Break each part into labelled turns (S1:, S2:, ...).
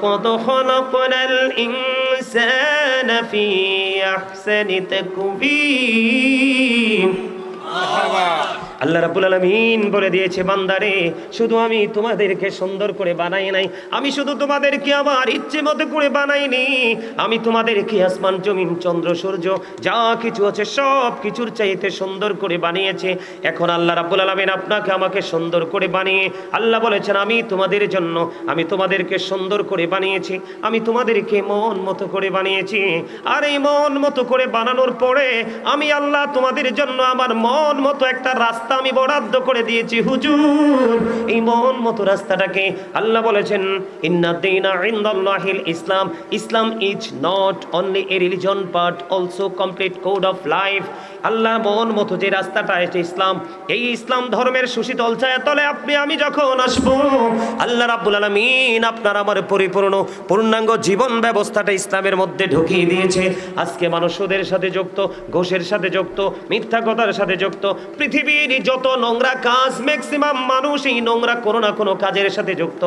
S1: ওয়ালাকাদ খালাকনাল ইনসানা ফি আহসানি তাকওয়িম। আল্লাহ রাব্বুল আলামিন বলে দিয়েছে, বান্দারে শুধু আমি তোমাদেরকে সুন্দর করে বানাই নাই, আমি শুধু তোমাদেরকে আমার ইচ্ছে মতো করে বানাইনি, আমি তোমাদেরকে আসমান জমিন চন্দ্র সূর্য যা কিছু আছে সব কিছুর চাইতে সুন্দর করে বানিয়েছে। এখন আল্লাহ রাব্বুল আলামিন আপনাকে আমাকে সুন্দর করে বানিয়ে আল্লাহ বলেছেন, আমি তোমাদের জন্য আমি তোমাদেরকে সুন্দর করে বানিয়েছি, আমি তোমাদেরকে মন মতো করে বানিয়েছি। আর এই মন মতো করে বানানোর পরে আমি আল্লাহ তোমাদের জন্য আমার মন মতো একটা রাস্তা আমি বরাদ্দ করে দিয়েছি। হুজুর, এই মন মতো রাস্তাটাকে আল্লাহ বলেছেন, ইন্না দীনা ইনদাল্লাহিল ইসলাম, Islam is not only a religion but also complete code of life. আল্লাহ মন মতো যে রাস্তাটা, এটা ইসলাম, এই ইসলাম ধর্মের সুশীতল ছায়াতলে আপনি আমি যখন আসবো, আল্লাহ রাব্বুল আলামিন আপনার আমার পরিপূর্ণ পূর্ণাঙ্গ জীবন ব্যবস্থাটা ইসলামের মধ্যে ঢুকিয়ে দিয়েছে। আজকে মানুষ সুদের সাথে যুক্ত, ঘোষের সাথে যুক্ত, মিথ্যা কথার সাথে যুক্ত, পৃথিবীর যত নোংরা কাজ ম্যাক্সিমাম মানুষ এই নোংরা কোনো না কোনো কাজের সাথে যুক্ত।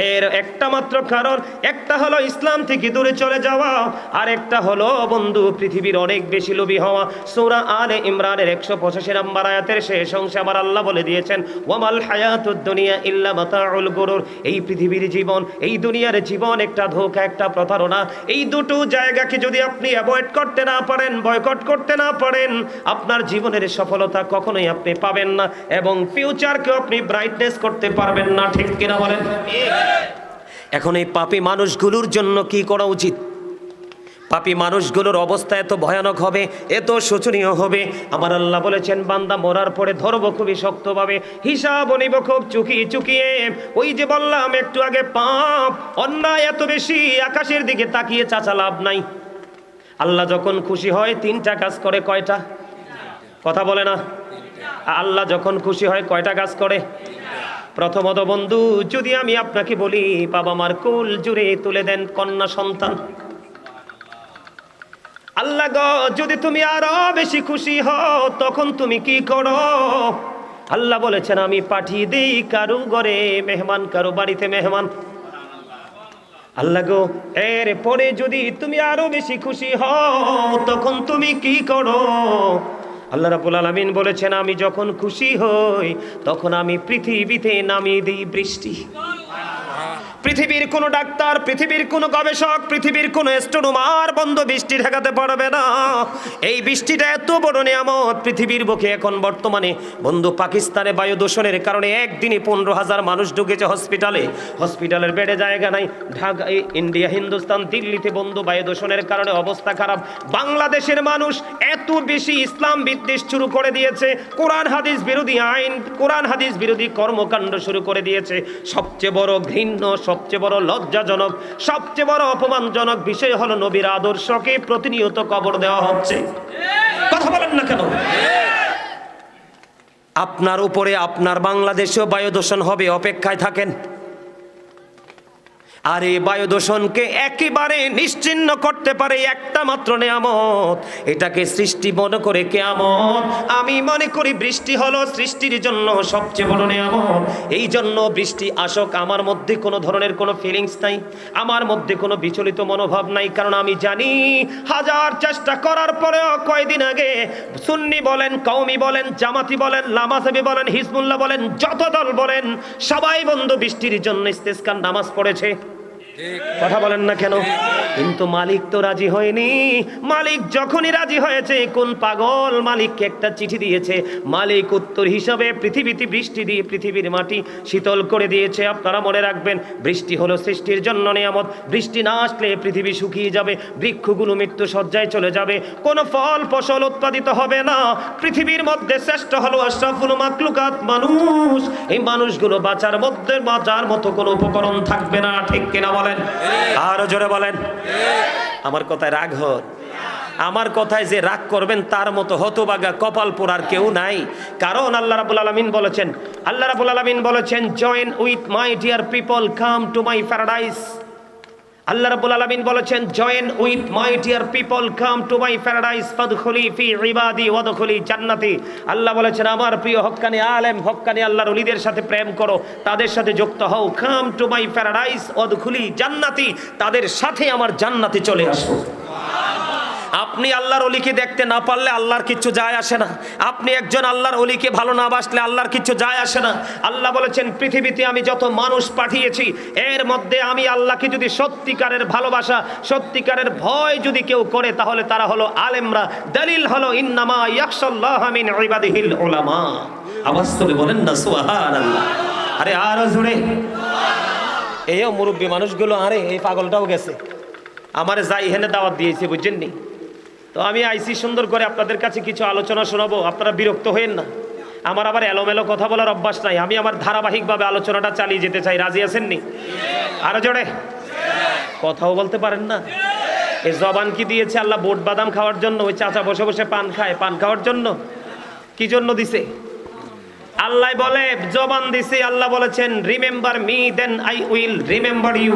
S1: এর একটা মাত্র কারণ, একটা হলো ইসলাম থেকে দূরে চলে যাওয়া, আর একটা হলো বন্ধু পৃথিবীর অনেক বেশি লোভী হওয়া। সূরা আলে ইমরানের 185 নম্বর আয়াতের শেষ অংশে আমার আল্লাহ বলে দিয়েছেন, ওয়ামাল হায়াতুদ দুনিয়া ইল্লা মাতাউল গুরুর। এই পৃথিবীর জীবন, এই দুনিয়ার জীবন একটা ধোঁকা, একটা প্রতারণা। এই দুটো জায়গাকে যদি আপনি অ্যাভয়েড করতে না পারেন, বয়কট করতে না পারেন, আপনার জীবনের সফলতা কখনোই আপনি পাবেন না এবং ফিউচারকে আপনি ব্রাইটনেস করতে পারবেন না। ঠিক কিনা বলেন? এখন এই পাপী মানুষগুলোর জন্য কি করা উচিত? পাপী মানুষগুলোর অবস্থা এত ভয়ানক হবে, এত শোচনীয় হবে। আমার আল্লাহ বলেছেন, বান্দা মরার পরে ধরবো খুবই শক্তভাবে, হিসাব নিব খুব চুকিয়ে চুকিয়ে। ওই যে বললাম একটু আগে, পাপ অন্যায় এত বেশি, আকাশের দিকে তাকিয়ে চাচা লাভ নাই। আল্লাহ যখন খুশি হয় তিনটা কাজ করে। কয়টা? কথা বলে না। আল্লাহ যখন খুশি হয় কয়টা কাজ করে? প্রথমত বন্ধু, যদি আমি আপনাকে বলি বাবা মার কোল জুড়ে তুলে দেন কন্যা সন্তান, আল্লাহ গো যদি তুমি আরো বেশি খুশি হও তখন তুমি কি করো? আল্লাহ বলেছেন, আমি পাঠিয়ে দিই কারো ঘরে মেহমান, কারো বাড়িতে মেহমান। আল্লাহ গো এর পরে যদি তুমি আরো বেশি খুশি হও তখন তুমি কি করো? আল্লাহ রাব্বুল আলামিন বলেছেন, আমি যখন খুশি হই তখন আমি পৃথিবীতে নামিয়ে দিই বৃষ্টি। পৃথিবীর কোনো ডাক্তার, পৃথিবীর কোনো গবেষক, পৃথিবীর কোনো অ্যাস্ট্রোনমার বন্ধ বৃষ্টি ঠেকাতে পারবে না। এই বৃষ্টিটা এত বড় নিয়ামত পৃথিবীর বুকে। এখন বর্তমানে বন্ধু পাকিস্তানে বায়ু দূষণের কারণে একদিনে 15,000 মানুষ ঢুকেছে হসপিটালে, হসপিটালের বেডে জায়গা নাই। ঢাকা, ইন্ডিয়া, হিন্দুস্তান, দিল্লিতে বন্ধু বায়ু দূষণের কারণে অবস্থা খারাপ। বাংলাদেশের মানুষ এত বেশি ইসলাম বিদ্বেষ শুরু করে দিয়েছে, কোরআন হাদিস বিরোধী আইন, কোরআন হাদিস বিরোধী কর্মকাণ্ড শুরু করে দিয়েছে। সবচেয়ে বড় ঘৃণ্য, সবচেয়ে বড় লজ্জাজনক, সবচেয়ে বড় অপমানজনক বিষয় হলো নবীর আদর্শকে প্রতিনিয়ত কবর দেওয়া হচ্ছে। কথা বলেন না কেন? আপনার উপরে আপনার বাংলাদেশেও বায়ু দূষণ হবে, অপেক্ষায় থাকেন। আর এই বায়ু দূষণকে একেবারে নিশ্চিহ্ন করতে পারে একটা মাত্র নিয়ামত, এটাকে সৃষ্টি মনে করে কিয়ামত। আমি মনে করি বৃষ্টি হলো সৃষ্টির জন্য সবচেয়ে বড় নিয়ামত। এই জন্য বৃষ্টি আসক, আমার মধ্যে কোনো ধরনের কোনো ফিলিংস নাই, আমার মধ্যে কোনো বিচলিত মনোভাব নাই। কারণ আমি জানি হাজার চেষ্টা করার পরেও, কয়দিন আগে সুন্নি বলেন, কওমি বলেন, জামাতি বলেন, লামাজাবি বলেন, হিজবুল্লাহ বলেন, যত দল বলেন, সবাই বন্ধু বৃষ্টির জন্য ইস্তেসকার নামাজ পড়েছে। কথা বলেন না কেন? কিন্তু মালিক তো রাজি হয়নি। মালিক যখনই রাজি হয়েছে, কোন পাগল মালিককে একটা চিঠি দিয়েছে। মালিক উত্তর হিসাবে পৃথিবীতে বৃষ্টি দিয়ে পৃথিবীর মাটি শীতল করে দিয়েছে। আপনারা মনে রাখবেন, বৃষ্টি হলো সৃষ্টির জন্য নিয়ামত। বৃষ্টি না আসলে পৃথিবী শুকিয়ে যাবে, বৃক্ষগুলো মৃত্যু সজ্জায় চলে যাবে, কোনো ফল ফসল উৎপাদিত হবে না। পৃথিবীর মধ্যে শ্রেষ্ঠ হলো আশরাফুল মাখলুকাত, মানুষ। এই মানুষগুলো বাঁচার মতো কোনো উপকরণ থাকবে না। ঠিক কিনা বলেন? আরো জোরে বলেন। আমার কথায় রাগ হন? আমার কথায় যে রাগ করবেন তার মতো হতভাগা কপাল পোড়ার কেউ নাই। কারণ আল্লাহ রাব্বুল আলামিন বলেছেন, join with my dear people, come to my paradise. আল্লাহ রাব্বুল আলামিন বলেছেন, join with my dear people, come to my paradise ফাদখুলি ফি ইবাদি ওয়াদখুলি জান্নাতি। আল্লাহ বলেছেন, আমার প্রিয় হক্কানি আলেম, হক্কানি আল্লাহর ওলিদের সাথে প্রেম করো, তাদের সাথে যুক্ত হও। কাম টু মাই প্যারাডাইস ওয়াদখুলি জান্নাতি, তাদের সাথে আমার জান্নাতে চলে আসো। আপনি আল্লাহর ওলিকে দেখতে না পারলে আল্লাহর কিচ্ছু যায় আসে না। আপনি একজন আল্লাহর ওলিকে ভালো না বাসলে আল্লাহর কিচ্ছু যায় আসে না। আল্লাহ বলেছেন, পৃথিবীতে আমি যত মানুষ পাঠিয়েছি এর মধ্যে আমি আল্লাহকে যদি সত্যিকারের ভালোবাসা, সত্যিকারের ভয় যদি কেউ করে তাহলে তারা হলো আলেমরা। দলিল হলো ইন্নামা ইয়াখশাল্লাহ মিন ইবাদিহিল উলামা। আওয়াজ তুলে বলেন না সুবহানাল্লাহ। আরে আরো জোরে। এই মুরব্বী মানুষগুলো, আরে এই পাগলটাও গেছে, আমারে যাই হেনে দাওয়াত দিয়েছে, বুঝছেন নি? তো আমি আইসি সুন্দর করে আপনাদের কাছে কিছু আলোচনা শোনাবো, আপনারা বিরক্ত হয়েন না। আমার আবার এলোমেলো কথা বলার অভ্যাস নাই, আমি আমার ধারাবাহিকভাবে আলোচনাটা চালিয়ে যেতে চাই। রাজি আছেন নি? আরো জোরে। কথাও বলতে পারেন না। এই জবান কি দিয়েছে আল্লাহ? বোট বাদাম খাওয়ার জন্য? ওই চাচা বসে বসে পান খায়, পান খাওয়ার জন্য? কি জন্য দিছে? আল্লাহ বলে জবান দিছে। আল্লাহ বলেছেন, remember me then I will remember you.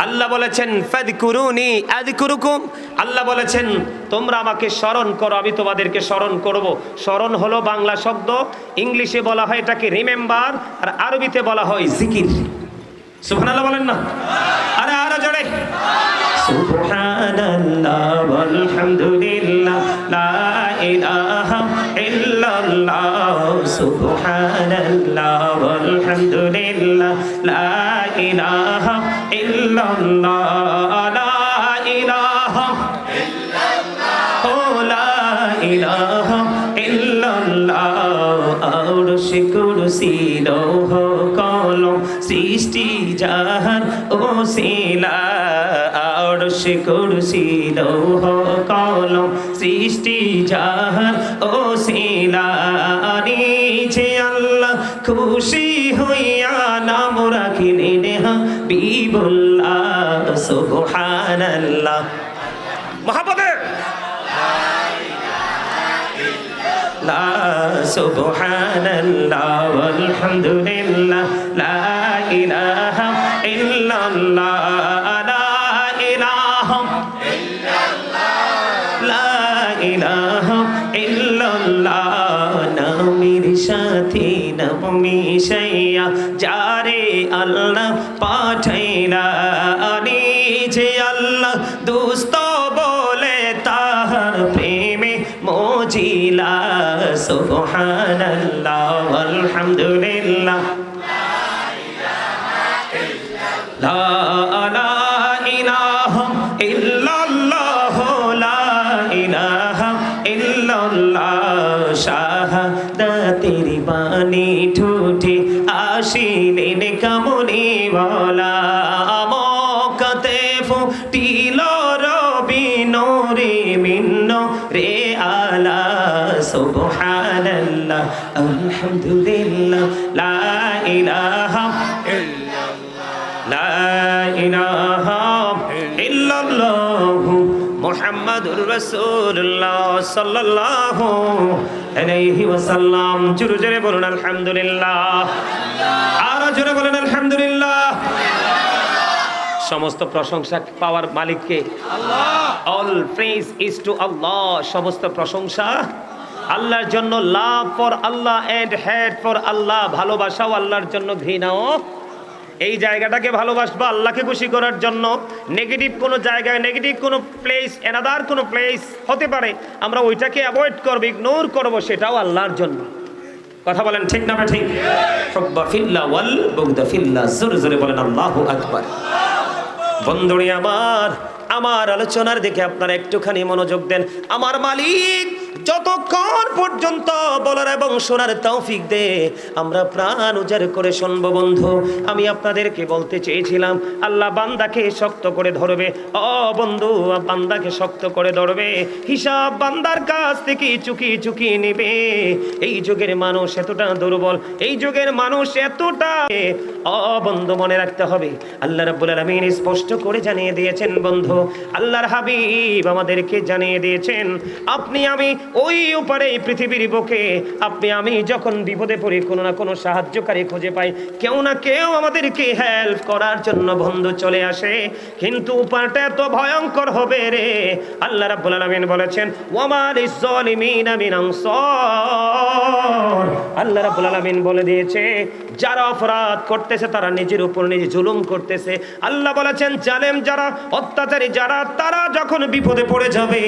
S1: আল্লাহ বলেছেন, ফাযকুরুনি আযকুরুকুম। আল্লাহ বলেছেন, তোমরা আমাকে স্মরণ করো, আমি তোমাদেরকে স্মরণ করব। স্মরণ হলো বাংলা শব্দ, ইংলিশে বলা হয় এটাকে রিমেম্বার, আর আরবিতে বলা হয় জিকির। সুবহানাল্লাহ বলেন না? আরে আরো জোরে। সুবহানাল্লাহ ওয়ালহামদুলিল্লাহ লা ইলাহা ইল্লাল্লাহ। সুবহানাল্লাহ ওয়ালহামদুলিল্লাহ লা ইলাহা ইল্লাল্লাহ। লা ইলাহা ইল্লাল্লাহ ও লা ইলাহা ইল্লাল্লাহ। আরশে কুরসি লৌহ কলম সৃষ্টি জাহান ওসিলা। আরশে কুরসি লৌহ কলম সৃষ্টি জাহান ওসিলা। নিচে আল্লাহ খুশি হইয়া নাম রাখিলেন হাবিবুল্লাহ। সুবহানাল্লাহ। মহাপদে সুবহানাল্লাহ ওয়ালহামদুলিল্লাহ লা ইলাহা ইল্লাল্লাহ। লা ইলাহা ইল্লাল্লাহ লা ইলাহা ইল্লাল্লাহ। নামের সাথে নাম মিশাইয়া যারে আল্লাহ পাঠাইলা। নিজে আল্লাহ দুস্ত বলে তাহার প্রেমে মজিলা। সুবহানাল্লাহ ওয়ালহামদুলিল্লাহ লা ইলাহা ইল্লাল্লাহ লা ইলাহা ইল্লাল্লাহ। শাহাদাতের বাণী ঠোঁটে আসিলেন কামনি বলা। মক্কাতে ফুটিল রবি নূরে মিন্ন রে আলা। সুবহানাল্লাহ আলহামদুলিল্লাহ লা ইলাহা ইল্লাল্লাহ লা ইলাহা ইল্লাল্লাহ মুহাম্মাদুর রাসূলুল্লাহ সাল্লাল্লাহু আলাইহি ওয়াসাল্লাম। জোরে জোরে বলুন আলহামদুলিল্লাহ। আর জোরে বলেন আলহামদুলিল্লাহ। সমস্ত প্রশংসা পাওয়ার মালিককে আল্লাহ। All praise is to Allah. সমস্ত প্রশংসা আল্লাহর জন্য। Love for Allah and hate for Allah. ভালোবাসাও আল্লাহর জন্য, ঘৃণাও। এই জায়গাটাকে ভালোবাসবো আল্লাহকে খুশি করার জন্য। নেগেটিভ কোনো জায়গায়, নেগেটিভ কোনো প্লেস, এনাদার কোনো প্লেস হতে পারে, আমরা ওইটাকে অ্যাভয়েড করবো, ইগনোর করবো, সেটাও আল্লাহর জন্য। কথা বলেন ঠিক না ঠিক? হুব্বা ফিল্লাহ ওয়াল বুগদা ফিল্লাহ। জোরে জোরে বলেন আল্লাহু আকবার। বন্ধুরে আমার আলোচনার দিকে আপনারা একটুখানি মনোযোগ দেন। আমার মালিক যতক্ষণ পর্যন্ত বলার এবং শোনার তৌফিক দে, আমরা প্রাণ উজাড় করে শুনবো। বন্ধু, আমি আপনাদেরকে বলতে চেয়েছিলাম, আল্লাহ বান্দাকে শক্ত করে ধরবে। ও বন্ধু, বান্দাকে শক্ত করে ধরবে, হিসাব বান্দার কাছ থেকে চুকিয়ে নেবে। এই যুগের মানুষ এতটা দুর্বল, এই যুগের মানুষ এতটা। ও বন্ধু, মনে রাখতে হবে, আল্লাহ রাব্বুল আলামিন স্পষ্ট করে জানিয়ে দিয়েছেন। বন্ধু, আল্লাহর হাবিব আমাদেরকে জানিয়ে দিয়েছেন, আপনি আমি ওই উপারে পৃথিবীর বুকে আপনি আমি যখন বিপদে পড়ি কোনো না কোনো সাহায্যকারী খুঁজে পাই, কেউ না কেউ আমাদেরকে হেল্প করার জন্য বন্ধু চলে আসে। কিন্তু উপারটা এত ভয়ঙ্কর হবে রে, আল্লাহ রাব্বুল আলামিন বলেছেন ওয়ামা লিজ-জালিমিনা মিন আনসার। আল্লাহ রাব্বুল আলামিন বলে দিয়েছে যারা অপরাধ করতেছে তারা নিজের উপর নিজে জুলুম করতেছে। আল্লাহ বলেছেন জালেম যারা, অত্যাচারী যারা, তারা যখন বিপদে পড়ে যাবে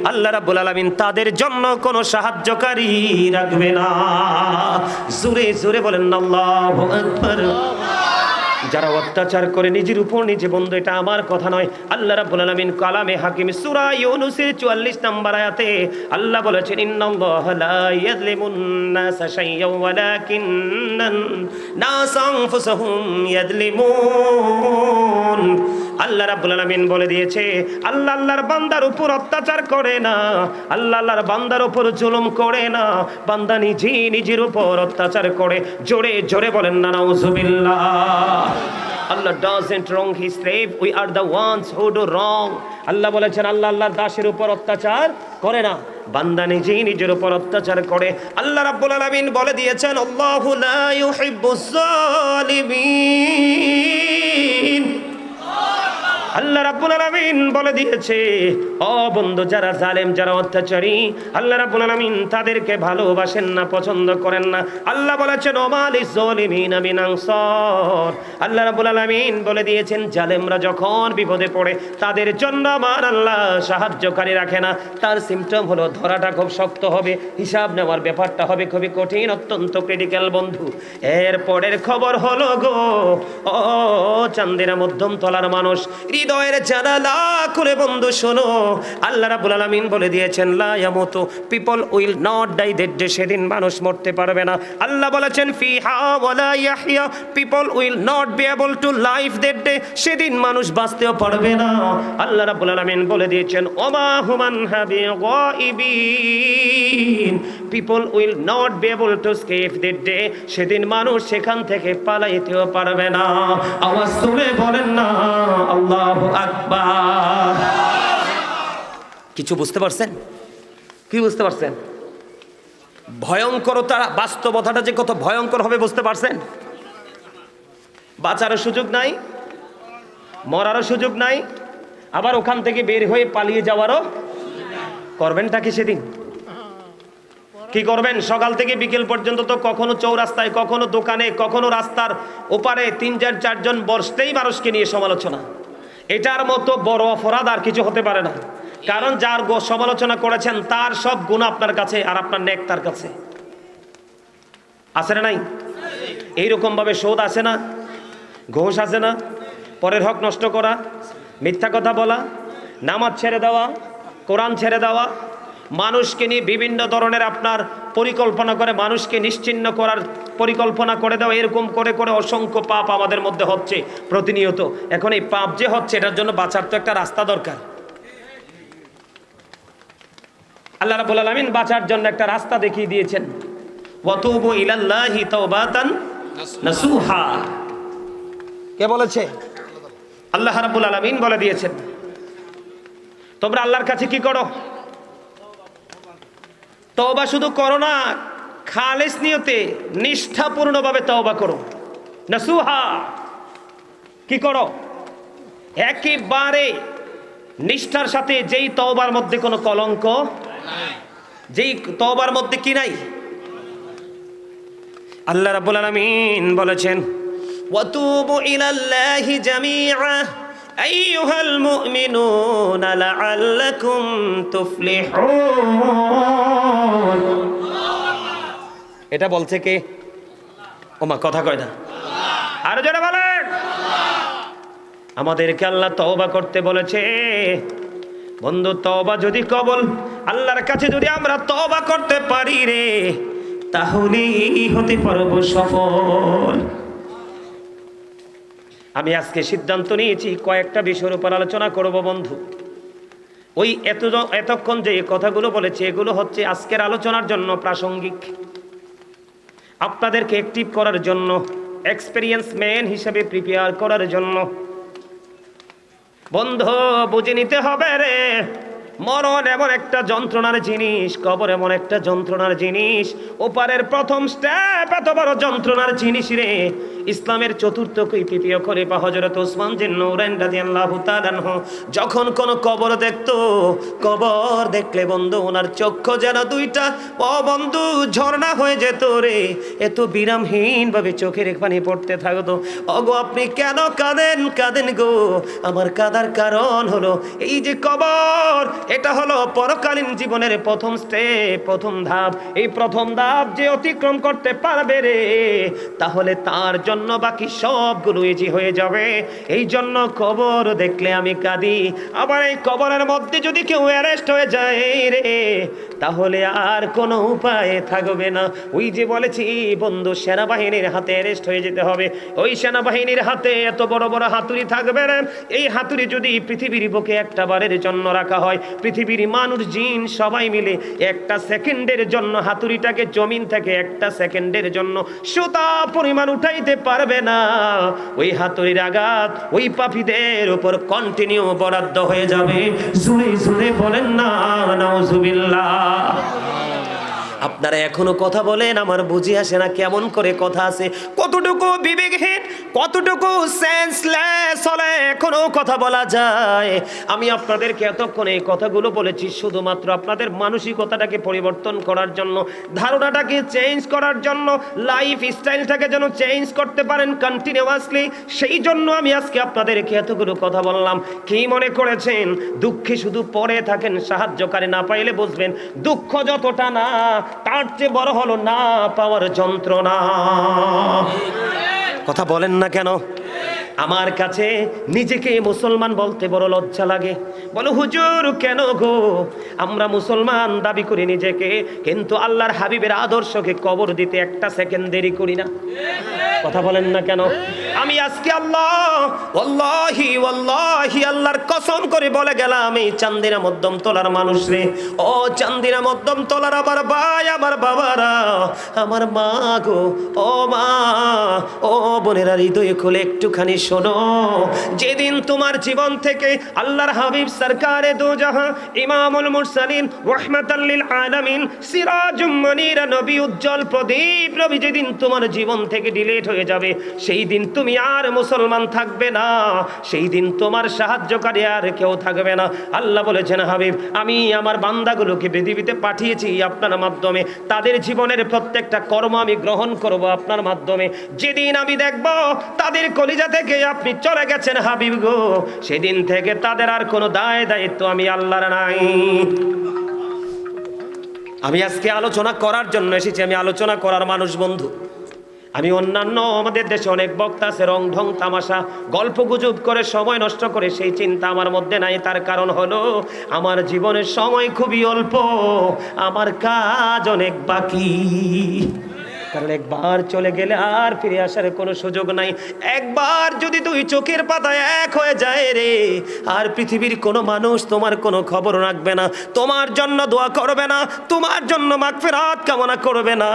S1: আল্লাহ রাব্বুল আলামিন তাদের জন্য কোনো সাহায্যকারী রাখবে না। জোরে জোরে বলেন আল্লাহু আকবার। যারা অত্যাচার করে নিজের উপর নিজে, বন্ধু এটা আমার কথা নয়, আল্লাহ রাব্বুল আলামিন কালামে হাকিম সূরা ইউনূসের 44 নম্বর আয়াতে আল্লাহ বলেছেন ইন্নাল্লাহা লা ইয়াযলিমুন নাসা শাইয়্যান ওয়ালাকিন্নান নাসা আনফুসাহুম ইয়াযলিমুন। আল্লাহ রাব্বুল আলামিন বলে দিয়েছে আল্লাহ আল্লাহর বান্দার উপর অত্যাচার করে না, আল্লাহ আল্লাহর বান্দার উপর জুলুম করে না, বান্দা নিজেই নিজের উপর অত্যাচার করে। জোরে জোরে বলেন না নাউযুবিল্লাহ। Allah doesn't wrong his slave, we are the ones who do wrong. আল্লাহ বলেছেন আল্লাহ আল্লাহর দাসের উপর অত্যাচার করে না, বান্দা নিজেই নিজের উপর অত্যাচার করে। আল্লাহ রাব্বুল আলামিন বলে দিয়েছেন আল্লাহু লা ইউহিব্বুজ জালিমিন। আল্লাহ রাব্বুল আলামিন বলে দিয়েছে ও বন্ধু যারা জালেম, যারা অত্যাচারী, আল্লাহ রাব্বুল আলামিন তাদেরকে ভালোবাসেন না, পছন্দ করেন না। আল্লাহ বলেছেন ওমা লিজ-জালিমিনা মিন আনসার। আল্লাহ রাব্বুল আলামিন বলে দিয়েছেন জালেমরা যখন বিপদে পড়ে তাদের জন্য আমার আল্লাহ সাহায্যকারী রাখে না। তার সিম্পটম হলো ধরাটা খুব শক্ত হবে, হিসাব নেওয়ার ব্যাপারটা হবে খুবই কঠিন, অত্যন্ত ক্রিটিক্যাল বন্ধু। এর পরের খবর হলো গো ও চান্দিনা মধ্যম তলার মানুষ, হৃদয়ের জানালা খুলে বন্ধু শোনো, আল্লাহ রাব্বুল আলামিন বলে দিয়েছেন লা ইয়ামুতু, people will not die, that day, সেদিন মানুষ মরতে পারবে না। আল্লাহ বলেছেন ফিহা ওয়ালা ইয়াহইয়া, people will not be able to life, that day, সেদিন মানুষ বাঁচতেও পারবে না। আল্লাহ রাব্বুল আলামিন বলে দিয়েছেন ওমা হুমান হাবি গায়িবিন, people will not be able to escape, that day, সেদিন মানুষ সেখান থেকে পালাইতেও পারবে না। আওয়াজ তুলে বলেন না আল্লাহু আকবার। কিছু বুঝতে পারছেন? কি বুঝতে পারছেন? ভয়ঙ্করতা, বাস্তবতাটা যে কত ভয়ঙ্কর হবে বুঝতে পারছেন? বাঁচারও সুযোগ নাই, মরারও সুযোগ নাই, আবার ওখান থেকে বের হয়ে পালিয়ে যাওয়ারও। করবেনটা কি সেদিন? কি করবেন? সকাল থেকে বিকেল পর্যন্ত তো কখনো চৌরাস্তায়, কখনো দোকানে, কখনো রাস্তার ওপারে 3-4 জন বসতেই মানুষকে নিয়ে সমালোচনা। এটার মতো বড় অপরাধ আর কিছু হতে পারে না। কারণ যার সমালোচনা করেছেন তার সব গুণ আপনার কাছে, আর আপনার নেক তার কাছে। আছে না নাই? এইরকম ভাবে সুদ আছে না, ঘুষ আছে না, পরের হক নষ্ট করা, মিথ্যা কথা বলা, নামাজ ছেড়ে দেওয়া, কোরআন ছেড়ে দেওয়া, মানুষকে নিয়ে বিভিন্ন ধরনের আপনার পরিকল্পনা করে মানুষকে নিশ্চিহ্ন করার পরিকল্পনা করে দেওয়া, এরকম করে করে অসংখ্য পাপ আমাদের মধ্যে হচ্ছে প্রতিনিয়ত। এখন এই পাপ যে হচ্ছে এটার জন্য বাঁচার তো একটা রাস্তা দরকার। আল্লাহ রাব্বুল আলামিন বাঁচার জন্য একটা রাস্তা দেখিয়ে দিয়েছেন, ওয়াতুবু ইলাল্লাহি তাওবাতান নাসুহা। কে বলেছে? আল্লাহ রাব্বুল আলামিন বলে দিয়েছেন তোমরা আল্লাহর কাছে কি করো? তওবা শুধু করো না, খালেস নিয়তে নিষ্ঠাপূর্ণভাবে তওবা করো। নাসুহা কি করো? একেবারে নিষ্ঠার সাথে, যেই তওবার মধ্যে কোনো কলঙ্ক নাই, যেই তওবার মধ্যে কি নাই। আল্লাহ রাব্বুল আলামিন বলেছেন ওয়াতুবু ইলাল্লাহি জামিআ আইয়ুহাল মুমিনুনা লাআল্লাকুম তুফলিহুন। এটা বলছে কে? ওমা কথা কয় না, আর যারা বলেন আমাদেরকে আল্লাহ তওবা করতে বলেছে। বন্ধু তওবা যদি কবুল, আল্লাহর কাছে যদি আমরা তওবা করতে পারি রে, তাহলেই হতে পারবো সফল। আমি আজকে সিদ্ধান্ত নিয়েছি কয়েকটা বিষয়ের উপর আলোচনা করব বন্ধু। ওই এতক্ষণ যে কথাগুলো বলেছি এগুলো হচ্ছে আজকের আলোচনার জন্য প্রাসঙ্গিক, আপনাদেরকে অ্যাক্টিভ করার জন্য, এক্সপেরিয়েন্স ম্যান হিসেবে প্রিপেয়ার করার জন্য। বন্ধু বুঝে নিতে হবে রে, মরণ এমন একটা যন্ত্রণার জিনিস, কবর এমন একটা যন্ত্রণার জিনিস, ওপারের প্রথম স্টেপ এত বড় যন্ত্রণার জিনিস রে। ইসলামের চতুর্থ তৃতীয় খলিফা হযরত ওসমান জিন নূরাইন রাদিয়াল্লাহু তাআলা আনহু যখন কোন কবর দেখতো, কবর দেখলে বন্ধু ওনার চক্ষু যেন দুইটা বন্ধু ঝর্ণা হয়ে যেত রে। এত বিরামহীন ভাবে চোখের পানি পড়তে থাকতো। ওগো আপনি কেন কাঁদেন? কাঁদেন গো। আমার কাঁদার কারণ হলো এই যে কবর, এটা হলো পরকালীন জীবনের প্রথম স্টেপ, প্রথম ধাপ। এই প্রথম ধাপ যে অতিক্রম করতে পারবে রে, তাহলে তার জন্য বাকি সবগুলো ইজি হয়ে যাবে। এই জন্য কবর দেখলে আমি কাঁদি। আবার এই কবরের মধ্যে যদি কেউ অ্যারেস্ট হয়ে যায় রে, তাহলে আর কোনো উপায় থাকবে না। ওই যে বলেছি বন্ধু, সেনাবাহিনীর হাতে অ্যারেস্ট হয়ে যেতে হবে। ওই সেনাবাহিনীর হাতে এত বড় বড় হাতুড়ি থাকবে রে, এই হাতুড়ি যদি পৃথিবীর বুকে একটা বারের জন্য রাখা হয়, পৃথিবীর মানুষ জিন সবাই মিলে একটা সেকেন্ডের জন্য হাতুড়িটাকে জমিন থেকে একটা সেকেন্ডের জন্য সুতা পরিমাণ উঠাইতে পারবে না। ওই হাতুড়ির আঘাত ওই পাপীদের উপর কন্টিনিউ বরাদ্দ হয়ে যাবে। শুনে শুনে বলেন না নাউজুবিল্লাহ। আপনারা এখনো কথা বলেন, আমার বুঝি আসে না কেমন করে কথা আছে, কতটুকু বিবেকহীন, কতটুকু সেন্সলেস হলে এখনো কথা বলা যায়। আমি আপনাদেরকে এতক্ষণ এই কথাগুলো বলেছি শুধুমাত্র আপনাদের মানসিকতাটাকে পরিবর্তন করার জন্য, ধারণাটাকে চেঞ্জ করার জন্য, লাইফ স্টাইলটাকে যেন চেঞ্জ করতে পারেন কন্টিনিউয়াসলি। সেই জন্য আমি আজকে আপনাদেরকে এতগুলো কথা বললাম। কি মনে করেছেন দুঃখে শুধু পড়ে থাকেন, সাহায্যকারী না পাইলে বুঝবেন দুঃখ যতটা না, তার চেয়ে বড় হলো না পাওয়ার যন্ত্রণা। কথা বলেন না কেন? আমার কাছে নিজেকে মুসলমান বলতে বড় লজ্জা লাগে। বলো হুজুর কেন গো? আমরা মুসলমান দাবি করি নিজেকে, কিন্তু আল্লাহর হাবিবের আদর্শকে কবর দিতে একটা সেকেন্ড দেরি করি না। কথা বলেন না কেন? আমি আজকে ওয়াল্লাহি আল্লাহর কসম করে বলে গেলাম, এই চান্দিনা মধ্যম তলার মানুষ রে, ও চান্দিনা মধ্যম তলার আমার ভাই, আমার বাবারা, আমার মা গো, ও মা, ও বোনেরা, হৃদয় খুলে একটুখানি শোনো। যেদিন তোমার জীবন থেকে আল্লাহর হাবিব সরকারে দো জাহাঁ ইমামুল মুরসালিন রাহমাতাল লিল আলামিন সিরাজুম মুনীরা নবী, উজ্জ্বল প্রদীপ নবী যেদিন তোমার জীবন থেকে ডিলিট হয়ে যাবে, সেই দিন তুমি আর মুসলমান থাকবে না। সেই দিন তোমার সাহায্যকারী আর কেউ থাকবে না। আল্লাহ বলেছেন হাবিব, আমি আমার বান্দাগুলোকে পৃথিবীতে পাঠিয়েছি আপনার মাধ্যমে, তাদের জীবনের প্রত্যেকটা কর্ম আমি গ্রহণ করব আপনার মাধ্যমে। যেদিন আমি দেখব তাদের কলিজা থেকে আপনি চলে গেছেন হাবিব গো, সেদিন থেকে তাদের আর কোনো দায় দায়িত্ব আমি আল্লাহর নাই। আমি আজকে আলোচনা করার জন্য এসেছি, আমি আলোচনা করার মানুষ বন্ধু। আমি অন্যান্য আমাদের দেশে অনেক বক্তা আছে, রং ঢং তামাশা গল্প গুজব করে সময় নষ্ট করে, সেই চিন্তা আমার মধ্যে নাই। তার কারণ হলো আমার জীবনের সময় খুবই অল্প, আমার কাজ অনেক বাকি। কারণ একবার চলে গেলে আর ফিরে আসার কোনো সুযোগ নাই। একবার যদি দুই চোখের পাতায় এক হয়ে যায় রে, আর পৃথিবীর কোনো মানুষ তোমার কোনো খবর রাখবে না, তোমার জন্য দোয়া করবে না, তোমার জন্য মাগফিরাত কামনা করবে না,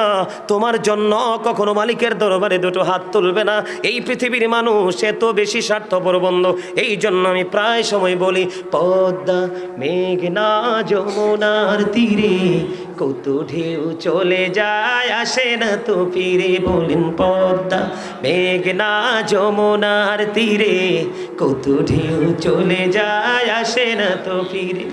S1: তোমার জন্য কখনো মালিকের দরবারে দুটো হাত তুলবে না। এই পৃথিবীর মানুষ এত বেশি স্বার্থপর বন্ধু। এই জন্য আমি প্রায় সময় বলি, পদ্মা মেঘনা যমুনার তীরে কত ঢেউ চলে যায়, আসে না তো ফিরে। বলেন পদ্মা মেঘনা যমুনার তীরে কত ঢেউ চলে যায়, আসে না তো ফিরে।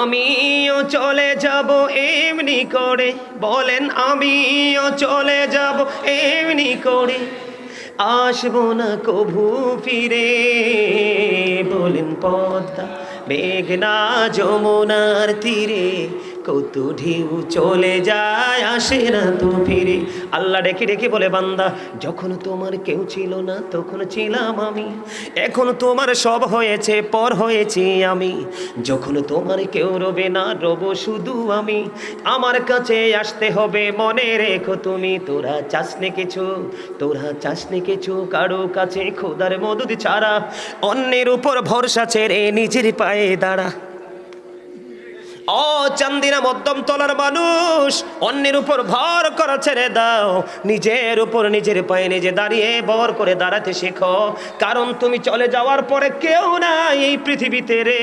S1: আমিও চলে যাব এমনি করে, বলেন আমিও চলে যাব এমনি করে, আসবো না কভু ফিরে। বলেন পদ্মা মেঘনা যমুনার তীরে কত ঢেউ চলে যায়, আসে না তো ফিরে। আল্লাহ ডেকে ডেকে বলে, বান্দা যখন তোমার কেউ ছিল না তখন ছিলাম আমি, এখন তোমার সব হয়েছে, পর হয়েছি আমি। যখন তোমার কেউ রবে না, রব শুধু আমি। আমার কাছে আসতে হবে, মনে রেখো তুমি। তোরা চাসনি কিছু, তোরা চাসনি কিছু কারো কাছে খোদার মদদ ছাড়া, অন্যের উপর ভরসা ছেড়ে নিজের পায়ে দাঁড়া। ও চান্দিনা মধ্যম তলার মানুষ, অন্যের উপর ভর করা ছেড়ে দাও, নিজের উপর নিজের পায়ে নিজে দাঁড়িয়ে ভর করে দাঁড়াতে শেখো। কারণ তুমি চলে যাওয়ার পরে কেউ নাই এই পৃথিবীতে রে।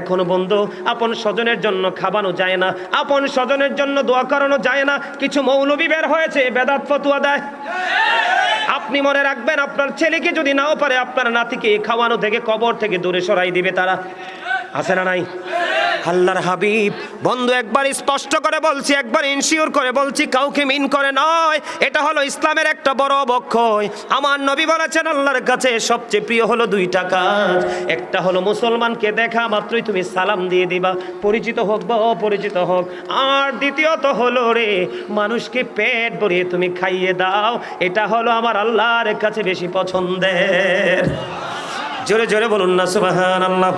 S1: এখন বন্ধু, আপন স্বজনের জন্য খাবানো যায় না, আপন স্বজনের জন্য দোয়া করানো যায় না। কিছু মৌলবি বের হয়েছে বেদাত ফতুয়া দেয়। আপনি মনে রাখবেন, আপনার ছেলেকে যদি নাও পারে আপনার নাতিকে খাওয়ানো থেকে কবর থেকে দূরে সরাই দিবে তারা। আছে না নাই? আল্লাহর হাবিব বন্ধু একবার স্পষ্ট করে বলছি, একবার ইনশিওর করে বলছি, কাউকে মিন করে নয়, এটা হলো ইসলামের একটা বড় অবক্ষয়। আমার নবী বলেছেন আল্লাহর কাছে সবচেয়ে প্রিয় হলো দুইটা কাজ। একটা হলো মুসলমানকে দেখা মাত্রই তুমি সালাম দিয়ে দিবা, পরিচিত হোক বা অপরিচিত হোক। আর দ্বিতীয়ত হলো রে, মানুষকে পেট ভরিয়ে তুমি খাইয়ে দাও, এটা হলো আমার আল্লাহর কাছে বেশি পছন্দের। জোরে জোরে বলুন না সুবহানাল্লাহ।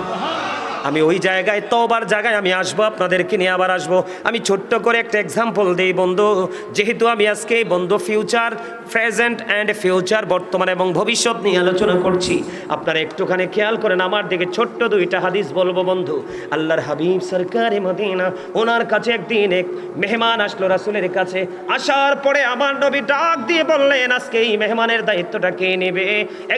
S1: আমি ওই জায়গায়, তওবার জায়গায় আমি আসবো, আপনাদেরকে নিয়ে আবার আসবো। আমি ছোট্ট করে একটা এক্সাম্পল দিই বন্ধু, যেহেতু আমি আজকে বন্ধু ফিউচার, প্রেজেন্ট অ্যান্ড ফিউচার, বর্তমান এবং ভবিষ্যৎ নিয়ে আলোচনা করছি। আপনারা একটুখানি খেয়াল করেন আমার দিকে, ছোট্ট দুইটা হাদিস বলবো বন্ধু। আল্লাহর হাবিব সরকারে মদিনা, ওনার কাছে একদিন এক মেহমান আসলো রাসূলের কাছে। আসার পরে আমার নবী ডাক দিয়ে বললেন, আজকে এই মেহমানের দায়িত্বটা কে নেবে?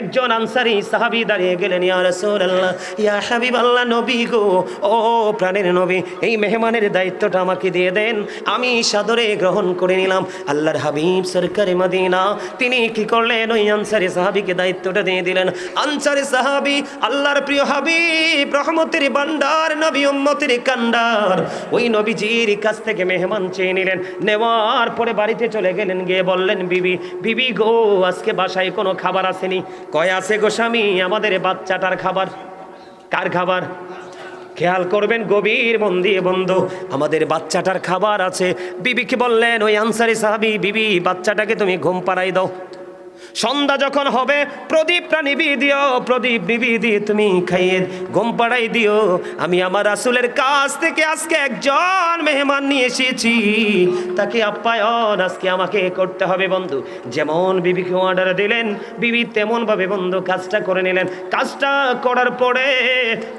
S1: একজন আনসারী সাহাবী দাঁড়িয়ে গেলেন, ইয়া রাসূলুল্লাহ, ইয়া হাবিবাল্লাহ, নবী গো, ও প্রাণের নবী, এই মেহমানের দায়িত্বটা আমাকে দিয়ে দেন। আমি সাদরে গ্রহণ করে নিলাম। আল্লাহর হাবিব সরকারে মদিনা তিনি কি করলেন, ওই আনসারী সাহাবীকে দায়িত্বটা দিয়ে দিলেন। আনসারী সাহাবী আল্লাহর প্রিয় হাবিব, রহমতের ভান্ডার, নবী উম্মতের কান্ডার, ওই নবীজির কাছ থেকে মেহমান চেয়ে নিলেন। নেওয়ার পরে বাড়িতে চলে গেলেন, গিয়ে বললেন, বিবি, বিবি গো, আজকে বাসায় কোনো খাবার আসেনি। কয় আছে গো স্বামী, আমাদের বাচ্চাটার খাবার। কার খাবার? খেয়াল করবেন গভীর মন দিয়ে বন্ধু, আমাদের বাচ্চাটার খাবার আছে। বিবিকে বললেন ওই আনসারী সাহাবী, বিবি বাচ্চাটাকে তুমি ঘুম পাড়াই দাও, সন্ধ্যা যখন হবে প্রদীপটা নিভিয়ে দিও, প্রদীপ নিভিয়ে দিয়ে তুমি খাইয়ে ঘুম পাড়াই দিও। আমি আমার রাসূলের কাছ থেকে আজকে একজন মেহমান নিয়ে এসেছি, তাকে আপ্যায়ন আজকে আমাকে করতে হবে বন্ধু। যেমন বিবিকে অর্ডার দিলেন, বিবি তেমন ভাবে বন্ধু কাজটা করে নিলেন। কাজটা করার পরে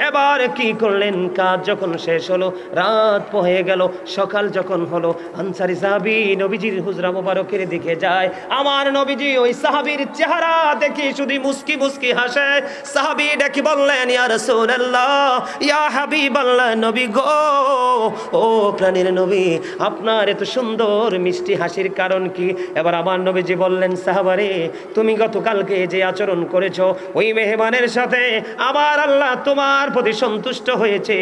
S1: এবার কি করলেন, কাজ যখন শেষ হলো, রাত হয়ে গেল, সকাল যখন হলো, আনসারী সাহাবী নবীজির হুজরা মোবারকের দিকে যায়। আমার নবীজি ওই সাহাবীর চেহারা দেখি শুধু মুস্কি মুস্কি হাসে। সাহাবী ডেকে বললেন, ইয়া রাসূলুল্লাহ, ইয়া হাবিবাল্লাহ, নবী গো, ও প্রাণের নবী, আপনার এত সুন্দর মিষ্টি হাসির কারণ কি? এবার আমার নবীজি বললেন, সাহাবারে, তুমি গতকালকে যে আচরণ করেছো ওই মেহমানের সাথে, আমার আল্লাহ তোমার প্রতি সন্তুষ্ট হয়েছে,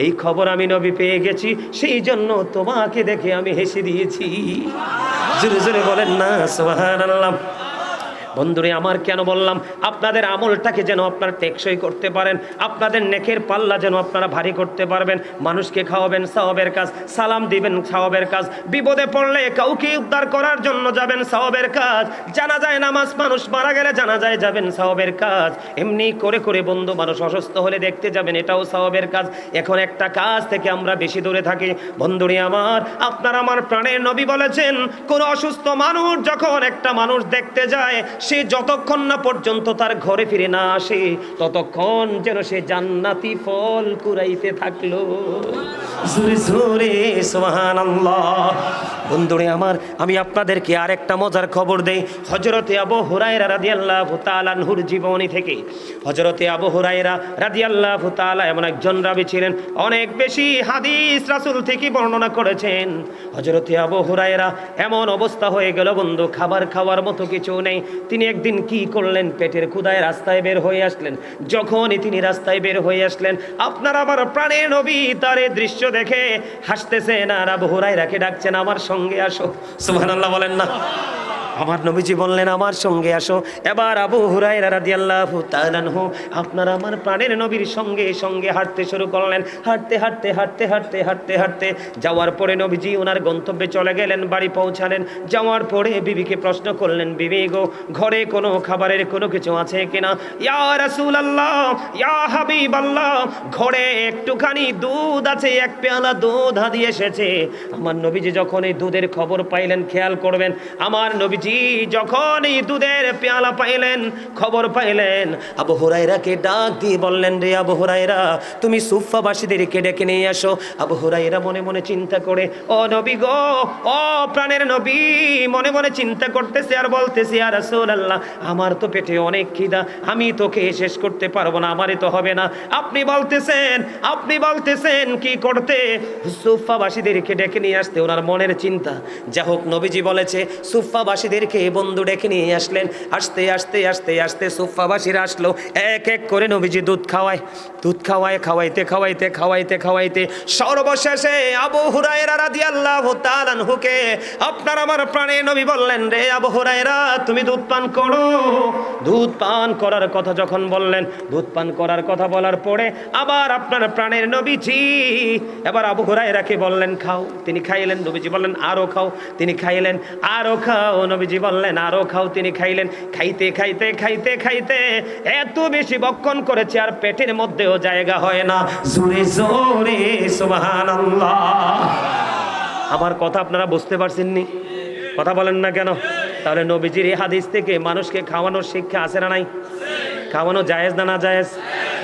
S1: এই খবর আমি নবী পেয়ে গেছি, সেই জন্য তোমাকে দেখে আমি হেসে দিয়েছি। জোরে জোরে বলেন না সুবহানাল্লাহ। বন্ধুরে আমার, কেন বললাম, আপনাদের আমলটাকে যেন আপনারা টেকসই করতে পারেন, আপনাদের নেকের পাল্লা যেন আপনারা ভারী করতে পারবেন। মানুষকে খাওয়াবেন সওয়াবের কাজ, সালাম দিবেন সওয়াবের কাজ, বিপদে পড়লে কাউকে উদ্ধার করার জন্য যাবেন সওয়াবের কাজ, জানাজায় নামাজ, মানুষ মারা গেলে জানাজায় যাবেন সওয়াবের কাজ, এমনি করে করে বন্ধু মানুষ অসুস্থ হলে দেখতে যাবেন, এটাও সওয়াবের কাজ। এখন একটা কাজ থেকে আমরা বেশি দূরে থাকি বন্ধুরে আমার। আপনার আমার প্রাণের নবী বলেছেন, কোন অসুস্থ মানুষ যখন একটা মানুষ দেখতে যায়, সে যতক্ষণ না পর্যন্ত তার ঘরে ফিরে না আসে, ততক্ষণ যেন সে জান্নাতি ফল কুড়াইতে থাকলো। জোরে জোরে সুবহানাল্লাহ। বন্ধুরে আমার, আমি আপনাদেরকে আরেকটা মজার খবর দেই। হযরতে আবু হুরায়রা রাদিয়াল্লাহু তাআলা আনহুর জীবনী থেকে। হযরতে আবু হুরায়রা রাদিয়াল্লাহু তাআলা এমন একজন রাবী ছিলেন, অনেক বেশি হাদিস রাসূল থেকে বর্ণনা করেছেন। হযরতে আবু হুরায়রা এমন অবস্থা হয়ে গেল বন্ধু, খাবার খাওয়ার মতো কিছু নেই। তিনি একদিন কি করলেন, পেটের ক্ষুধায় রাস্তায় বের হয়ে আসলেন। যখনই তিনি রাস্তায় বের হয়ে আসলেন, আপনার আবার প্রাণের নবী তার এই দৃশ্য দেখে হাসতেছেন আর আবু হুরায়রাকে ডাকছেন, আমার সঙ্গে আসো। সুবহানাল্লাহ বলেন না। আমার নবীজি বললেন, আমার সঙ্গে আসো। এবার আবু হুরায়রা রাদিয়াল্লাহু তাআলা আনহু আপনার আমার প্রাণের নবীর সঙ্গে সঙ্গে হাঁটতে শুরু করলেন। হাঁটতে হাঁটতে হাঁটতে হাঁটতে হাঁটতে হাঁটতে যাওয়ার পরে নবীজি ওনার গন্তব্যে চলে গেলেন, বাড়ি পৌঁছালেন। যাওয়ার পরে বিবিকে প্রশ্ন করলেন, বিবি গো, ঘরে কোনো খাবারের কোনো কিছু আছে কিনা? ইয়া রাসূলুল্লাহ, ইয়া হাবিবাল্লাহ, ঘরে একটুখানি দুধ আছে, এক পেয়ালা দুধ হাদিয়ে এসেছে। আমার নবীজি যখন এই দুধের খবর পাইলেন, খেয়াল করবেন, আমার নবীজি নবীজি যখন এই দুধের পেয়ালা পাইলেন, খবর পাইলেন, আবু হুরায়রাকে ডাক দিয়ে বললেন, রে আবু হুরায়রা, তুমি সুফাবাসীদেরকে ডেকে নিয়ে আসো। আবু হুরায়রা মনে মনে চিন্তা করে, ও নবী গো, ও প্রাণের নবী, মনে মনে চিন্তা করতেছে আর বলতেছে, ইয়া রাসূলুল্লাহ, আমার তো পেটে অনেক খিদা, আমি তোকে শেষ করতে পারবো না, আমারই তো হবে না। আপনি বলতেছেন কি করতে? সুফাবাসীদেরকে ডেকে নিয়ে আসতে। ওনার মনের চিন্তা, যা হোক নবীজি বলেছে সুফাবাসীদেরকে বন্ধু ডেকে নিয়ে আসলেন। আস্তে আস্তে আস্তে আস্তে সুফাবাসীরা আসলো, এক এক করে নবীজি দুধ খাওয়াইতে সর্বশেষে আবু হুরায়রা রাদিয়াল্লাহু তাআলা আনহুকে আপনার আমার প্রাণের নবী বললেন, রে আবু হুরায়রা, তুমি দুধ পান করো। দুধ পান করার কথা যখন বললেন, দুধ পান করার কথা বলার পরে আবার আপনার প্রাণের নবীজি এবার আবু হুরায়রাকে বললেন, খাও। তিনি খাইলেন। নবীজি বললেন, আরো খাও। তিনি খাইলেন। আরো খাও। নবীজি বললেন, আরো খাও। তিনি খাইলেন। খাইতে খাইতে খাইতে খাইতে এত বেশি বক্ষণ করেছে আর পেটের মধ্যেও জায়গা হয় না। জোরে জোরে সুবহানাল্লাহ। আমার কথা আপনারা বুঝতে পারছেন নি? কথা বলেন না কেন? তাহলে নবীজির এই হাদিস থেকে মানুষকে খাওয়ানোর শিক্ষা আছে না নাই? খাওয়ানো জায়েজ না না জায়েজ?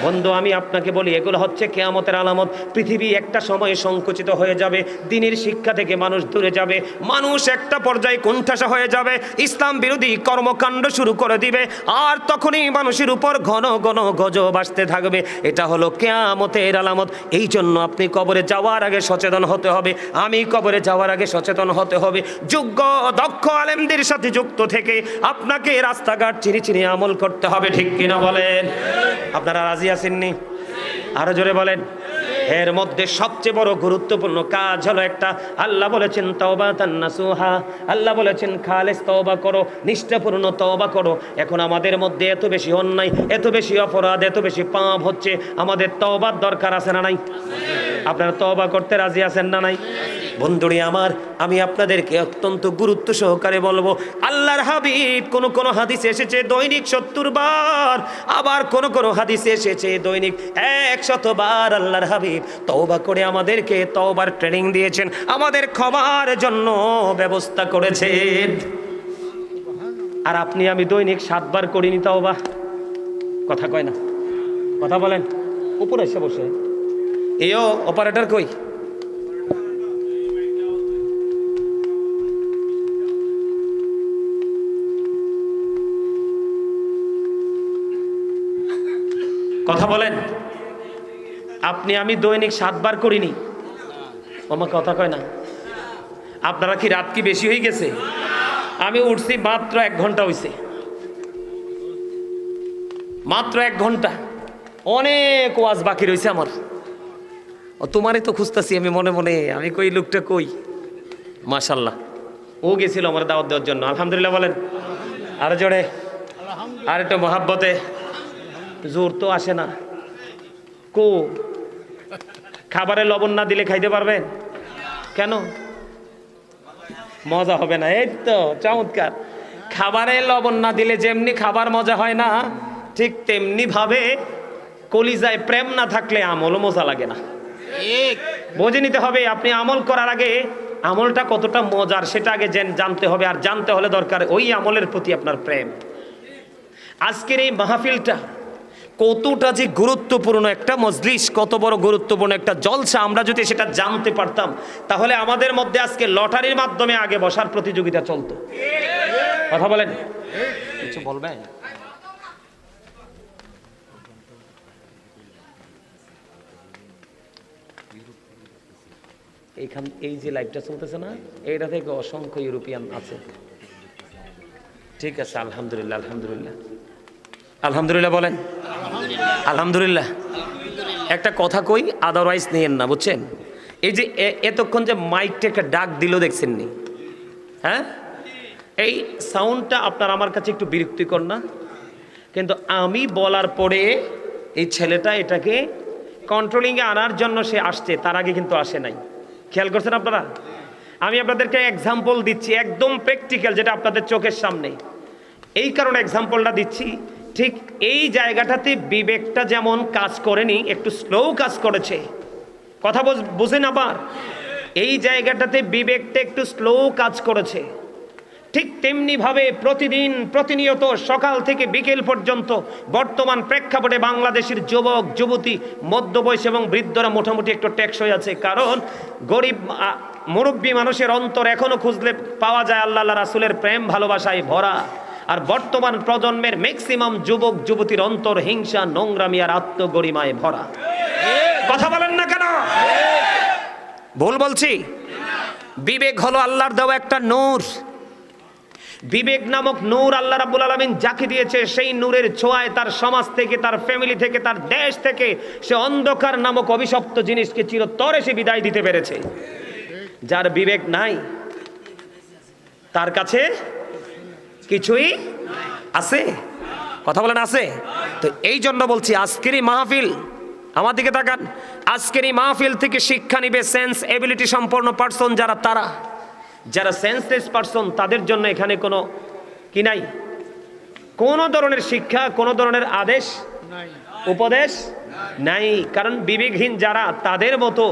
S1: বন্ধু, আমি আপনাকে বলি, এগুলো হচ্ছে কিয়ামতের আলামত। পৃথিবী একটা সময়ে সংকুচিত হয়ে যাবে, দিনের শিক্ষা থেকে মানুষ দূরে যাবে, মানুষ একটা পর্যায়ে কোণঠাসা হয়ে যাবে, ইসলাম বিরোধী কর্মকাণ্ড শুরু করে দিবে, আর তখনই মানুষের উপর ঘন ঘন গজব আসতে থাকবে। এটা হলো কিয়ামতের আলামত। এই জন্য আপনি কবরে যাওয়ার আগে সচেতন হতে হবে, আমি কবরে যাওয়ার আগে সচেতন হতে হবে। যোগ্য দক্ষ আলেমদের সাথে যুক্ত থেকে আপনাকে রাস্তাঘাট চিনি আমল করতে হবে। ঠিক কিনা বলেন? আপনারা রাজি আছেননি? আরো জোরে বলেন। এর মধ্যে সবচেয়ে বড় গুরুত্বপূর্ণ কাজ হলো একটা, আল্লাহ বলেছেন তাওবাতান নাসুহা, আল্লাহ বলেছেন খালেস তওবা করো, নিষ্ঠাপূর্ণ তওবা করো। এখন আমাদের মধ্যে এত বেশি অন্যায়, এত বেশি অপরাধ, এত বেশি পাপ হচ্ছে, আমাদের তওবার দরকার আছে না নাই? আপনারা তওবা করতে রাজি আছেন না নাই? বন্ধুরি আমার, আমি আপনাদেরকে অত্যন্ত গুরুত্ব সহকারে বলবো, আল্লাহর হাবিব কোন হাদিসে এসেছে দৈনিক 70 বার, আবার কোন হাদিসে এসেছে দৈনিক 100 বার আল্লাহর হাবিব তওবা করে আমাদেরকে তওবার ট্রেনিং দিয়েছেন, আমাদের ক্ষমার জন্য ব্যবস্থা করেছেন। আর আপনি আমি দৈনিক 7 বার করিনি তওবা। কথা কয় না? কথা বলেন। উপরে এসে বসে এও অপারেটর কই? কথা বলেন। আপনি আমি দৈনিক 7 বার করিনি। আমার কথা কয় না? আপনারা কি রাত কি বেশি হয়ে গেছে? আমি উঠছি মাত্র 1 ঘন্টা হইছে, মাত্র 1 ঘন্টা। অনেক ওয়াজ বাকি রয়েছে আমার। ও তোমারই তো খুঁজতেছি আমি মনে মনে, আমি কই লোকটা কই। মাশাল্লাহ, ও গেছিল আমার দাওয়াত দেওয়ার জন্য। আলহামদুলিল্লাহ বলেন। আরো জোরে, আর একটু মহাব্বতে। জোর তো আসে না। কো খাবারে লবণ না দিলে খাইতে পারবেন? কেন? মজা হবে না? এই তো চমৎকার। খাবারে লবণ না দিলে যেমনি খাবার মজা হয় না, ঠিক তেমনি ভাবে কলিজায় প্রেম না থাকলে আমলও মজা লাগে না। বুঝে নিতে হবে, আপনি আমল করার আগে আমলটা কতটা মজার সেটা আগে জানতে হবে, আর জানতে হলে দরকার ওই আমলের প্রতি আপনার প্রেম। আজকের এই মাহফিলটা কতটা যে গুরুত্বপূর্ণ একটা মজলিস, কত বড় গুরুত্বপূর্ণ একটা জলসা, আমরা যদি সেটা জানতে পারতাম তাহলে আমাদের মধ্যে আজকে লটারির মাধ্যমে আগে বসার প্রতিযোগিতা চলতো। কথা বলেন। কিছু বলবেন? এইখান এই যে লাইভটা চলতেছে না, এইটা থেকে অসংখ্য ইউরোপিয়ান আছে। ঠিক আছে, আলহামদুলিল্লাহ আলহামদুলিল্লাহ আলহামদুলিল্লাহ বলেন। আলহামদুলিল্লাহ। একটা কথা কই, আদারওয়াইজ নিয়েন না, বুঝছেন? এই যে এতক্ষণ যে মাইকটা একটা ডাক দিল দেখছেন নি? হ্যাঁ, এই সাউন্ডটা আপনার আমার কাছে একটু বিরক্তিকর না? কিন্তু আমি বলার পরে এই ছেলেটা এটাকে কন্ট্রোলিংয়ে আনার জন্য সে আসছে, তার আগে কিন্তু আসে নাই। খেয়াল করছেন আপনারা? আমি আপনাদেরকে এক্সাম্পল দিচ্ছি, একদম প্র্যাকটিক্যাল, যেটা আপনাদের চোখের সামনে। এই কারণে এক্সাম্পলটা দিচ্ছি, ঠিক এই জায়গাটাতে বিবেকটা যেমন কাজ করেনি, একটু স্লো কাজ করেছে। কথা বুঝেন? আবার এই জায়গাটাতে বিবেকটা একটু স্লো কাজ করেছে। ঠিক তেমনিভাবে প্রতিনিয়ত সকাল থেকে বিকেল পর্যন্ত বর্তমান প্রেক্ষাপটে বাংলাদেশের যুবক যুবতী মধ্যবয়স এবং বৃদ্ধরা মোটামুটি একটু টেকসই আছে, কারণ গরিব মুরব্বী মানুষের অন্তর এখনো খুঁজলে পাওয়া যায় আল্লাহ রাসূলের প্রেম ভালোবাসায় ভরা। আর বর্তমান প্রজন্মের ম্যাক্সিমাম যুবক যুবতীর অন্তর হিংসা, নোংরামি আর আত্মগরিমায় ভরা। কথা বলেন না কেন? ভুল বলছি? বিবেক হলো আল্লাহর দেওয়া একটা নূর। বিবেক নামক নূর আল্লাহ রাব্বুল আলামিন যাকে দিয়েছে, সেই নূরের ছোঁয়ায় তার সমাজ থেকে, তার ফ্যামিলি থেকে, তার দেশ থেকে সে অন্ধকার নামক অভিশপ্ত জিনিসকে চিরতরে সে বিদায় দিতে পেরেছে। যার বিবেক নাই তার কাছে কিছুই আছে? কথা বলেন আছে? তো এই জন্য বলছি আজকের এই মাহফিল, আমার দিকে তাকান, আজকের এই মাহফিল থেকে শিক্ষা নিবে সেন্স এবিলিটি সম্পন্ন পার্সন যারা সেন্সলেস পার্সন, তাদের জন্য এখানে কোনো কি নাই, কোনো ধরনের শিক্ষা, কোনো ধরনের আদেশ উপদেশ নাই। কারণ বিবেকহীন যারা, তাদের মতো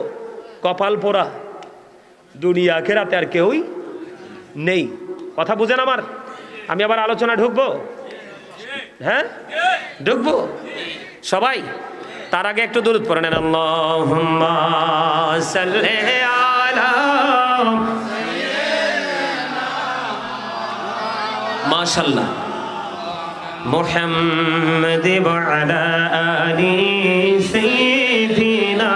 S1: কপাল পোড়া দুনিয়া আখিরাতে আর কেউই নেই। কথা বুঝেন আমার? আমি আবার আলোচনা ঢুকবো? হ্যাঁ ঢুকবো সবাই। তার আগে একটু দুরূদ পড়ে নেন। আল্লাহুম্মা সাল্লি আলা, মাশাআল্লাহ, মুহাম্মাদ ওয়া আলা আলি সাইয়্যিদিনা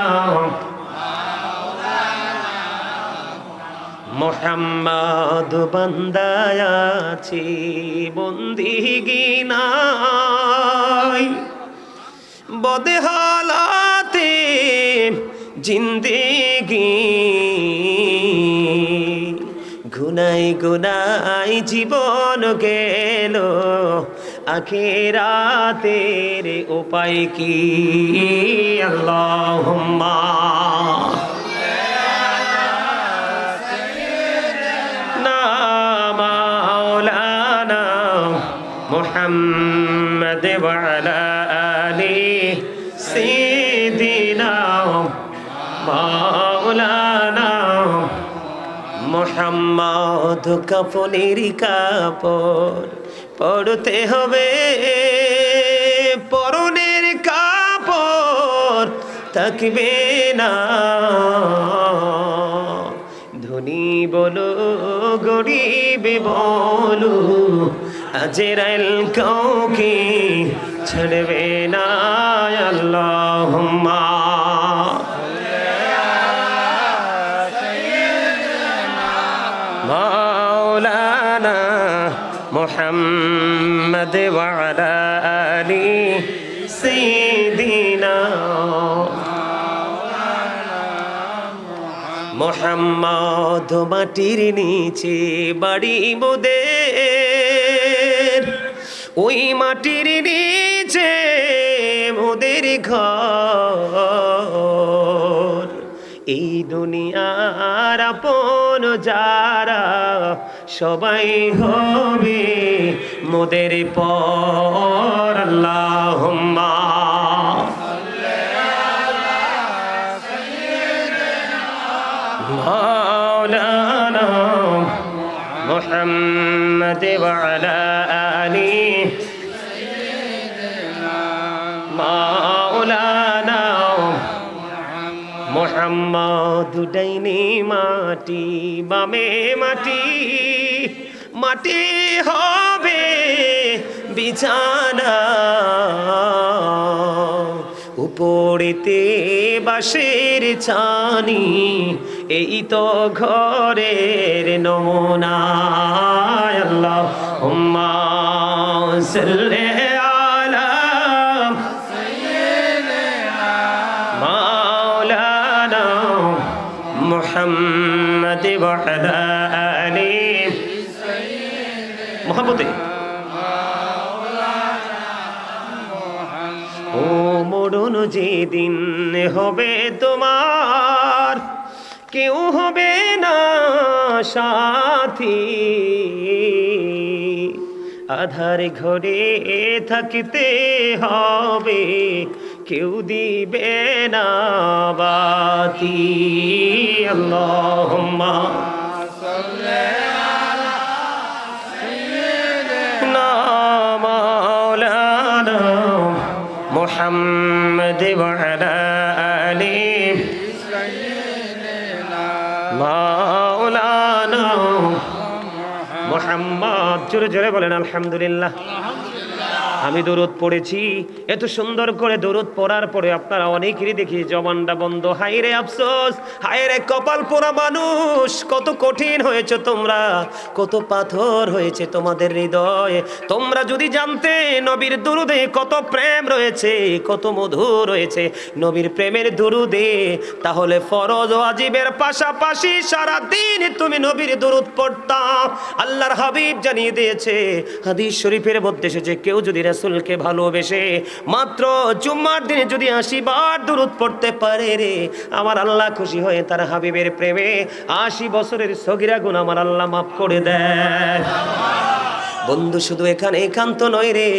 S1: মুহাম্মদ। বান্দায় আছি বন্দিগি নাই, বদহালাতে জিন্দেগি, গুনাই গুনাই জীবন গেল, আখিরাতের উপায় কি? আল্লাহুম্মা মাওলানা মুহাম্মদ ওয়া আলা আলি সাইয়্যিদিনা মাওলানা মুহাম্মদ। কাফনের কাপড় পরতে হবে, পরনের কাপড় থাকবে না। ধনী বলো গরিব বলো, আজরাইল কাউকে ছাড়বে না। আল্লাহুম্মা মাওলানা মুহাম্মদ ওয়া আলা আলি সাইয়্যিদিনা মুহাম্মদ। মাটির নিচে বাড়ি মোদের, ওই মাটির নিচে মোদের ঘর। এই দুনিয়ার আপন যারা সবাই হবে মোদের পর। আল্লাহুম্মা মাওলানা মুহাম্মদ ওয়া আলা আলি মাওলানা মুহাম্মদ। ডাইনে মাটি বামে মাটি, মাটি হবে বিছানা, উপরেতে বাঁশের ছানি, এই তো ঘরের নমুনা। আল্লাহুম্মা সাল্লি আলা মাওলানা মুহাম্মদ ওয়া আলা আলি মুহাম্মদে। ও মরণ যেদিন হবে তোমার, কেউ হবে না সাথী। আধার ঘরে থাকতে হবে, কেউ দিবে না বাতি। আল্লাহুম্মা মুহাম্মাদ ওয়া আলা আলি মাওলানা মুহাম্মদ। জোরে জোরে বলেন আলহামদুলিল্লাহ। আমি দরুদ পড়েছি, এত সুন্দর করে দরুদ পড়ার পরে আপনারা অনেকেরই দেখি জবানটা বন্ধ। হায় রে আফসোস, হায় রে কপাল পোড়া মানুষ, কত কঠিন হয়েছে তোমরা, কত পাথর হয়েছে তোমাদের হৃদয়ে। তোমরা যদি জানতে নবীর দরুদে কত প্রেম রয়েছে, কত মধু রয়েছে নবীর প্রেমের দরুদে, তাহলে ফরজ ও ওয়াজিবের পাশাপাশি সারা দিন তুমি নবীর দরুদ পড়তাম। আল্লাহর হাবিব জানিয়ে দিয়েছে, হাদিস শরীফের মধ্যে এসেছে, কেউ যদি রাসূলকে ভালোবেসে মাত্র জুম্মার দিনে যদি 80 বার দরুদ পড়তে পারে রে, আমার আল্লাহ খুশি হয়ে তার হাবিবের প্রেমে 80 বছরের সগীরা গুনাহ আমার আল্লাহ মাফ করে দেয়। বন্ধু শুধু এখানে একান্ত নয় রে,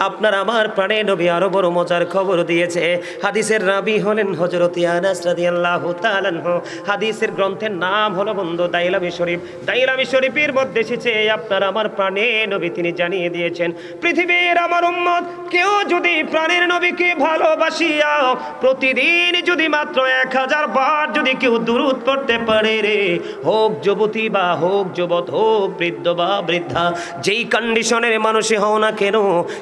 S1: আপনার আমার প্রাণে নবী আরো বড় মজার খবর দিয়েছে। হাদিসের রাবি হলেন হযরত আনাস রাদিয়াল্লাহু তাআলা আনহু। হাদিসের গ্রন্থের নাম হলো বন্ধু দাইলামি শরীফ। দাইলামি শরীফের মধ্যে এসেছে, আপনার আমার প্রাণে নবী তিনি জানিয়ে দিয়েছেন, পৃথিবীর আমার উম্মত কেউ যদি প্রাণের নবীকে ভালোবাসিয়া প্রতিদিন যদি মাত্র 1000 বার যদি কেউ দুরূদ পড়তে পারে রে, হোক যুবতী বা হোক যুবক, হোক বৃদ্ধ বা বৃদ্ধা, যেই কন্ডিশনের মানুষই হও না কেন,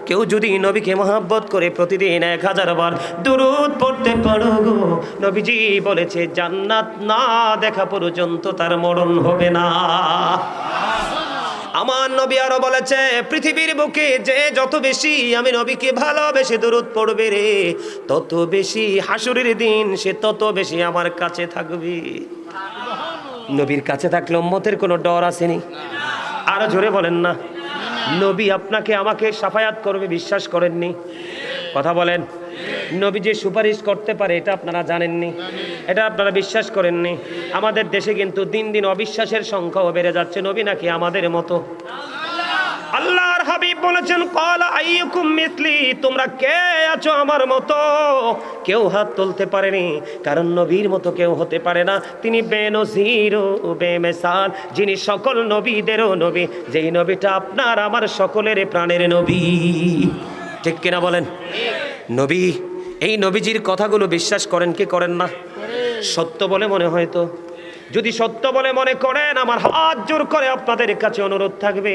S1: কেউ যদি নবীকে মহব্বত করে প্রতিদিন 1000 বার দুরূদ পড়তে পারো গো, নবীজি বলেছে জান্নাত না দেখা পর্যন্ত তার মরণ হবে না। আমার নবী আরো বলেছে, পৃথিবীর বুকে যে যত বেশি আমি নবীকে ভালোবেসে দরুদ পড়বে রে, তত বেশি হাসরের দিন সে তত বেশি আমার কাছে থাকবে। নবীর কাছে থাকলে উম্মতের কোনো ডর আসেনি? আরো জোরে বলেন না। নবী আপনাকে আমাকে শাফায়াত করবে বিশ্বাস করেননি? কথা বলেন। নবী যে সুপারিশ করতে পারে এটা আপনারা জানেননি, এটা আপনারা বিশ্বাস করেননি। আমাদের দেশে কিন্তু দিন দিন অবিশ্বাসের সংখ্যাও বেড়ে যাচ্ছে, নবী নাকি আমাদের মতো। আল্লাহর হাবিব বলেছেন, ক্বালা আইয়ুকুম মিসলি, তোমরা কে আছো আমার মতো? কেউ হাত তুলতে পারেনি, কারণ নবীর মতো কেউ হতে পারে না। তিনি বেনজির ও বেমিসাল, যিনি সকল নবীদেরও নবী, যেই নবীটা আপনার আমার সকলের প্রাণের নবী। ঠিক কিনা বলেন? নবী, এই নবীজির কথাগুলো বিশ্বাস করেন কি করেন না? সত্য বলে মনে হয় তো? যদি সত্য বলে মনে করেন, আমার হাত জোর করে আপনাদের কাছে অনুরোধ থাকবে,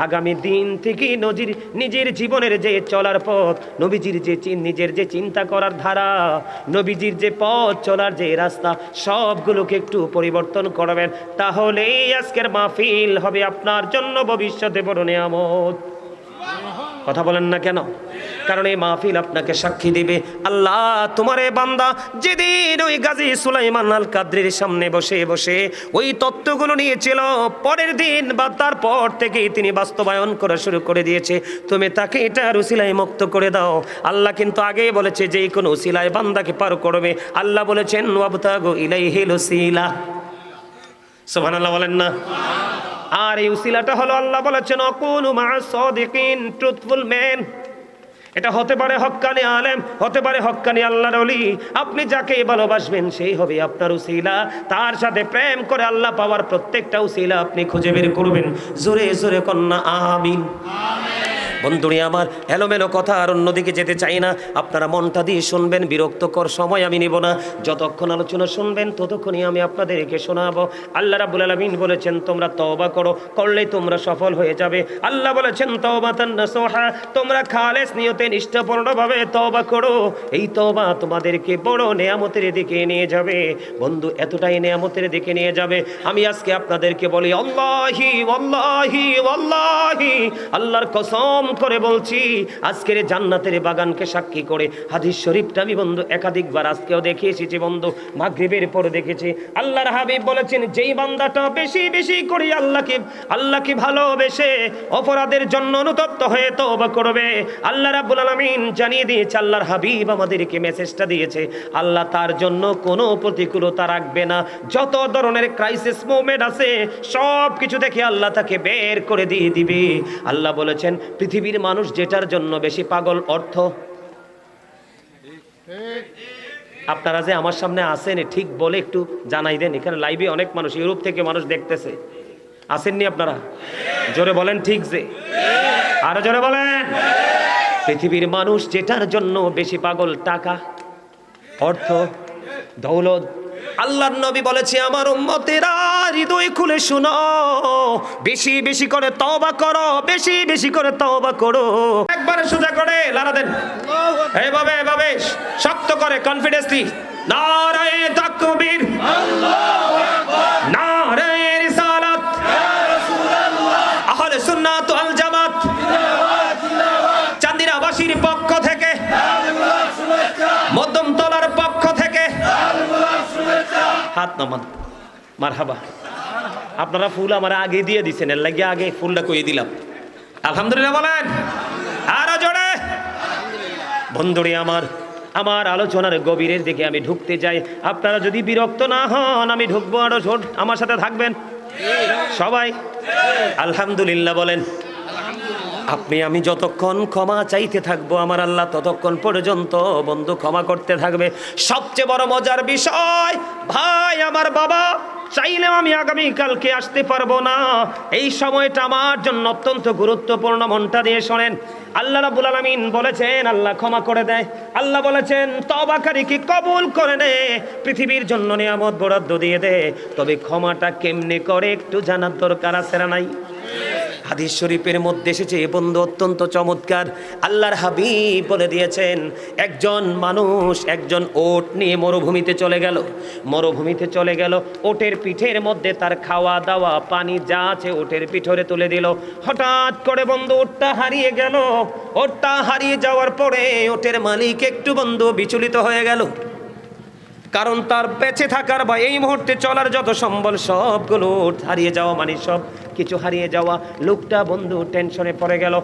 S1: আগামী দিন থেকে নিজের জীবনের যে চলার পথ, নবীজির যে নিজের যে চিন্তা করার ধারা, নবীজির যে পথ চলার যে রাস্তা, সবগুলোকে একটু পরিবর্তন করবেন। তাহলেই আজকের মাহফিল হবে আপনার জন্য ভবিষ্যতে বড় নিয়ামত। কথা বলেন না কেন? কারণ এই মাহফিল আপনাকে সাক্ষী দিবে, আল্লাহ তোমার এই বান্দা যেদিন ওই গাজী সুলাইমান আল কাদরির সামনে বসে বসে ওই তত্ত্বগুলো নিয়েছিল, পরের দিন বা তারপর থেকেই তিনি বাস্তবায়ন করা শুরু করে দিয়েছে। তুমি তাকে এটার উসিলায় মুক্ত করে দাও। আল্লাহ কিন্তু আগেই বলেছে যে কোনো উসিলায় বান্দাকে পার করবে। আল্লাহ বলেছেন ওয়াবতাগু ইলাইহিল উসিলা। সুবহানাল্লাহ বলেন না? আর এই উসিলাটা হলো, আল্লাহ বলেছেন আকুনু মা'আস সাদিকিন, ট্রুথফুল ম্যান। এটা হতে পারে হক্কানি আলেম, হতে পারে হক্কানি আল্লাহর ওলি। আপনি যাকে ভালোবাসবেন সেই হবে আপনার উসিলা। তার সাথে প্রেম করে আল্লাহ পাওয়ার প্রত্যেকটা উসিলা আপনি খুঁজে বের করবেন। জোরে জোরে কন্যা আমিন। বন্ধুরি আমার, এলোমেলো কথা আর অন্যদিকে যেতে চাই না, আপনারা মনটা দিয়ে শুনবেন। বিরক্তকর সময় আমি নিব না, যতক্ষণ আলোচনা শুনবেন ততক্ষণই আমি আপনাদেরকে শোনাবো। আল্লাহ রাব্বুল আলামিন বলেছেন তোমরা তওবা করো, করলেই তোমরা সফল হয়ে যাবে। আল্লাহ বলেছেন তাওবাতান নাসুহা, তোমরা খালেস নিয়তে নিষ্ঠাপূর্ণভাবে তওবা করো। এই তওবা তোমাদেরকে বড় নেয়ামতের দিকে নিয়ে যাবে। বন্ধু, এতটাই নেয়ামতের দিকে নিয়ে যাবে, আমি আজকে আপনাদেরকে বলি আল্লাহি ওয়াল্লাহি ওয়াল্লাহি, আল্লাহর কসম করে বলছি, আজকের জান্নাতের বাগানকে সাক্ষী করে হাদিস শরীফটা আমি বন্ধু একাধিকবার আজকেও দেখে এসেছি বন্ধু, মাগরিবের পরে দেখেছি। আল্লাহর হাবিব বলেছেন, যেই বান্দাটা বেশি বেশি করে আল্লাহকে ভালোবেসে অপরাধের জন্য অনুতপ্ত হয়ে তওবা করবে, আল্লাহ রাব্বুল আলামিন জানিয়ে দিয়েছে, আল্লাহর হাবিব আমাদেরকে মেসেজটা দিয়েছে, আল্লাহ তার জন্য কোনো প্রতিকূলতা রাখবে না। যত ধরনের ক্রাইসিস মুভমেন্ট আছে সব কিছু থেকে আল্লাহ তাকে বের করে দিয়ে দিবে। আল্লাহ বলেছেন, পৃথিবীর মানুষ যেটার জন্য বেশি পাগল, অর্থ। আপনারা যে আমার সামনে আসেন ঠিক বলে একটু জানাই দেন। এখানে লাইভে অনেক মানুষ, ইউরোপ থেকে মানুষ দেখতেছে, আসেননি আপনারা? জোরে বলেন ঠিক যে, আরো জোরে বলেন। পৃথিবীর মানুষ যেটার জন্য বেশি পাগল, টাকা, অর্থ, দৌলত। আল্লাহর নবী বলেছে আমার উম্মতেরা হৃদয় খুলে শুনো, বেশি বেশি করে তওবা করো, বেশি বেশি করে তওবা করো। একবারে সোজা করে লারা দেন, এইভাবে এইভাবে শক্ত করে কনফিডেন্সলি নারায়ে তাকবীর, আল্লাহু আকবার, নারায়ে রিসালাত, ইয়া রাসূলুল্লাহ, আহলে সুন্নাত ওয়াল জামাত, চান্দিনাবাসীর পক্ষ থেকে, মধ্যমতলার পক্ষ থেকে হাত নামান। মারহাবা। আপনারা ফুল আমার আগে দিয়ে দিছেন, এর লাগে আগে ফুলটা কইয়ে দিলাম। আলহামদুলিল্লাহ বলেন আরো জোরে। বন্ধুরে আমার আলোচনার গভীরের দিকে আমি ঢুকতে যাই। আপনারা যদি বিরক্ত না হন আমি ঢুকবো, আরো আমার সাথে থাকবেন সবাই। আলহামদুলিল্লাহ বলেন। আপনি আমি যতক্ষণ ক্ষমা চাইতে থাকবো আমার আল্লাহ ততক্ষণ পর্যন্ত বন্ধু ক্ষমা করতে থাকবে। সবচেয়ে বড় মজার বিষয় ভাই, আমার বাবা চাইলেও আমি আগামীকালকে আসতে পারবো না। এই সময়টা আমার জন্য অত্যন্ত গুরুত্বপূর্ণ। মনটা দিয়ে শোনেন, আল্লাহ রাব্বুল আলামিন বলেছেন আল্লাহ ক্ষমা করে দেয়। আল্লাহ বলেছেন তওবাকারীকে কবুল করে নেয়, পৃথিবীর জন্য নিয়ামত বরাদ্দ দিয়ে দেয়। তবে ক্ষমাটা কেমনে করে একটু জানার দরকার আছে না নাই? হাদিস শরীফের মধ্যে এসেছে বন্ধু অত্যন্ত চমৎকার। আল্লাহর হাবিব বলে দিয়েছেন একজন মানুষ একজন ওট নিয়ে মরুভূমিতে চলে গেল। ওটের পিঠের মধ্যে তার খাওয়া দাওয়া পানি যা আছে ওটের পিঠরে তুলে দিল। হঠাৎ করে বন্ধু ওটটা হারিয়ে গেল। ওটটা হারিয়ে যাওয়ার পরে ওটের মালিক একটু বন্ধু বিচলিত হয়ে গেল, কারণ তার বেঁচে থাকার বা এই মুহূর্তে চলার যত সম্বল সবগুলো হারিয়ে যাওয়া, মানে সব কিছু হারিয়ে যাওয়া। লোকটা বন্ধু টেনশনে পড়ে গেল।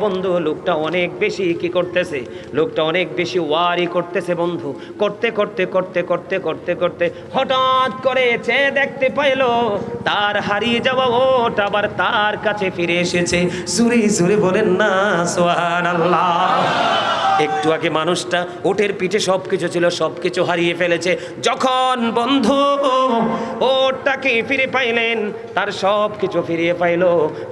S1: বন্ধু লোকটা অনেক বেশি কি করতেছে, লোকটা অনেক বেশি ওয়ারি করতেছে বন্ধু। করতে করতে করতে করতে করতে করতে হঠাৎ করে চেয়ে দেখতে পাইল তার হারিয়ে যাওয়া ওট আবার তার কাছে ফিরে এসেছে। জোরে জোরে বলেন না সুবহানাল্লাহ। একটু আগে মানুষটা ওটের পিঠে সবকিছু ছিল, সবকিছু হারিয়ে ফেলেছে। যখন বন্ধু ওটটাকে ফিরে পাইলেন, তার সবকিছু ফিরিয়ে পাইল।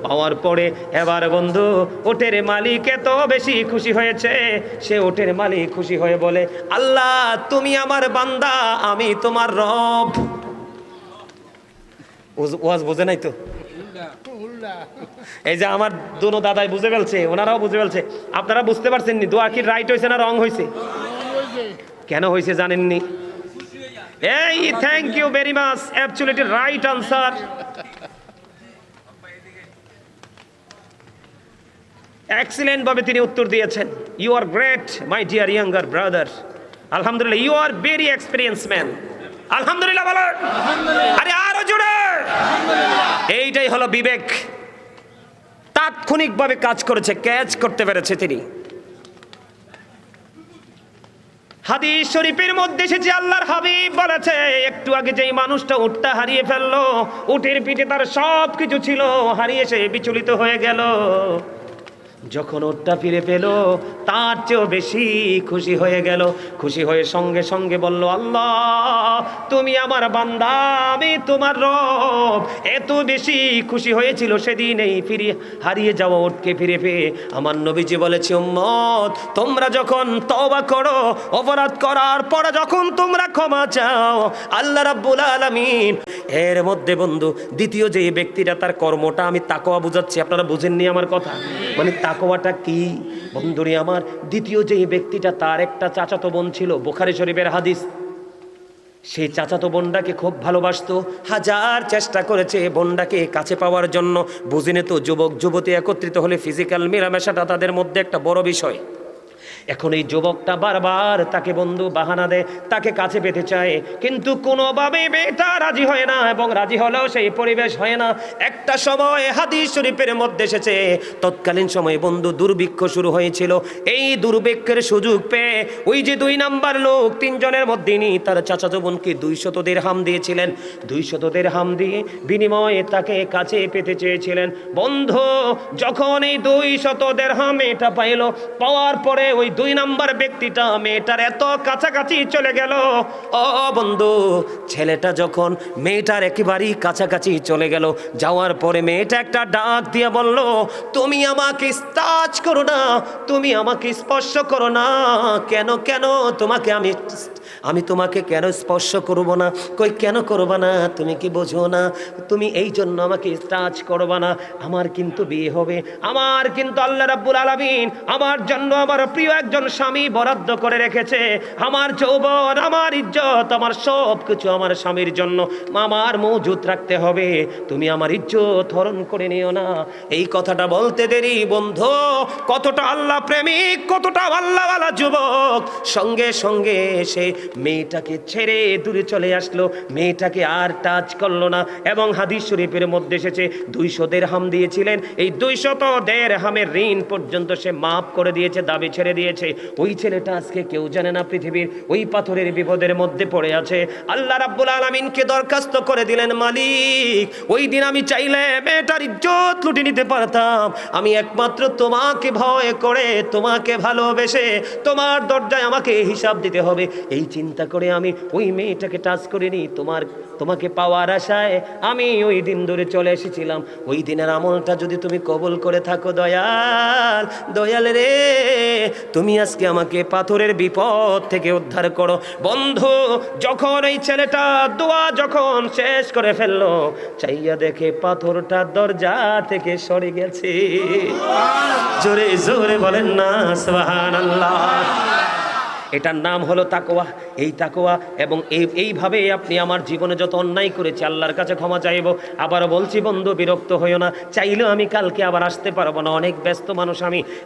S1: পাওয়ার পরে এবার বন্ধু ওটের মালিক এত বেশি খুশি হয়েছে, সে ওটের মালিক খুশি হয়ে বলে আল্লাহ তুমি আমার বান্দা, আমি তোমার রব। ওয়াজ বোঝে নাই তো? এই যে আমার দুনো দাদাই বুঝে ফেলছে, ওনারাও বুঝে ফেলছে। আপনারা বুঝতে পারছেন নি দোয়া কি রাইট হয়েছে না রং হয়েছে? কেন হয়েছে জানেননি? এই thank you very much, absolutely right answer. Excellent ভাবে তিনি উত্তর দিয়েছেন। You are great my dear younger brother. আলহামদুলিল্লাহ, you are very experience man. আলহামদুলিল্লাহ বলো, আরে আরো জোরে। এইটাই হলো বিবেক। তাৎক্ষণিকভাবে কাজ করেছে, ক্যাচ করতে পেরেছে তিনি। হাদিস শরীফের মধ্যে এসেছে আল্লাহর হাবিব বলেছে একটু আগে যেই মানুষটা উটটা হারিয়ে ফেললো, উটের পিঠে তার সব কিছু ছিল, হারিয়ে সে বিচলিত হয়ে গেল। যখন ওটটা ফিরে পেল তার চেয়েও বেশি খুশি হয়ে গেল। খুশি হয়ে সঙ্গে সঙ্গে বলল আল্লাহ তুমি আমার বান্দা, আমি তোমার রব। এত বেশি খুশি হয়েছিল সেদিন এই হারিয়ে যাওয়া ওটকে ফিরে পেয়ে। আমার নবীজি বলেছে উম্মত তোমরা যখন তওবা করো, অপরাধ করার পরে যখন তোমরা ক্ষমা চাও, আল্লাহ রাব্বুল আলামিন এর মধ্যে বন্ধু দ্বিতীয় যে ব্যক্তিটা তার কর্মটা আমি তাকওয়া বুঝাচ্ছি, আপনারা বুঝেননি আমার কথা? মানে তাকওয়াটা কি বন্ধুরে আমার? দ্বিতীয় যে ব্যক্তিটা তার একটা চাচাতো বোন ছিল, বুখারী শরীফের হাদিস। সেই চাচাতো বোনটাকে খুব ভালোবাসতো, হাজার চেষ্টা করেছে বোনটাকে কাছে পাওয়ার জন্য। বুঝিনে তো যুবক যুবতী একত্রিত হলে ফিজিক্যাল মেলামেশাটা তাদের মধ্যে একটা বড় বিষয়। এখন এই যুবকটা বারবার তাকে বন্ধু বাহানা দেয়, তাকে কাছে পেতে চায়, কিন্তু কোনোভাবে মেয়েটা রাজি হয় না, এবং রাজি হলেও সেই পরিবেশ হয় না। একটা সময় হাদিস শরীফের মধ্যে এসেছে তৎকালীন সময়ে বন্ধু দুর্ভিক্ষ শুরু হয়েছিল। এই দুর্ভিক্ষের সুযোগ পেয়ে ওই যে 2 নাম্বার লোক 3 জনের মধ্যে তার চাচাতো বোনকে 200 দিরহাম দিয়েছিলেন। 200 দিরহাম দিয়ে বিনিময়ে তাকে কাছে পেতে চেয়েছিলেন। বন্ধু যখন এই 200 দিরহাম এটা পাইল, পাওয়ার পরে ওই দুই নাম্বার ব্যক্তিটা মেয়েটার এত কাছাকাছি চলে গেল। ও বন্ধু, ছেলেটা যখন মেয়েটার একেবারেই কাছাকাছি চলে গেল, যাওয়ার পরে মেয়েটা একটা ডাক দিয়ে বলল, তুমি আমাকে টাচ করো না, তুমি আমাকে স্পর্শ করো না। কেন কেন তোমাকে আমি তোমাকে কেন স্পর্শ করব না? কই কেন করবা না? তুমি কি বোঝো না? তুমি এই জন্য আমাকে টাচ করবা না? আমার কিন্তু বিয়ে হবে, আমার কিন্তু আল্লাহ রাব্বুল আলামিন আমার জন্য আমার প্রিয় একজন স্বামী বরাদ্দ করে রেখেছে। আমার যৌবন, আমার ইজ্জত, আমার সব কিছু আমার স্বামীর জন্য আমার মজুত রাখতে হবে। তুমি আমার ইজ্জত হরণ করে নিও না। এই কথাটা বলতে দেরি বন্ধু, কতটা আল্লাহ প্রেমিক, কতটা আল্লাহওয়ালা যুবক সঙ্গে সঙ্গে এসে মেয়েটাকে ছেড়ে দূরে চলে আসলো। মেয়েটাকে আর টাচ করলো না। এবং হাদিস শরীফের মধ্যে এসেছে 200 দিরহাম দিয়েছিলেন, এই 200 দিরহামের ঋণ পর্যন্ত সে মাফ করে দিয়েছে, দাবি ছেড়ে দিয়েছে। ওই ছেলেটা আজকে কেউ জানে না পৃথিবীর ওই পাথরের বিপদের মধ্যে পড়ে আছে। আল্লাহ রাব্বুল আলামিনকে দরখাস্ত করে দিলেন, মালিক ওই দিন আমি চাইলে মেয়েটার ইজ্জত লুটে নিতে পারতাম, আমি একমাত্র তোমাকে ভয় করে, তোমাকে ভালোবেসে তোমার দরজায় আমাকে হিসাব দিতে হবে, এই চিন্তা করে আমি ওই মেয়েটাকে টাচ করিনি। তোমাকে পাওয়ার আশায় আমি ওই দিন ধরে চলে এসেছিলাম। ওই দিনের আমলটা যদি তুমি কবুল করে থাকো দয়াল, দয়াল রে, তুমি আজকে আমাকে পাথরের বিপদ থেকে উদ্ধার করো। বন্ধু, যখন এই ছেলেটা দোয়া যখন শেষ করে ফেললো, চাইয়া দেখে পাথরটা দরজা থেকে সরে গেছে। জোরে জোরে বলেন না সুবহানাল্লাহ। এটার নাম হলো তাকওয়া। এই তাকওয়া এবং এইভাবে আপনি আমার জীবনে যত অন্যায় করেছি আল্লাহর কাছে ক্ষমা চাইবো। আবারও বলছি বন্ধু, বিরক্ত হইও না। চাইলেও আমি কালকে আবার আসতে পারবো না, অনেক ব্যস্ত মানুষ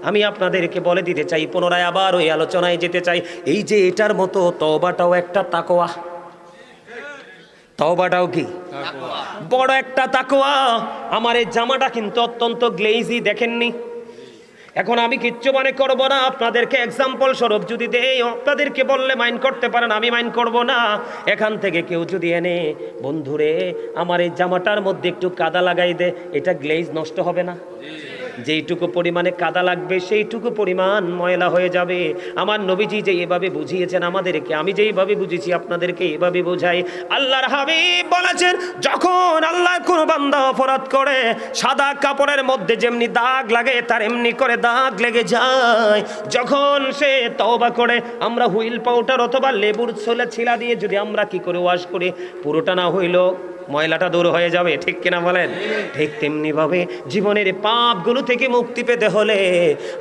S1: আমি আপনাদেরকে বলে দিতে চাই, পুনরায় আবার ওই আলোচনায় যেতে চাই। এই যে এটার মতো তওবাটাও একটা তাকওয়া। তওবাটাও কি বড় একটা তাকওয়া। আমার এই জামাটা কিন্তু অত্যন্ত গ্লেজি, দেখেননি? এখন আমি কিচ্ছু মনে করবো না, আপনাদেরকে এক্সাম্পল স্বরূপ যদি দেই, আপনাদেরকে বললে মাইন্ড করতে পারেন, আমি মাইন্ড করব না। এখান থেকে কেউ যদি এনে, বন্ধুরে আমার এই জামাটার মধ্যে একটু কাদা লাগাই দে, এটা গ্লেজ নষ্ট হবে না? যেইটুকু পরিমাণে কাদা লাগবে সেইটুকু পরিমাণ ময়লা হয়ে যাবে। আমার নবীজি যে এভাবে বুঝিয়েছেন আমাদেরকে, আমি যেইভাবে বুঝেছি আপনাদেরকে এভাবে বোঝাই। আল্লাহর হাবিব বলেছেন, যখন আল্লাহ কোনো বান্দা অপরাধ করে, সাদা কাপড়ের মধ্যে যেমনি দাগ লাগে তার এমনি করে দাগ লেগে যায়। যখন সে তওবা করে, আমরা হুইল পাউডার অথবা লেবুর ছিলা দিয়ে যদি আমরা কি করে ওয়াশ করি, পুরোটা না হইল ময়লাটা দূর হয়ে যাবে, ঠিক কিনা বলেন? ঠিক তেমনি ভাবে জীবনের পাপগুলো থেকে মুক্তি পেতে হলে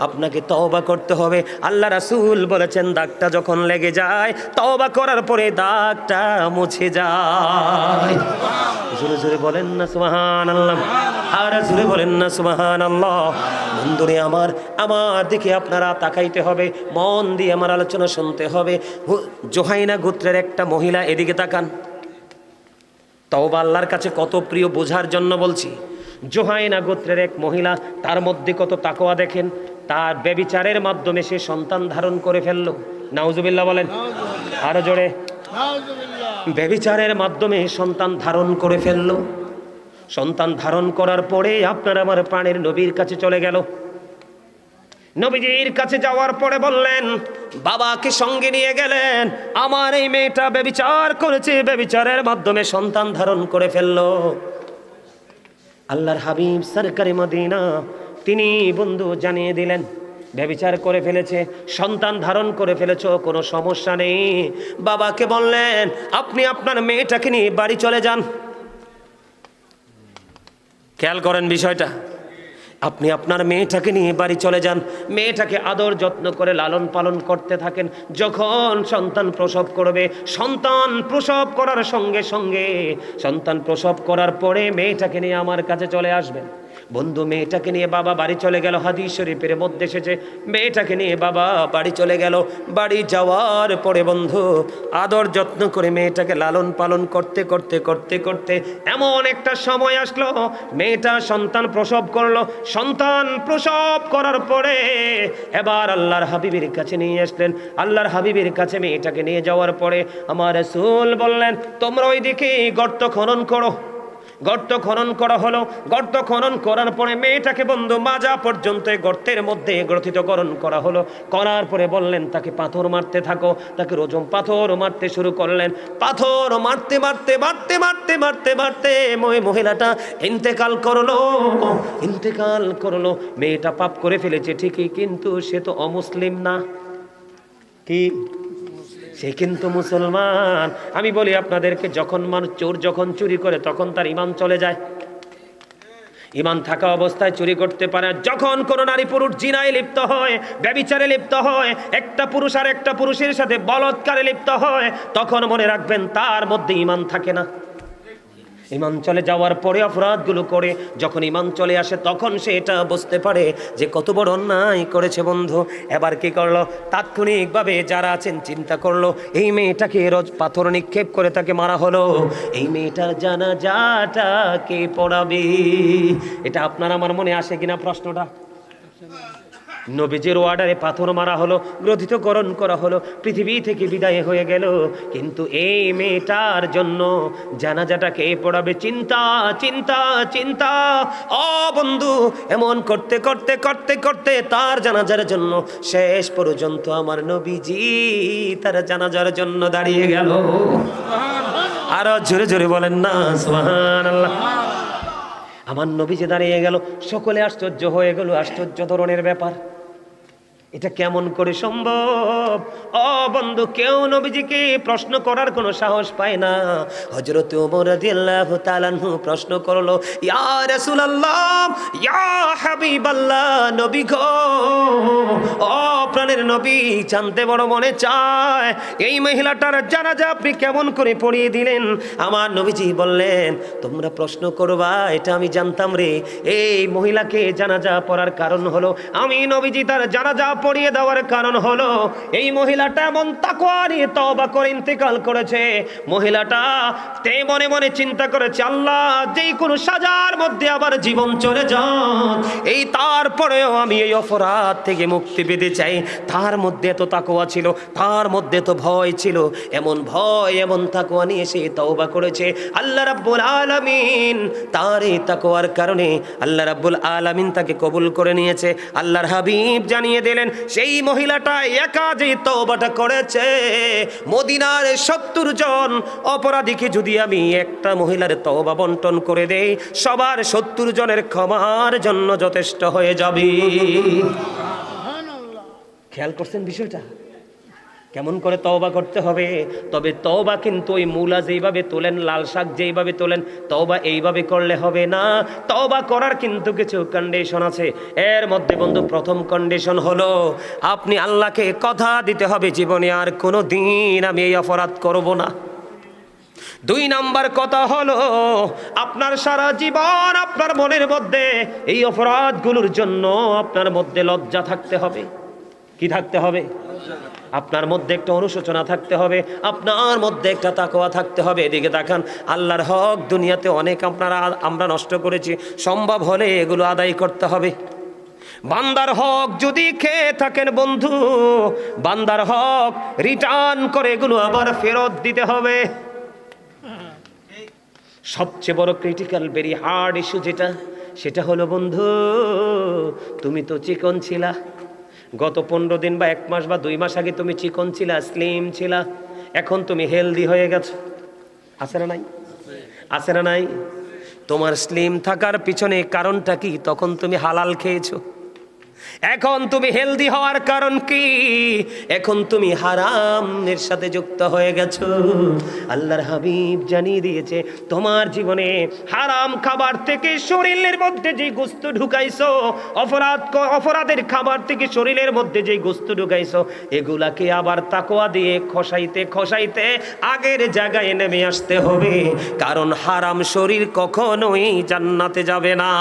S1: আপনাকে তওবা করতে হবে। আল্লাহ রাসূল বলেছেন, দাগটা যখন লেগে যায়, তওবা করার পরে দাগটা মুছে যায়। জোরে জোরে বলেন না সুবহানাল্লাহ, আর জোরে বলেন না সুবহানাল্লাহ। বন্ধুরে আমার দিকে আপনারা তাকাইতে হবে, মন দিয়ে আমার আলোচনা শুনতে হবে। জোহাইনা গোত্রের একটা মহিলা, এদিকে তাকান। তওবা আল্লাহর কাছে কত প্রিয় বোঝার জন্য বলছি। জোহাইনা গোত্রের এক মহিলা, তার মধ্যে কত তাকওয়া দেখেন। তার ব্যভিচারের মাধ্যমে সে সন্তান ধারণ করে ফেললো। নাউজুবিল্লাহ বলেন, আরো জোরে। ব্যভিচারের মাধ্যমে সন্তান ধারণ করে ফেললো। সন্তান ধারণ করার পরে আপনার আমার প্রাণের নবীর কাছে চলে গেল। নবীজির কাছে যাওয়ার পরে বললেন, বাবাকে সঙ্গে নিয়ে গেলেন, আমার এই মেয়েটা ব্যভিচার করেছে, ব্যভিচারের মাধ্যমে সন্তান ধারণ করে ফেললো। আল্লাহর হাবিব সরকারে মদিনা তিনি বন্ধু জানিয়ে দিলেন, ব্যভিচার করে ফেলেছে, সন্তান ধারণ করে ফেলেছো, কোনো সমস্যা নেই। বাবাকে বললেন, আপনি আপনার মেয়েটাকে নিয়ে বাড়ি চলে যান। খেয়াল করেন বিষয়টা, আপনি আপনার মেয়েটাকে নিয়ে বাড়ি চলে যান, মেয়েটাকে আদর যত্ন করে লালন পালন করতে থাকেন। যখন সন্তান প্রসব করবে, সন্তান প্রসব করার সঙ্গে সঙ্গে, সন্তান প্রসব করার পরে মেয়েটাকে নিয়ে আমার কাছে চলে আসবেন। বন্ধু মেয়েটাকে নিয়ে বাবা বাড়ি চলে গেল। হাদিস শরীফের মধ্যে এসেছে, মেয়েটাকে নিয়ে বাবা বাড়ি চলে গেল। বাড়ি যাওয়ার পরে বন্ধু আদর যত্ন করে মেয়েটাকে লালন পালন করতে করতে করতে করতে এমন একটা সময় আসলো, মেয়েটা সন্তান প্রসব করলো। সন্তান প্রসব করার পরে এবার আল্লাহর হাবিবের কাছে নিয়ে আসলেন। আল্লাহর হাবিবের কাছে মেয়েটাকে নিয়ে যাওয়ার পরে আমার রাসূল বললেন, তোমরা ওইদিকে গর্ত খনন করো। গর্ত খনন করা হলো। গর্ত খনন করার পরে মেয়েটাকে বন্ধু মাজা পর্যন্ত এই গর্তের মধ্যে গ্রথিতকরণ করা হলো। করার পরে বললেন তাকে পাথর মারতে থাকো। তাকে রোজম পাথর মারতে শুরু করলেন। পাথর মারতে মারতে মারতে মারতে মারতে মারতে মহিলাটা ইন্তেকাল করলো। মেয়েটা পাপ করে ফেলেছে ঠিকই, কিন্তু সে তো অমুসলিম না, কি সে কিন্তু মুসলমান। আমি বলি আপনাদেরকে, যখন মানুষ যখন চুরি করে তখন তার ঈমান চলে যায়। ঈমান থাকা অবস্থায় চুরি করতে পারে। যখন কোনো নারী পুরুষ জিনায় লিপ্ত হয়, ব্যভিচারে লিপ্ত হয়, একটা পুরুষ আর একটা পুরুষের সাথে বলাৎকারে লিপ্ত হয়, তখন মনে রাখবেন তার মধ্যে ঈমান থাকে না। ঈমান চলে যাওয়ার পরে অপরাধগুলো করে, যখন ঈমান চলে আসে তখন সে এটা বুঝতে পারে যে কত বড় অন্যায় করেছে বন্ধু। এবার কি করলো, তাৎক্ষণিকভাবে যারা আছেন চিন্তা করলো, এই মেয়েটাকে রোজ পাথর নিক্ষেপ করে তাকে মারা হলো, এই মেয়েটার জানাজাটা কে পড়াবে? এটা আপনার আমার মনে আসে কিনা প্রশ্নটা? নবীজির ওয়ার্ডারে পাথর মারা হলো, গ্রথিতকরণ করা হলো, পৃথিবী থেকে বিদায় হয়ে গেল, কিন্তু এই মেয়েটার জন্য জানাজাটা কে পড়াবে? চিন্তা চিন্তা চিন্তা। ও বন্ধু, এমন করতে করতে করতে করতে তার জানাজার জন্য শেষ পর্যন্ত আমার নবীজি তার জানাজার জন্য দাঁড়িয়ে গেল। আরো জোরে জোরে বলেন না সুবহানাল্লাহ। আমার নবীজি দাঁড়িয়ে গেল, সকলে আশ্চর্য হয়ে গেল। আশ্চর্য ধরনের ব্যাপার, এটা কেমন করে সম্ভব? ও বন্ধু, কেউ নবীজিকে প্রশ্ন করার কোনো সাহস পায় না। হযরত ওমর রাদিয়াল্লাহু তাআলা আনহু প্রশ্ন করলো, ইয়া রাসূলুল্লাহ, ইয়া হাবিবাল্লাহ, নবী গো, ও প্রাণের নবী, জানতে বড় মনে চায় এই মহিলাটার জানাজা আপনি কেমন করে পড়িয়ে দিলেন? আমার নবীজি বললেন, তোমরা প্রশ্ন করবা এটা আমি জানতাম রে। এই মহিলাকে জানাজা পড়ার কারণ হলো, আমি নবীজি তার জানাজা পড়িয়ে দেওয়ার কারণ হলো, এই মহিলাটা এমন তাকওয়া নিয়ে তওবা করে ইন্তেকাল করেছে। মহিলাটা তে মনে মনে চিন্তা করেছে, আল্লাহ যেই কোনো সাজার মধ্যে আবার জীবন চলে যান, এই তারপরেও আমি এই অপরাধ থেকে মুক্তি পেতে চাই। তার মধ্যে এত তাকওয়া ছিল, তার মধ্যে তো ভয় ছিল, এমন ভয় এমন তাকওয়া নিয়ে সে তওবা করেছে। আল্লাহ রাব্বুল আলামিন তার এই তাকওয়ার কারণে আল্লাহ রাব্বুল আলামিন তাকে কবুল করে নিয়েছে। আল্লাহর হাবিব জানিয়ে দিলেন, সেই মহিলাটা একা যে তওবাটা করেছে, মদিনার ৭০ জন অপরাধীকে যদি আমি একটা মহিলার তওবা বন্টন করে দেই, সবার ৭০ জনের ক্ষমার জন্য যথেষ্ট হয়ে যাবে। খেয়াল করছেন বিষয়টা? কেমন করে তওবা করতে হবে? তবে তওবা কিন্তু ওই মূলা যেইভাবে তোলেন, লাল শাক যেইভাবে তোলেন, তওবা এইভাবে করলে হবে না। তওবা করার কিন্তু কিছু কন্ডিশন আছে। এর মধ্যে বন্ধু প্রথম কন্ডিশন হলো, আপনি আল্লাহকে কথা দিতে হবে, জীবনে আর কোনো দিন আমি এই অপরাধ করব না। ২ নাম্বার কথা হলো, আপনার সারা জীবন আপনার মনের মধ্যে এই অপরাধগুলোর জন্য আপনার মধ্যে লজ্জা থাকতে হবে। কি থাকতে হবে? আপনার মধ্যে একটা অনুশোচনা থাকতে হবে, আপনার মধ্যে একটা তাকওয়া থাকতে হবে। এদিকে তাকান, আল্লাহর হক দুনিয়াতে অনেক আমরা নষ্ট করেছি, সম্ভব হলে এগুলো আদায় করতে হবে। বান্দার হক যদি খেয়ে থাকেন বন্ধু, বান্দার হক রিটার্ন করে এগুলো আবার ফেরত দিতে হবে। সবচেয়ে বড় ক্রিটিক্যাল ভেরি হার্ড ইস্যু সেটা হলো বন্ধু, তুমি তো চিকন ছিলা, গত 15 দিন বা 1 মাস বা 2 মাস আগে তুমি চিকন ছিলা, স্লিম ছিলা, এখন তুমি হেলদি হয়ে গেছো। আছে না নাই? আছে না নাই? তোমার স্লিম থাকার পিছনে কারণটা কি? তখন তুমি হালাল খেয়েছো। এখন তুমি হেলদি হওয়ার কারণ কি? এখন তুমি হারামের সাথে যুক্ত হয়ে গেছো। আল্লাহর হাবিব জানিয়ে দিয়েছে, তোমার জীবনে হারাম খাবার থেকে শরীরের মধ্যে যে গোশত ঢুকাইছো, অপরাধের খাবার থেকে শরীরের মধ্যে যে গোশত ঢুকাইছো, এগুলাকে আবার তাকওয়া দিয়ে খসাইতে খসাইতে আগের জায়গায় নেমে আসতে হবে। কারণ হারাম শরীর কখনোই জান্নাতে যাবে না।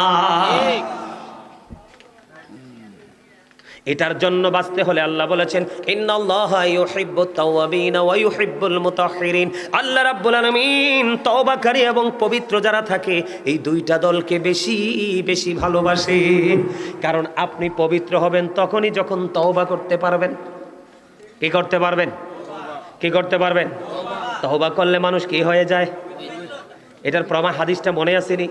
S1: এটার জন্য বাঁচতে হলে আল্লাহ বলেছেন, ইন্নাল্লাহা ইউহিব্বুত তাওয়াবিন ওয়া ইউহিব্বুল মুতাহহিরিন। আল্লাহ রাব্বুল আলামিন তওবাকারী এবং পবিত্র যারা থাকে, এই 2টা দলকে বেশি বেশি ভালোবাসে। কারণ আপনি পবিত্র হবেন তখনই যখন তওবা করতে পারবেন। কি করতে পারবেন? কি করতে পারবেন? তওবা করলে মানুষ কি হয়ে যায়? এটার প্রমাণ হাদিসটা মনে আসেনি?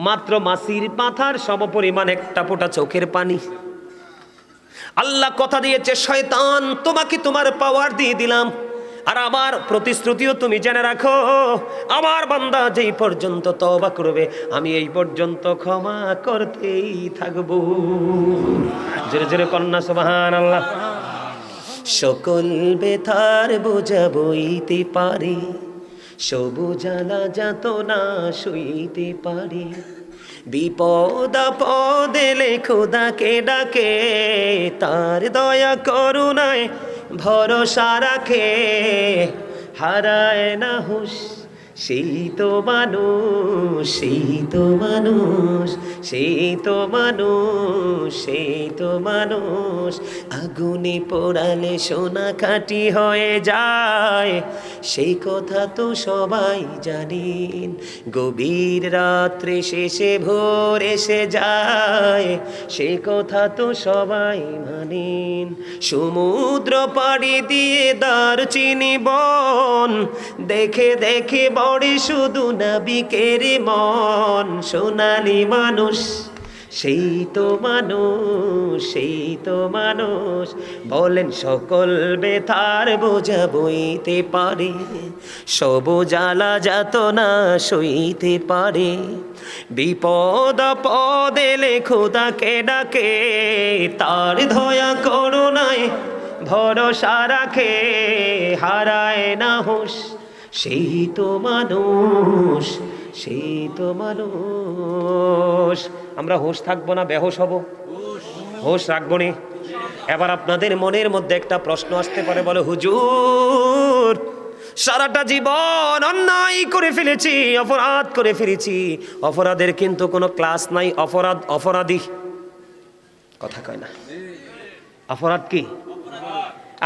S1: মাত্র মাছির মাথার সমপরিমাণ একটা ফোঁটা চোখের পানি। আল্লাহ কথা দিয়েছে, শয়তান তোমাকে তোমার পাওয়ার দিয়ে দিলাম, আর আমার প্রতিশ্রুতিও তুমি জেনে রাখো, আমার বান্দা যেই পর্যন্ত তওবা করবে আমি এই পর্যন্ত ক্ষমা করতেই থাকবো। জোরে জোরে কন্যা সুবহানাল্লাহ। সকল ব্যথার বোঝা বইতে পারি, সবুজ জ্বালা যাতনা সইতে পারি, বিপদ আপদ এলে খোদাকে ডাকে, তার দয়া করুণায় ভরসা রাখে, হারায় না হুঁশ সেই তো মানুষ, সেই তো মানুষ, সেই তো মানুষ, সেই তো মানুষ। আগুনে পোড়ালে সোনা কাটি হয়ে যায়, সেই কথা তো সবাই জানেন। গভীর রাত্রে শেষে ভোর এসে যায়, সেই কথা তো সবাই মানেন। সমুদ্র পাড়ি দিয়ে দারচিনি বন, দেখে দেখে বড়ে শুধু নাবিকের মন। সোনালি মানুষ সেই তো মানুষ, সেই তো মানুষ। বলেন সকল ব্যথার বোঝা বইতে পারে, সব জ্বালা যাতনা সইতে পারে, বিপদ আপদ এলে খোদাকে ডাকে, তার দয়া করুণায় ভরসা রাখে, হারায় না হুঁশ সেই তো মানুষ, সেই তো মানুষ। আমরা হোশ থাকবো না বেহোশ হব? হোশ রাখবো নি? এবার আপনাদের মনের মধ্যে একটা প্রশ্ন আসতে পারে, বলে হুজুর সারাটা জীবন অন্যায় করে ফেলেছি, অপরাধ করে ফেলেছি, অপরাধের কিন্তু কোনো ক্লাস নাই, অপরাধ অপরাধী কথা কয় না। অপরাধ কি?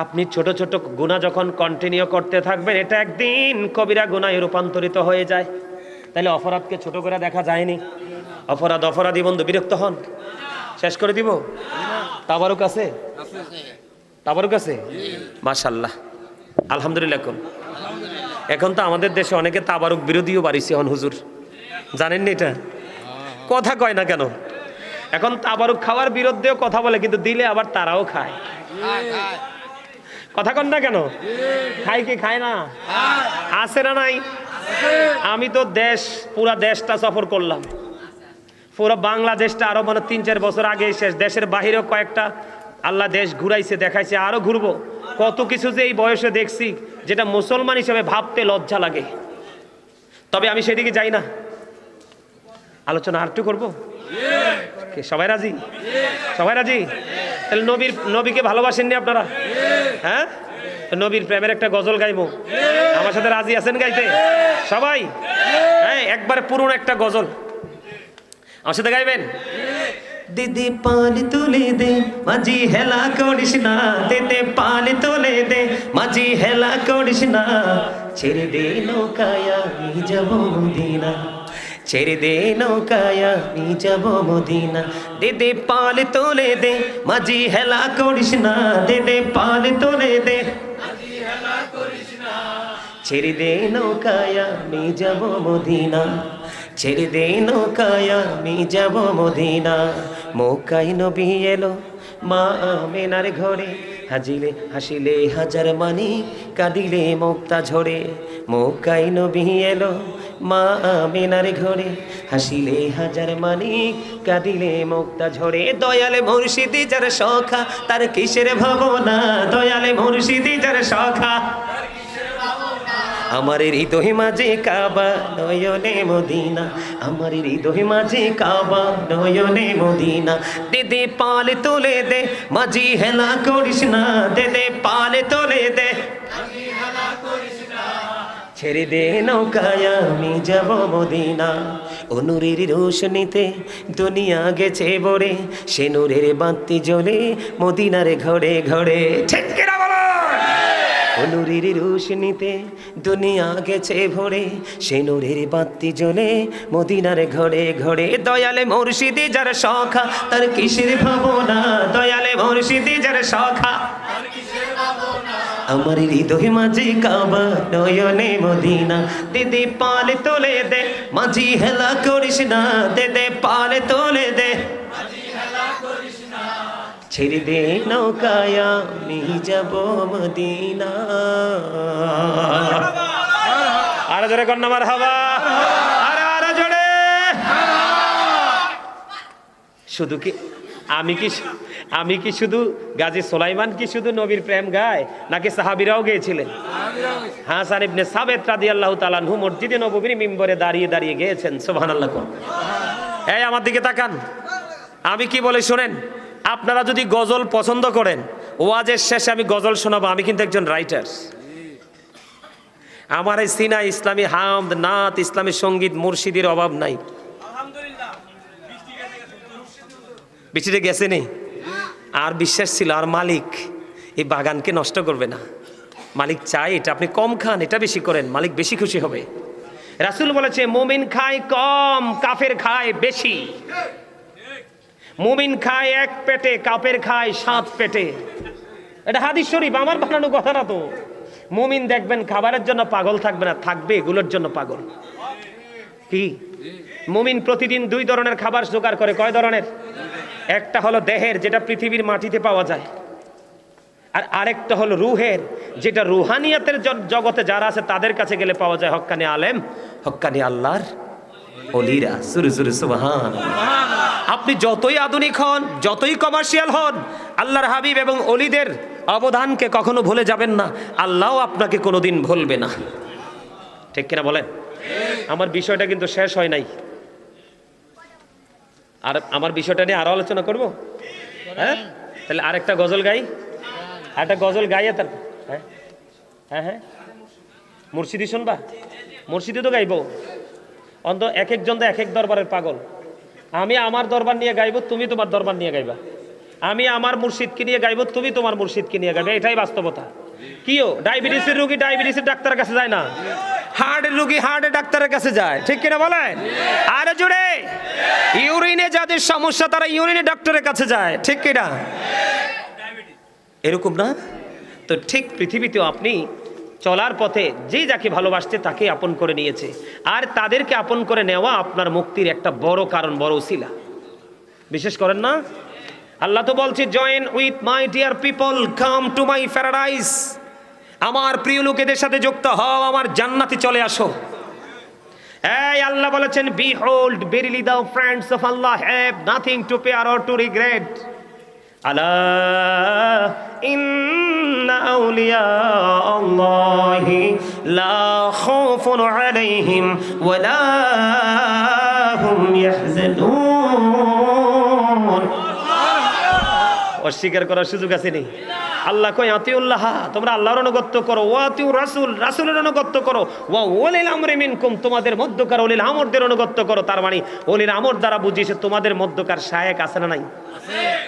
S1: আপনি ছোট ছোট গুনাহ যখন কন্টিনিউ করতে থাকবেন, এটা একদিন কবিরা গুনাহে রূপান্তরিত হয়ে যায়। তাহলে অপরাধকে ছোট করে দেখা যায়নি? অপরাধ অপরাধী বন্ধু বিরক্ত হন? শেষ করে দিব? তাবারুক আছে? তাবারুক আছে? মাশাআল্লাহ, আলহামদুলিল্লাহ। এখন তো আমাদের দেশে অনেকে তাবারুক বিরোধীও বাড়িছে হন হুজুর, জানেন না? এটা কথা কয় না কেন? এখন তাবারুক খাওয়ার বিরুদ্ধেও কথা বলে, কিন্তু দিলে আবার তারাও খায়। কথা কন না কেন? খায় কি খায় না? আছে না নাই? আমি তো পুরা দেশটা সফর করলাম, পুরো বাংলাদেশটা আরো মানে 3-4 বছর আগে শেষ। দেশের বাহিরেও কয়েকটা আল্লাহ দেশ ঘুরাইছে, দেখাইছে, আরো ঘুরবো। কত কিছু যে এই বয়সে দেখছি যেটা মুসলমান হিসেবে ভাবতে লজ্জা লাগে। তবে আমি সেদিকে যাই না। আলোচনা আরেকটু করবো? সবাই রাজি? সবাই রাজি? তাহলে নবীকে ভালোবাসেননি আপনারা? হ্যাঁ, নবীর প্রেমের একটা গজল গাইবো, আমার সাথে রাজি আছেন গাইতে সবাই? হ্যাঁ, একবারে পুরনো একটা গজল আমার সাথে গাইবেন? দিদি পাল তুলে দে মাঝি হেলা করিস না, দিদি পাল তুলে দে মাঝি হেলা করিস না, ছেড়ে দে নৌকায় আমি যাব মদিনা, ছেড়ে দে নৌকায় আমি যাব মদিনা। দিদি পাল তুলে দে মাঝি হেলা করিস না, দিদি পাল তুলে দে ছেড়ে দে নৌকায় আমি যাব মদিনা, ছেড়ে দে নৌকায় আমি যাব মদিনা। মক্কায় নবী এলো মা আমেনার ঘরে, হাসিলে হাজার মানি, কাঁদিলে মুক্তা ঝরে। মক্কায় নবী এলো মা আমেনার ঘরে, হাসিলে হাজার মানি, কাঁদিলে মুক্তা ঝরে। দয়ালে মুর্শিদি যার সখা, তার কিসের ভাবনা, দয়ালে মুর্শিদি যার সখা। আমার হৃদয় মাঝে কাবা নয়নে মদিনা, আমার হৃদয় মাঝে কাবা নয়নে মদিনা। দিদি পাল তুলে দে মাঝি হেলা করিস না, দিদি পাল তুলে দে ছেড়ে দে নৌকায় আমি যাব মদিনা। ও নূরের রোশনীতে দুনিয়া গেছে ভরে, সে নূরের বাতি জ্বলে মদিনার ঘরে ঘরে। ঠিক কিনা বলো? ও নূরের রোশনীতে দুনিয়া গেছে ভরে, সে নূরের বাতি জ্বলে মদিনার ঘরে ঘরে। দয়ালে মুর্শিদি যার সখা, তার কিসের ভাবনা, দয়ালে মুর্শিদি যার সখা। আমার হৃদয় মাঝে কাবা নয়নে মদিনা, দে দে পালে তোলে দে মাঝি হেলা করিস না, দে দে পালে তোলে দে ছেড়ে দে নৌকায় আমি যাব মদিনা। আর জোরে কন্যা মারহাবা, আর জোরে। শুধু কি আমি কি শুধু গাজী সুলাইমান কি শুধু নবীর প্রেম গায়, নাকি সাহাবীরাও গেয়েছিলেন? হাসান ইবনে সাবিত রাদিয়াল্লাহু তাআলা আনহু মসজিদে নববীর মিম্বরে দাঁড়িয়ে দাঁড়িয়ে গেয়েছেন। সুবহানাল্লাহ। এই আমার দিকে তাকান, আমি কি বলে শোনেন। আপনারা যদি গজল পছন্দ করেন, ওয়াজের শেষে আমি গজল শোনাবো। আমি কিন্তু একজন রাইটার। আমার এই সিনা ইসলামী হামদ নাত ইসলামী সঙ্গীত মুর্শিদের অভাব নাই। বৃষ্টিতে গেছে নি, আর বিশ্বাস ছিল আর মালিক এই বাগানকে নষ্ট করবে না। মালিক চাই এটা আপনি কম খান, এটা বেশি করেন, মালিক বেশি খুশি হবে। রাসূল বলেছে মুমিন খায় কম, কাফের খায় বেশি। মুমিন খায় এক পেটে, কাফের খায় 7 পেটে। এটা হাদিস শরীফ, আমার বানানো কথা না তো। মুমিন দেখবেন খাবারের জন্য পাগল থাকবে না, থাকবে এগুলোর জন্য পাগল। কি মুমিন প্রতিদিন 2 ধরনের খাবার জোগাড় করে। কয় ধরনের? একটা হলো দেহের, যেটা পৃথিবীর মাটিতে পাওয়া যায়, আর আরেকটা হলো রুহের, যেটা রুহানিয়াতের জগতে যারা আছে তাদের কাছে গেলে পাওয়া যায়। হক্কানি আলেম, হক্কানি আল্লাহর ওলিরা। সুরে সুরে সুবহানাল্লাহ। আপনি যতই আধুনিক হন, যতই কমার্শিয়াল হন, আল্লাহর হাবিব এবং ওলিদের অবদানকে কখনো ভুলে যাবেন না। আল্লাহও আপনাকে কোনোদিন ভুলবে না। ঠিক কিনা বলেন? আমার বিষয়টা কিন্তু শেষ হয় নাই। আর আমার বিষয়টা নিয়ে আরো আলোচনা করব। হ্যাঁ, তাহলে আরেকটা গজল গাই, একটা গজল গাইয়া তার। হ্যাঁ হ্যাঁ হ্যাঁ, মুর্শিদি শুনবা? মুর্শিদি তো গাইব। অন্ত এক একজন তো এক এক দরবারের পাগল। আমি আমার দরবার নিয়ে গাইব, তুমি তোমার দরবার নিয়ে গাইবা। আমি আমার মুর্শিদকে নিয়ে গাইব, তুমি তোমার মুর্শিদকে নিয়ে গাইবে। এটাই বাস্তবতা। কিও ডায়াবেটিসের রোগী ডায়াবেটিসের ডাক্তারের কাছে যায় না, হার্টের রোগী হার্টের ডাক্তারের কাছে যায়। ঠিক কিনা বলেন? আরে জুড়ে ইউরিনে যাদের সমস্যা তারা ইউরিনে ডাক্তারের কাছে যায়। ঠিক কিনা? এরকম না তো? ঠিক পৃথিবীতেও আপনি চলার পথে যে যাকে ভালোবাসতে তাকে আপন করে নিয়েছে, আর তাদেরকে আপন করে নেওয়া আপনার মুক্তির একটা বড় কারণ, বড় উসিলা। বিশেষ করেন না? আল্লাহ তো বলছে join with my dear people, come to my paradise. আমার প্রিয় লোকেদের সাথে যুক্ত হও, আমার জান্নাতে চলে আসো। এই আল্লাহ বলেছেন behold verily the friends of Allah have nothing to fair or two regret. আলা ইন্না আউলিয়া আল্লাহি লা খাউফুন আলাইহিম ওয়া লা হুম ইয়াহজানুন। অস্বীকার করার সুযোগ আছে নি? আল্লাহ কয় আতিউল্লাহ, তোমরা আল্লাহর অনুগত্য করো, ওয়া আতিউ রাসূল, রাসূলের অনুগত্য করো, ওয়া উলিল আমরি মিনকুম, তোমাদের মধ্যকার উলিল আমরদের অনুগত্য করো। তার মানে উলিল আমর দ্বারা বুঝিয়েছে তোমাদের মধ্যকার শায়েক আছে না নাই?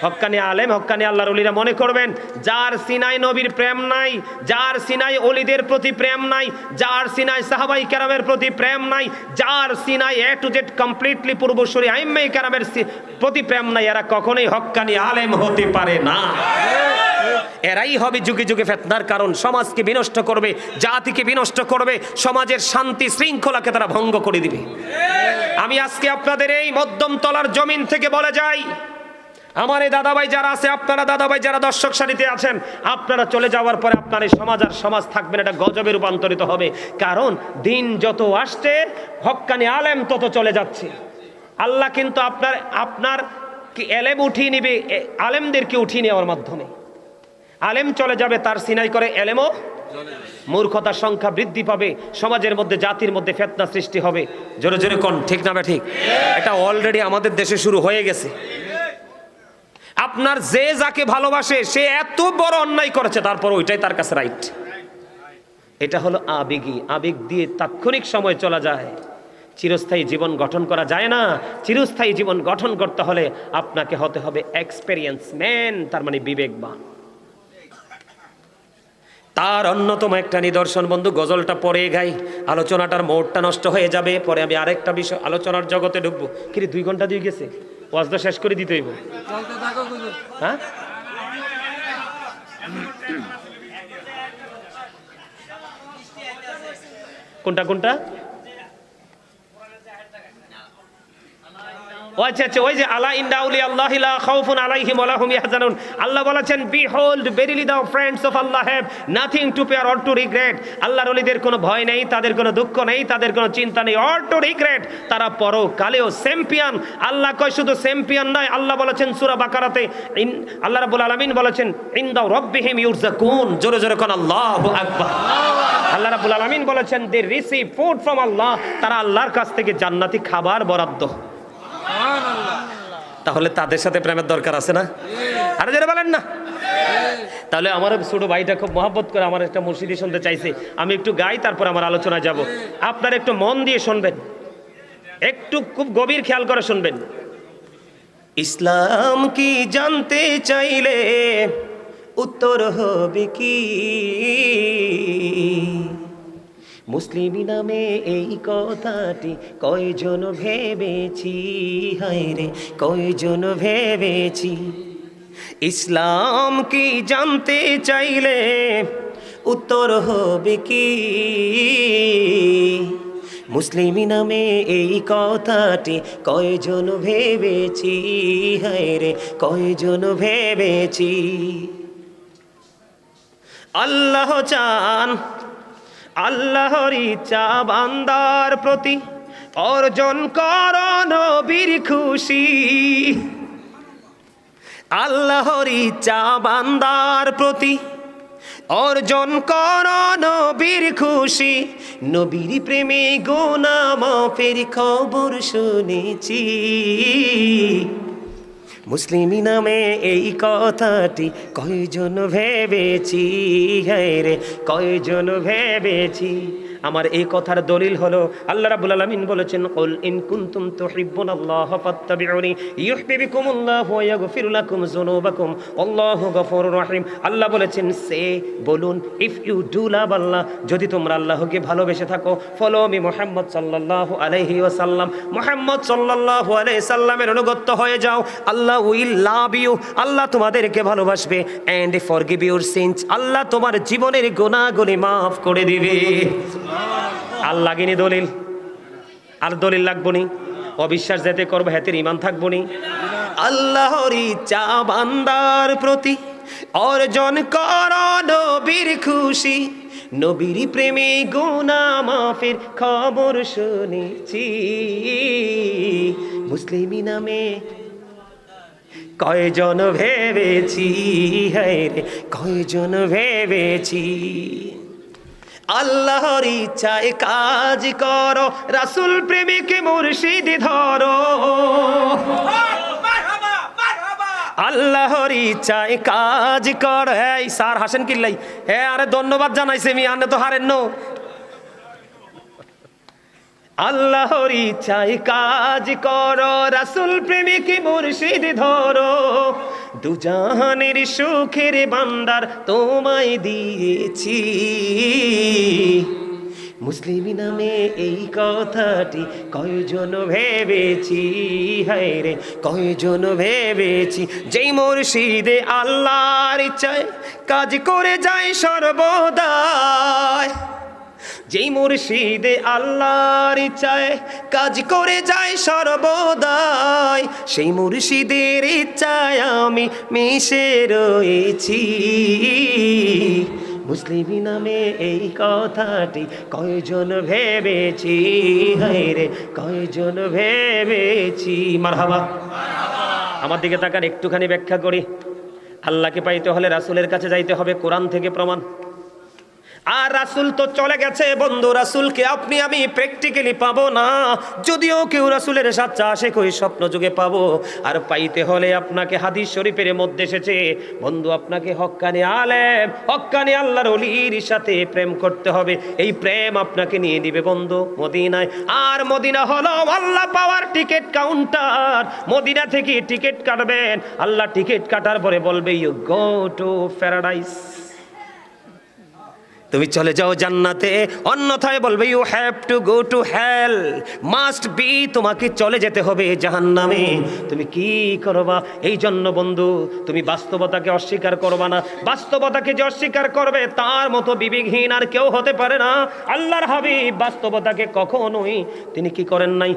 S1: হক্কানি আলেম, হক্কানি আল্লাহর ওলিরা মনে করবেন যার সিনাই নবীর প্রেম নাই, যার সিনাই ওলিদের প্রতি প্রেম নাই, যার সিনাই সাহাবাই কেরামের প্রতি প্রেম নাই, যার Sinai A to Z completely পূর্বসূরি আইম্মাই কেরামের প্রতি প্রেম নাই, এরা কখনোই হক্কানি আলেম হতে পারে না। এরাই হবে যুগে যুগে ফিতনার কারণ, সমাজকে বিনষ্ট করবে, জাতিকে বিনষ্ট করবে, সমাজের শান্তি শৃঙ্খলাকে তারা ভঙ্গ করে দিবে। আমি আজকে আপনাদের এই মধ্যম তলার জমিন থেকে বলে যাই, আমার এই দাদাভাই যারা আছে, আপনারা দাদাভাই যারা দর্শক সারিতে আছেন, আপনারা চলে যাওয়ার পরে আপনার এই সমাজ আর সমাজ থাকবে না, এটা গজবে রূপান্তরিত হবে। কারণ দিন যত আসছে হক্কানি আলেম তত চলে যাচ্ছে। আল্লাহ কিন্তু আপনার কি এলেম উঠিয়ে নিবে, আলেমদেরকে উঠিয়ে নেওয়ার মাধ্যমে। আলেম চলে যাবে, তার সিনাই করে এলেমও মূর্খতার সংখ্যা বৃদ্ধি পাবে, সমাজের মধ্যে জাতির মধ্যে ফিতনা সৃষ্টি হবে। জোরে জোরে কোন ঠিক না? ঠিক। এটা অলরেডি আমাদের দেশে শুরু হয়ে গেছে। আপনার যে যাকে ভালোবাসে সে এত বড় অন্যায় করেছে, তারপর ওইটাই তার কাছে রাইট। এটা হলো আবেগী, আবেগ দিয়ে তাৎক্ষণিক সময় চলা যায়। চিরস্থায়ী জীবন গঠন করা যায় না। চিরস্থায়ী জীবন গঠন করতে হলে আপনাকে হতে হবে এক্সপেরিয়েন্স ম্যান, তার মানে বিবেকবান। তার অন্যতম একটা নিদর্শন বন্ধু, গজলটা পরে গাই, আলোচনাটার মোড়টা নষ্ট হয়ে যাবে, পরে আমি আরেকটা বিষয় আলোচনার জগতে ঢুকবো। কিন্তু 2 ঘন্টা দিয়ে গেছে, ওয়াজটা শেষ করে দিতে হইব। হ্যাঁ কোনটা কোনটা? আচ্ছা, ওই যে আলা ইন্না আউলিয়া আল্লাহি লা খাউফুন আলাইহিম ওয়া লা হুম ইয়াহজানুন। আল্লাহ বলেছেন, behold verily the friends of Allah have nothing to fear or two regret. আল্লাহর ওলিদের কোনো ভয় নেই, তাদের কোনো দুঃখ নেই, তাদের কোনো চিন্তা নেই, অর টু রিগ্রেট। তারা পরকালেও চ্যাম্পিয়ন। আল্লাহ কয় শুধু চ্যাম্পিয়ন নয়, আল্লাহ বলেছেন সূরা বাকারাতে, আল্লাহ রাব্বুল আলামিন বলেছেন ইনদা রাব্বিহিম ইউরযাকুন। জোরে জোরে কোন আল্লাহু আকবার। আল্লাহ রাব্বুল আলামিন বলেছেন দে রিসিভ ফুড ফ্রম আল্লাহ। তারা আল্লাহর কাছ থেকে জান্নাতি খাবার বরাদ্দ। তাহলে তাদের সাথে প্রেমের দরকার আছে না? আরে যারা বলেন না। তাহলে আমার ছোট ভাইটা খুব মহব্বত করে আমার একটা মুর্শিদি শুনতে চাইছে, আমি একটু গাই, তারপর আমার আলোচনায় যাব। আপনারা একটু মন দিয়ে শুনবেন, একটু খুব গভীর খেয়াল করে শুনবেন। ইসলাম কি জানতে চাইলে উত্তর হবে কি? মুসলিম নামে এই কথাটি কয়জন ভেবেছি, হায়রে কয়জন ভেবেছি। ইসলাম কি জানতে চাইলে উত্তর হবে কি? মুসলিম নামে এই কথাটি কয়জন ভেবেছি, হায়রে কয়জন ভেবেছি। আল্লাহ চান, আল্লাহর ইচ্ছা বান্দার প্রতি অর্জন কর নবীর খুশি। আল্লাহর ইচ্ছা বান্দার প্রতি অর্জন কর নবীর খুশি। নবীর প্রেমে গুনাহ মাফের খবর শুনেছি। মুসলিম নামে এই কথাটি কয়জন ভেবেছি, হায়রে কয়জন ভেবেছি। আমার এই কথার দলিল হলো আল্লাহ রাব্বুল আলামিন বলেছেন, কুল ইন কুনতুম তুহিব্বুনাল্লাহ ফাত্তাবিউনি ইউহিব্বুকুমুল্লাহু ওয়া ইয়াগফির লাকুম যুনুবাকুম আল্লাহু গফুরুর রহিম। আল্লাহ বলেছেন, সে বলুন, ইফ ইউ ডু লাভ আল্লাহ, যদি তোমরা আল্লাহকে ভালোবেসে থাকো, ফলো মি মুহাম্মদ সাল্লাল্লাহু আলাইহি ওয়াসাল্লাম, মুহাম্মদ সাল্লাল্লাহু আলাইহি সাল্লামের অনুগত হয়ে যাও, আল্লাহ উইল লাভ ইউ, আল্লাহ তোমাদেরকে ভালোবাসবে, এন্ড ফরগিভ ইউর সিনস, আল্লাহ তোমার জীবনের গুনাহগুলি মাফ করে দিবে। আল্লাহ গিনি দলিল, আর দলিল লাগবো নি? অবিশ্বাস যেতে করবো হেতের ইমান থাকবো নি? আল্লাহর ইচ্ছা বান্দার প্রতি অর্জন কর নবীর খুশি। নবীর প্রেমে গুনাহ মাফের খবর শুনেছি। মুসলিম নামে কয়জন ভেবেছি, হায়রে কয়জন ভেবেছি। আল্লাহর ইচ্ছায় কাজ করো, রাসূল প্রেমিক মুর্শিদ ধরো। আল্লাহর ইচ্ছায় কাজ কর। এই স্যার হাসেন কিল্লাই? হ্যাঁ, আরে ধন্যবাদ জানাইছে মি, আনে তো হারেন নো। আল্লাহর ইচ্ছায় কাজ করো, রাসূল প্রেমিক মুর্শিদ ধরো। দুজাহানের সুখের ভান্ডার তোমায় দিয়েছি। মুসলিম নামে এই কথাটি কয়জন ভেবেছি, হায়রে কয়জন ভেবেছি। যেই মুর্শিদে আল্লাহর ইচ্ছায় কাজ করে যায় সর্বদাই, যেই মুর্শিদে আল্লাহর ইচ্ছায় কাজ করে যায় সর্বদাই, সেই মুর্শিদের ইচ্ছায় আমি মিশে রয়েছি। মুসলিম নামে এই কথাটি কয়জন ভেবেছি, হায়রে কয়জন ভেবেছি। মারহাবা। আমার দিকে তাকান, একটুখানি ব্যাখ্যা করি। আল্লাহকে পাইতে হলে রাসূলের কাছে যাইতে হবে, কোরআন থেকে প্রমাণ। আর রাসূল তো চলে গেছে বন্ধু, রাসূলকে আপনি আমি প্র্যাকটিক্যালি পাবো না, যদিও কেউ রাসূলের সাথে আশিক হয়ে স্বপ্ন যুগে পাবো। আর পাইতে হলে আপনাকে হাদিস শরীফের মধ্যে এসেছে বন্ধু, আপনাকে হক্কানি আলেম, হক্কানি আল্লাহর ওলির সাথে প্রেম করতে হবে। এই প্রেম আপনাকে নিয়ে দিবে বন্ধু মদিনায়। আর মদিনা হলো আল্লাহ পাওয়ার টিকিট কাউন্টার। মদিনা থেকে টিকিট কাটবেন, আল্লাহ টিকিট কাটার পরে বলবে ইউ গো টু প্যারাডাইস। তুমি চলে যাও জান্নাতে, অন্যথায় বলবে you have to go to hell, must be, তোমাকে চলে যেতে হবে জাহান্নামে। তুমি কি করবা? এই জন্য বন্ধু, তুমি বাস্তবতাকে অস্বীকার করবা না। বাস্তবতাকে যে অস্বীকার করবে তার মতো বিবেকহীন আর কেউ হতে পারে না। আল্লাহর হাবিব বাস্তবতাকে কখনোই তিনি কি করেন নাই?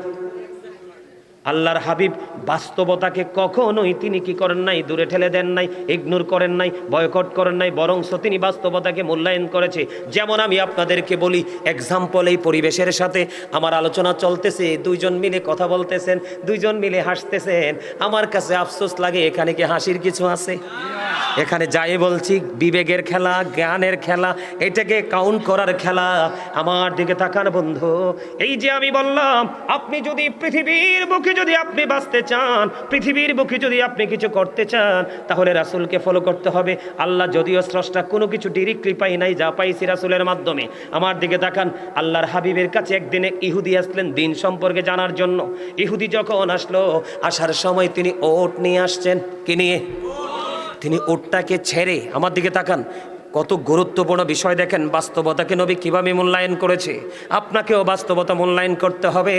S1: আল্লাহর হাবিব বাস্তবতাকে কখনোই তিনি কি করেন নাই? দূরে ঠেলে দেন নাই, ইগনোর করেন নাই, বয়কট করেন নাই, বরং তিনি বাস্তবতাকে মূল্যায়ন করেছে। যেমন আমি আপনাদেরকে বলি এক্সাম্পল, এই পরিবেশের সাথে আমার আলোচনা চলতেছে, দুইজন মিলে কথা বলতেছেন, দুইজন মিলে হাসতেছেন। আমার কাছে আফসোস লাগে, এখানে কি হাসির কিছু আছে? এখানে যাই বলছি বিবেকের খেলা, জ্ঞানের খেলা, এটাকে কাউন্ট করার খেলা। আমার দিকে তাকান বন্ধু, এই যে আমি বললাম, আপনি যদি পৃথিবীর বুকে যদি আপনি বাঁচতে চান, পৃথিবীর বুকে যদি আপনি কিছু করতে চান, তাহলে রাসূলকে ফলো করতে হবে। আল্লাহ যদিও স্রষ্টা, কোনো কিছু ডিরেক্টলি পাই নাই, যা পাইছি রাসূলের মাধ্যমে। আমার দিকে তাকান, আল্লাহর হাবিবের কাছে একদিনে ইহুদি আসলেন দিন সম্পর্কে জানার জন্য। ইহুদি যখন আসলো, আসার সময় তিনি ওট নিয়ে আসছেন। কি নিয়ে? তিনি উটটাকে ছেড়ে, আমার দিকে তাকান, কত গুরুত্বপূর্ণ বিষয় দেখেন, বাস্তবতাকে নবী কিভাবে মূল্যায়ন করেছে। আপনাকেও বাস্তবতা মূল্যায়ন করতে হবে।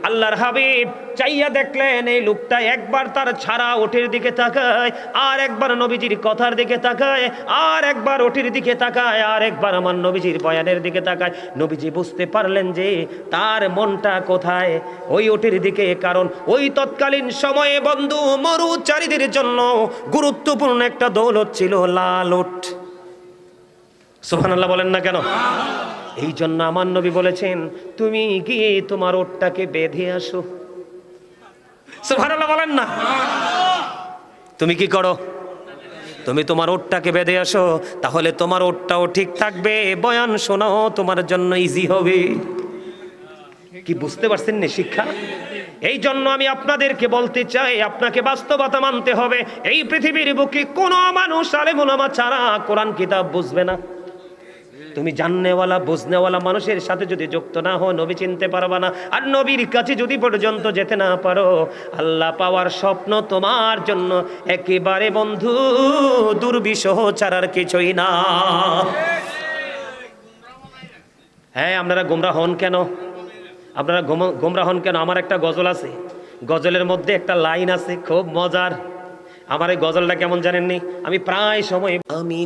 S1: আল্লাহর হাবিব চাইয়া দেখলেন এই লোকটা একবার তার ছাড়া ওটের দিকে তাকায়, আর একবার নবীজির কথার দিকে তাকায়, আর একবার ওটের দিকে তাকায়, আর একবার আমার নবীজির বয়ানের দিকে তাকায়। নবীজি বুঝতে পারলেন যে তার মনটা কোথায়? ওই ওটের দিকে। কারণ ওই তৎকালীন সময়ে বন্ধু মরুচারীদের জন্য গুরুত্বপূর্ণ একটা দৌলত ছিল লাল ওট। সুবহানাল্লাহ বলেন না কেন? এই জন্য আমার নবী বলেছেন, তুমি গিয়ে তোমার ওটটাকে বেঁধে আসো। সুবহানাল্লাহ বলেন না? তুমি কি করো? তুমি তোমার ওটটাকে বেঁধে আসো, তাহলে তোমার ওটটাও ঠিক থাকবে, বয়ান শোনাও তোমার জন্য ইজি হবে। কি বুঝতে পারছেন না শিক্ষা? এই জন্য আমি আপনাদেরকে বলতে চাই, আপনাকে বাস্তবতা মানতে হবে। এই পৃথিবীর বুকে কোনো মানুষ আলেম ওলামা ছাড়া কোরআন কিতাব বুঝবে না। তুমি জাননেওয়ালা বুঝনেওয়ালা মানুষের সাথে যদি যুক্ত না হও, নবী চিনতে পারবা না। আর নবীর কাছে যদি পর্যন্ত যেতে না পারো, আল্লাহ পাওয়ার স্বপ্ন তোমার জন্য একেবারে বন্ধু দুর্বিষহ ছাড়ার কিছুই না। হ্যাঁ, আপনারা গোমরাহ হন কেন? আপনারা গোমরাহ হন কেন? আমার একটা গজল আছে, গজলের মধ্যে একটা লাইন আছে খুব মজার। আমার এই গজলটা কেমন জানেননি? আমি প্রায় সময়, আমি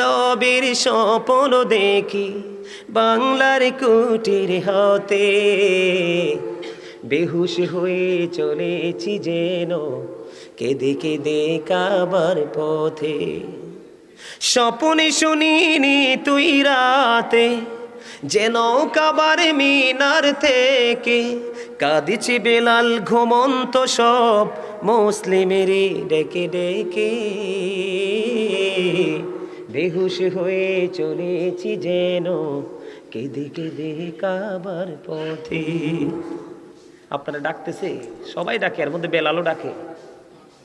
S1: রবের স্বপ্ন দেখি বাংলার কুটির হতে, বেহুশ হয়ে চলেছি যেন কেঁদে কেঁদে কাবার পথে, স্বপ্নে শুনিনি তুই রাতে যেন কাবার মিনার থেকে কাঁদিছি বেলাল ঘুমন্ত সব মুসলিমেরই ডেকে ডেকে, বেহুশ হয়ে চলেছি যেন কেঁদে কেঁদে কাবার পথে। আপনারা ডাকতেছে, সবাই ডাকে, এর মধ্যে বেলালও ডাকে।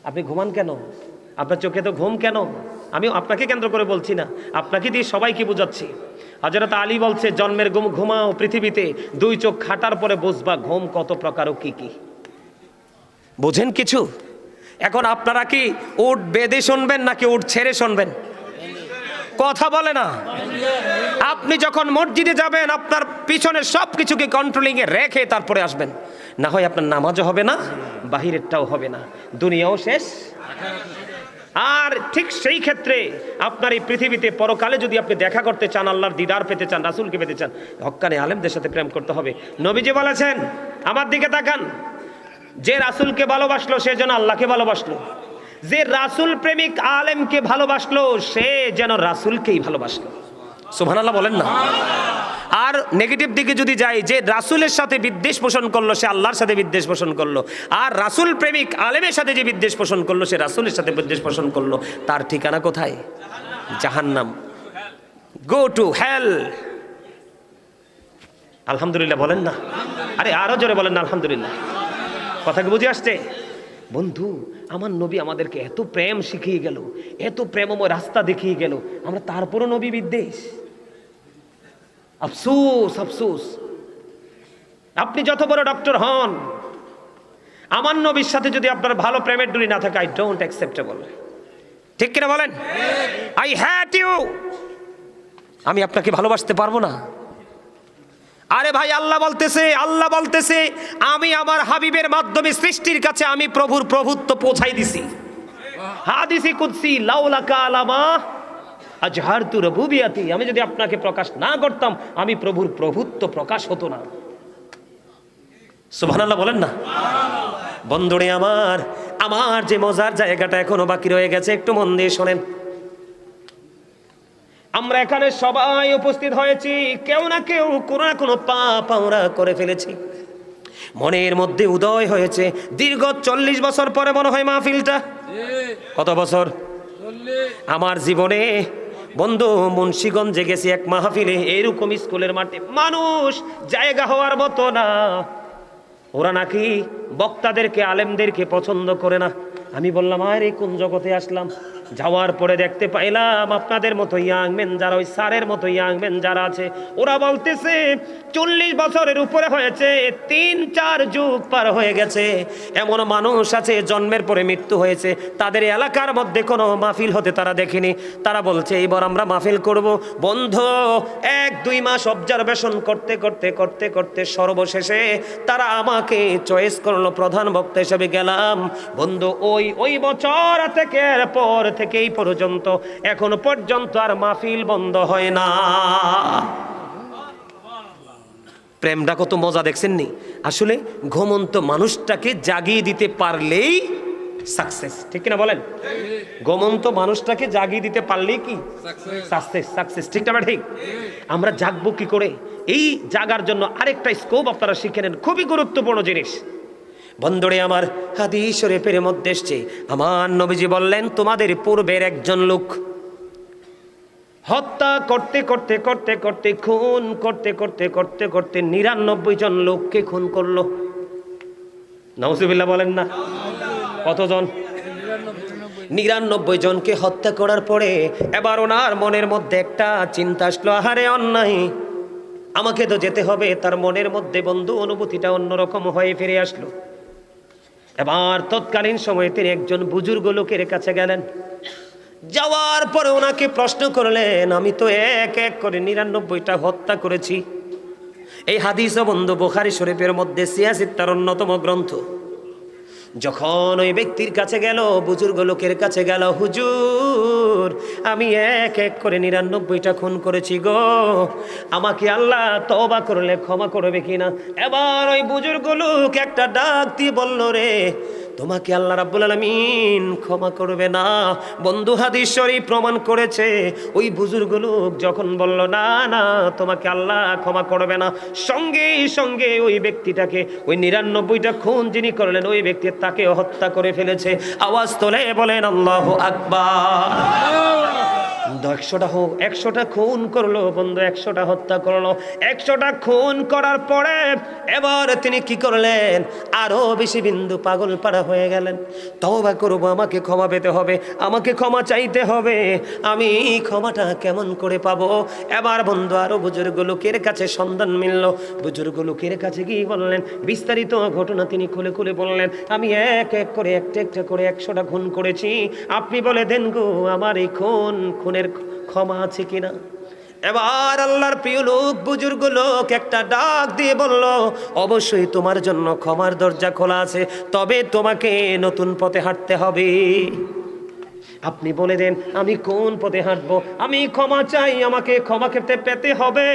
S1: আপনি ঘুমান কেন? আপনার চোখে তো ঘুম কেন? আমি আপনাকে কেন্দ্র করে বলছি না, আপনাকে দিয়ে সবাইকে বোঝাচ্ছি। হযরত আলী বলছে, জন্মের ঘুম ঘুমাও পৃথিবীতে, দুই চোখ খাটার পরে বুঝবা ঘুম কত প্রকার ও কি কি। বোঝেন কিছু? এখন আপনারা কি উট বেঁধে শুনবেন নাকি উট ছেড়ে শুনবেন? কথা বলে না। আপনি যখন মসজিদে যাবেন, আপনার পিছনে সব কিছুকে কন্ট্রোলিং এ রেখে তারপরে আসবেন, না হয় আপনার নামাজও হবে না, বাহিরেরটাও হবে না, দুনিয়াও শেষ। আর ঠিক সেই ক্ষেত্রে আপনার এই পৃথিবীতে পরকালে যদি আপনি দেখা করতে চান, আল্লাহর দিদার পেতে চান, রাসূলকে পেতে চান, হক্কানি আলেমদের সাথে প্রেম করতে হবে। নবীজি বলেছেন, আমার দিকে তাকান, যে রাসূলকে ভালোবাসলো সে যেন আল্লাহকে ভালোবাসলো, যে রাসূল প্রেমিক আলেমকে ভালোবাসলো সে যেন রাসূলকেই ভালোবাসলো। সুবহানাল্লাহ বলেন না? আর নেগেটিভ দিকে যদি যাই, যে রাসূলের সাথে বিদ্বেষ পোষণ করলো সে আল্লাহর সাথে বিদ্বেষ পোষণ করলো, আর রাসূল প্রেমিক আলেমের সাথে যে বিদ্বেষ পোষণ করলো সে রাসূলের সাথে বিদ্বেষ পোষণ করলো, তার ঠিকানা কোথায়? জাহান্নাম। Go to hell. আলহামদুলিল্লাহ বলেন না? আরে আরো জোরে বলেন না আলহামদুলিল্লাহ। কথা কি বুঝে আসছে? বন্ধু, আমার নবী আমাদেরকে এত প্রেম শিখিয়ে গেল, এত প্রেমময় রাস্তা দেখিয়ে গেল, আমরা তারপরও নবী বিদ্বেষ। আফসোস আফসোস। আপনি যত বড় ডক্টর হন, আমার নবীর সাথে যদি আপনার ভালো প্রেমের ডুরি না থাকে, আই ডোন্ট অ্যাকসেপ্টেবল। ঠিক কিনা বলেন? I hate you. আমি আপনাকে ভালোবাসতে পারবো না? আরে ভাই, আল্লাহ বলতেছে আমি আমার হাবিবের মাধ্যমে সৃষ্টির কাছে আমি প্রভুর প্রভুত্ব পৌঁছাই দিছি। হাদিসে কুদসি, লাউলাকা আলামা আজহারতু রুবুবিয়াতি, আমি যদি আপনাকে প্রকাশ না করতাম আমি প্রভুর প্রভুত্ব প্রকাশ হতো না। সুবহানাল্লাহ বলেন না? বন্ধুরে আমার, আমার যে মজার জায়গাটা এখনো বাকি রয়ে গেছে, একটু মন দিয়ে শোনেন। আমরা এখানে সবাই উপস্থিত হয়েছি, কেউ না কেউ কোনো না কোনো পাপ আমরা করে ফেলেছি। মনের মধ্যে উদয় হয়েছে দীর্ঘ 40 বছর পরে মনে হয় মাহফিলটা। কত বছর? আমার জীবনে বন্ধু মুন্সিগঞ্জে গেছি এক মাহফিলে, এরকম স্কুলের মাঠে মানুষ জায়গা হওয়ার মতো না। ওরা নাকি বক্তাদেরকে, আলেমদেরকে পছন্দ করে না। আমি বললাম আরে কোন জগতে আসলাম? যাওয়ার পরে দেখতে পাইলাম আপনাদের মতো ইয়াং মেন যারা, ওই স্যারের মতো ইয়াং মেন যারা আছে, ওরা বলতেছে 40 বছরের উপরে হয়েছে, 3-4 যুগ পার হয়ে গেছে। এমন মানুষ আছে জন্মের পরে মৃত্যু হয়েছে, তাদের এলাকার মধ্যে কোনো মাহফিল হতে তারা দেখেনি। তারা বলছে এইবার আমরা মাহফিল করব। বন্ধু 1-2 মাস অবজারভেশন করতে করতে করতে করতে সর্বশেষে তারা আমাকে চয়েস করলো, প্রধান বক্তা হিসেবে গেলাম। বন্ধু ওই বছর থেকে পর থেকে এই পর্যন্ত এখনো পর্যন্ত আর মাহফিল বন্ধ হয় না। প্রেমটা কত মজা দেখছেন নি? আসলে ঘুমন্ত মানুষটাকে জাগিয়ে দিতে পারলেই সাকসেস, ঠিক কিনা বলেন? ঘুমন্ত মানুষটাকে জাগিয়ে দিতে পারলেই কি সাকসেস, ঠিক না? ঠিক। আমরা জাগবো কি করে? এই জাগার জন্য আরেকটা স্কোপ আপনারা শিখে নেন, খুবই গুরুত্বপূর্ণ জিনিস। বন্ধুরে আমার, হাদিস শরীফের মধ্যে এসেছে, আমার নবীজি বললেন তোমাদের পূর্বের একজন লোক হত্যা করতে করতে করতে করতে খুন করতে করতে করতে করতে 99 জন লোককে খুন করলো। নাউজুবিল্লাহ বলেন না? কতজন? 99 জনকে হত্যা করার পরে এবার ওনার মনের মধ্যে একটা চিন্তা আসলো, আহারে অন্যায়, আমাকে তো যেতে হবে। তার মনের মধ্যে বন্ধু অনুভূতিটা অন্যরকম হয়ে ফিরে আসলো। এবার তৎকালীন সময়ে তিনি একজন বুজুর্গ লোকের কাছে গেলেন। যাওয়ার পরে ওনাকে প্রশ্ন করলেন, আমি তো এক এক করে 99টা হত্যা করেছি। এই হাদিস বন্ধু বুখারী শরীফের মধ্যে 86 তার অন্যতম গ্রন্থ। যখন ওই ব্যক্তির কাছে গেল, বুজুর্গ লোকের কাছে গেল, হুজুর আমি এক এক করে 99টা খুন করেছি গো, আমাকে আল্লাহ তওবা করলে ক্ষমা করবে কিনা? এবার ওই বুজুর্গ লোক একটা ডাক দিয়ে বলল, রে তোমাকে আল্লাহ রাব্বুল আলামিন ক্ষমা করবে না। বন্ধু হাদিস শরীফ প্রমাণ করেছে, ওই বুজুর্গ লোক যখন বলল না না তোমাকে আল্লাহ ক্ষমা করবে না, সঙ্গে সঙ্গে ওই ব্যক্তিটাকে, ওই 99টা খুন যিনি করলেন ওই ব্যক্তি তাকে হত্যা করে ফেলেছে। আওয়াজ তোলে বলেন আল্লাহু আকবার। 100টা হোক, 100টা খুন করলো বন্ধু, 100টা হত্যা করলো। 100টা খুন করার পরে এবার তিনি কি করলেন? আরো বেশি বিন্দু পাগল পাড়া হয়ে গেলেন। তওবা করব, আমাকে ক্ষমা পেতে হবে, আমাকে ক্ষমা চাইতে হবে, আমি ক্ষমাটা কেমন করে পাবো? এবার বন্ধু আরো বুজুর্গ লোকের কাছে সন্ধান মিলল। বুজুর্গ লোকের কাছে গিয়ে বললেন, বিস্তারিত ঘটনা তিনি খুলে খুলে বললেন, আমি এক এক করে একটা একটা করে 100টা খুন করেছি, আপনি বলে দেন গো আমার এই খুনের ক্ষমা আছে কিনা? এবার আল্লাহর প্রিয় লোক, বুজুর্গ লোক একটা ডাক দিয়ে বলল, অবশ্যই তোমার জন্য ক্ষমার দরজা খোলা আছে, তবে তোমাকে নতুন পথে হাঁটতে হবে। আপনি বলে দেন আমি কোন পথে হাঁটবো? আমি ক্ষমা চাই, আমাকে ক্ষমা খেতে পেতে হবে,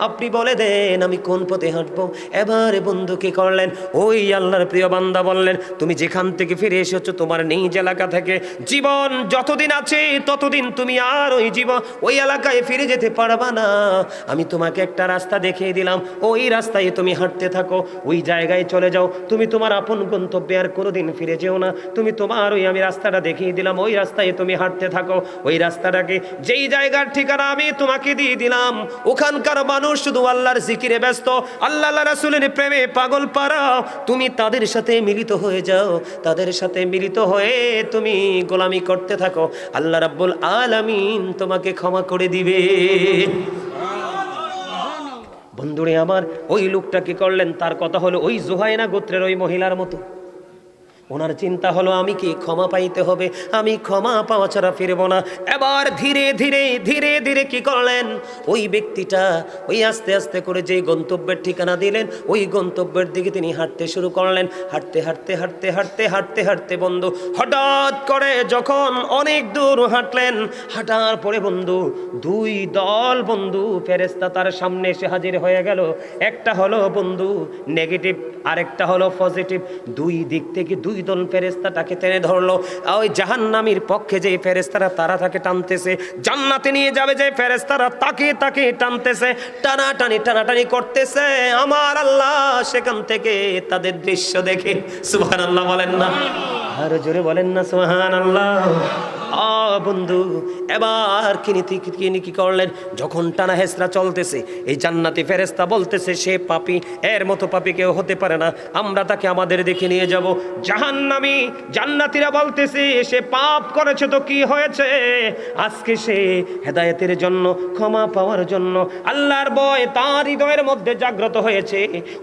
S1: আপনি বলে দেন আমি কোন পথে হাঁটবো। এবারে বন্ধু কি করলেন? ওই আল্লাহর প্রিয় বান্দা বললেন, তুমি যেখান থেকে ফিরে এসেছো তোমার নিজ এলাকা থেকে, জীবন যতদিন আছে ততদিন তুমি আর ওই এলাকায় ফিরে যেতে পারবা না। আমি তোমাকে একটা রাস্তা দেখিয়ে দিলাম, ওই রাস্তায় তুমি হাঁটতে থাকো, ওই জায়গায় চলে যাও, তুমি তোমার আপন গন্তব্যে আর কোনোদিন ফিরে যেও না। তুমি তোমার আমি রাস্তাটা দেখিয়ে দিলাম, ওই রাস্তায় তুমি হাঁটতে থাকো। ওই রাস্তাটাকে, যেই জায়গার ঠিকানা আমি তোমাকে দিয়ে দিলাম, ওখানকার মানুষ শুধু আল্লাহর জিকিরে ব্যস্ত, আল্লাহ রাসূলের প্রেমে পাগল পারা, তুমি তাদের সাথে মিলিত হয়ে যাও, তাদের সাথে মিলিত হয়ে তুমি গোলামি করতে থাকো, আল্লাহ রাব্বুল আলামিন তোমাকে ক্ষমা করে দিবে। বন্ধুরে আমার, ওই লোকটা কি করলেন? তার কথা হলো ওই জুহাইনা গোত্রের ওই মহিলার মতো। ওনার চিন্তা হলো আমি কি ক্ষমা পাইতে হবে, আমি ক্ষমা পাওয়া ছাড়া ফিরবো না। এবার ধীরে ধীরে ধীরে ধীরে কি করলেন, ওই ব্যক্তিটা ওই আস্তে আস্তে করে যে গন্তব্যের ঠিকানা দিলেন ওই গন্তব্যের দিকে তিনি হাঁটতে শুরু করলেন। হাঁটতে হাঁটতে হাঁটতে হাঁটতে হাঁটতে হাঁটতে বন্ধু হঠাৎ করে যখন অনেক দূর হাঁটলেন, হাঁটার পরে বন্ধু দুই দল বন্ধু ফেরেশতা তার সামনে এসে হাজির হয়ে গেল। একটা হলো বন্ধু নেগেটিভ, আরেকটা হলো পজিটিভ। দুই দিক থেকে দুই দল ফেরেশতা তাকে টেনে ধরলো। ওই জাহান্নামীর পক্ষে যে ফেরেশতারা তারা তাকে টানতেছে, জান্নাতে নিয়ে যাবে যে ফেরেশতারা তাকে তাকে টানতেছে, টানাটানি টানাটানি করতেছে। আমার আল্লাহ সেখান থেকে তাদের দৃশ্য দেখে সুবহানাল্লাহ বলেন না, আর জোরে বলেন না সুবহানাল্লাহ। বন্ধু এবার কিনি কি করলেন, যখন টানা হেসরা চলতেছে এই জান্নাতি ফেরেশতা বলতেছে সে পাপী, এর মতো পাপী কেউ হতে পারে না, আমরা তাকে আমাদের দেখে নিয়ে যাব। জাহান্নামী জান্নাতীরা বলতেছে সে পাপ করেছে তো কি হয়েছে, আজকে সে হেদায়েতের জন্য ক্ষমা পাওয়ার জন্য আল্লাহর ভয় তার হৃদয়ের মধ্যে জাগ্রত হয়েছে,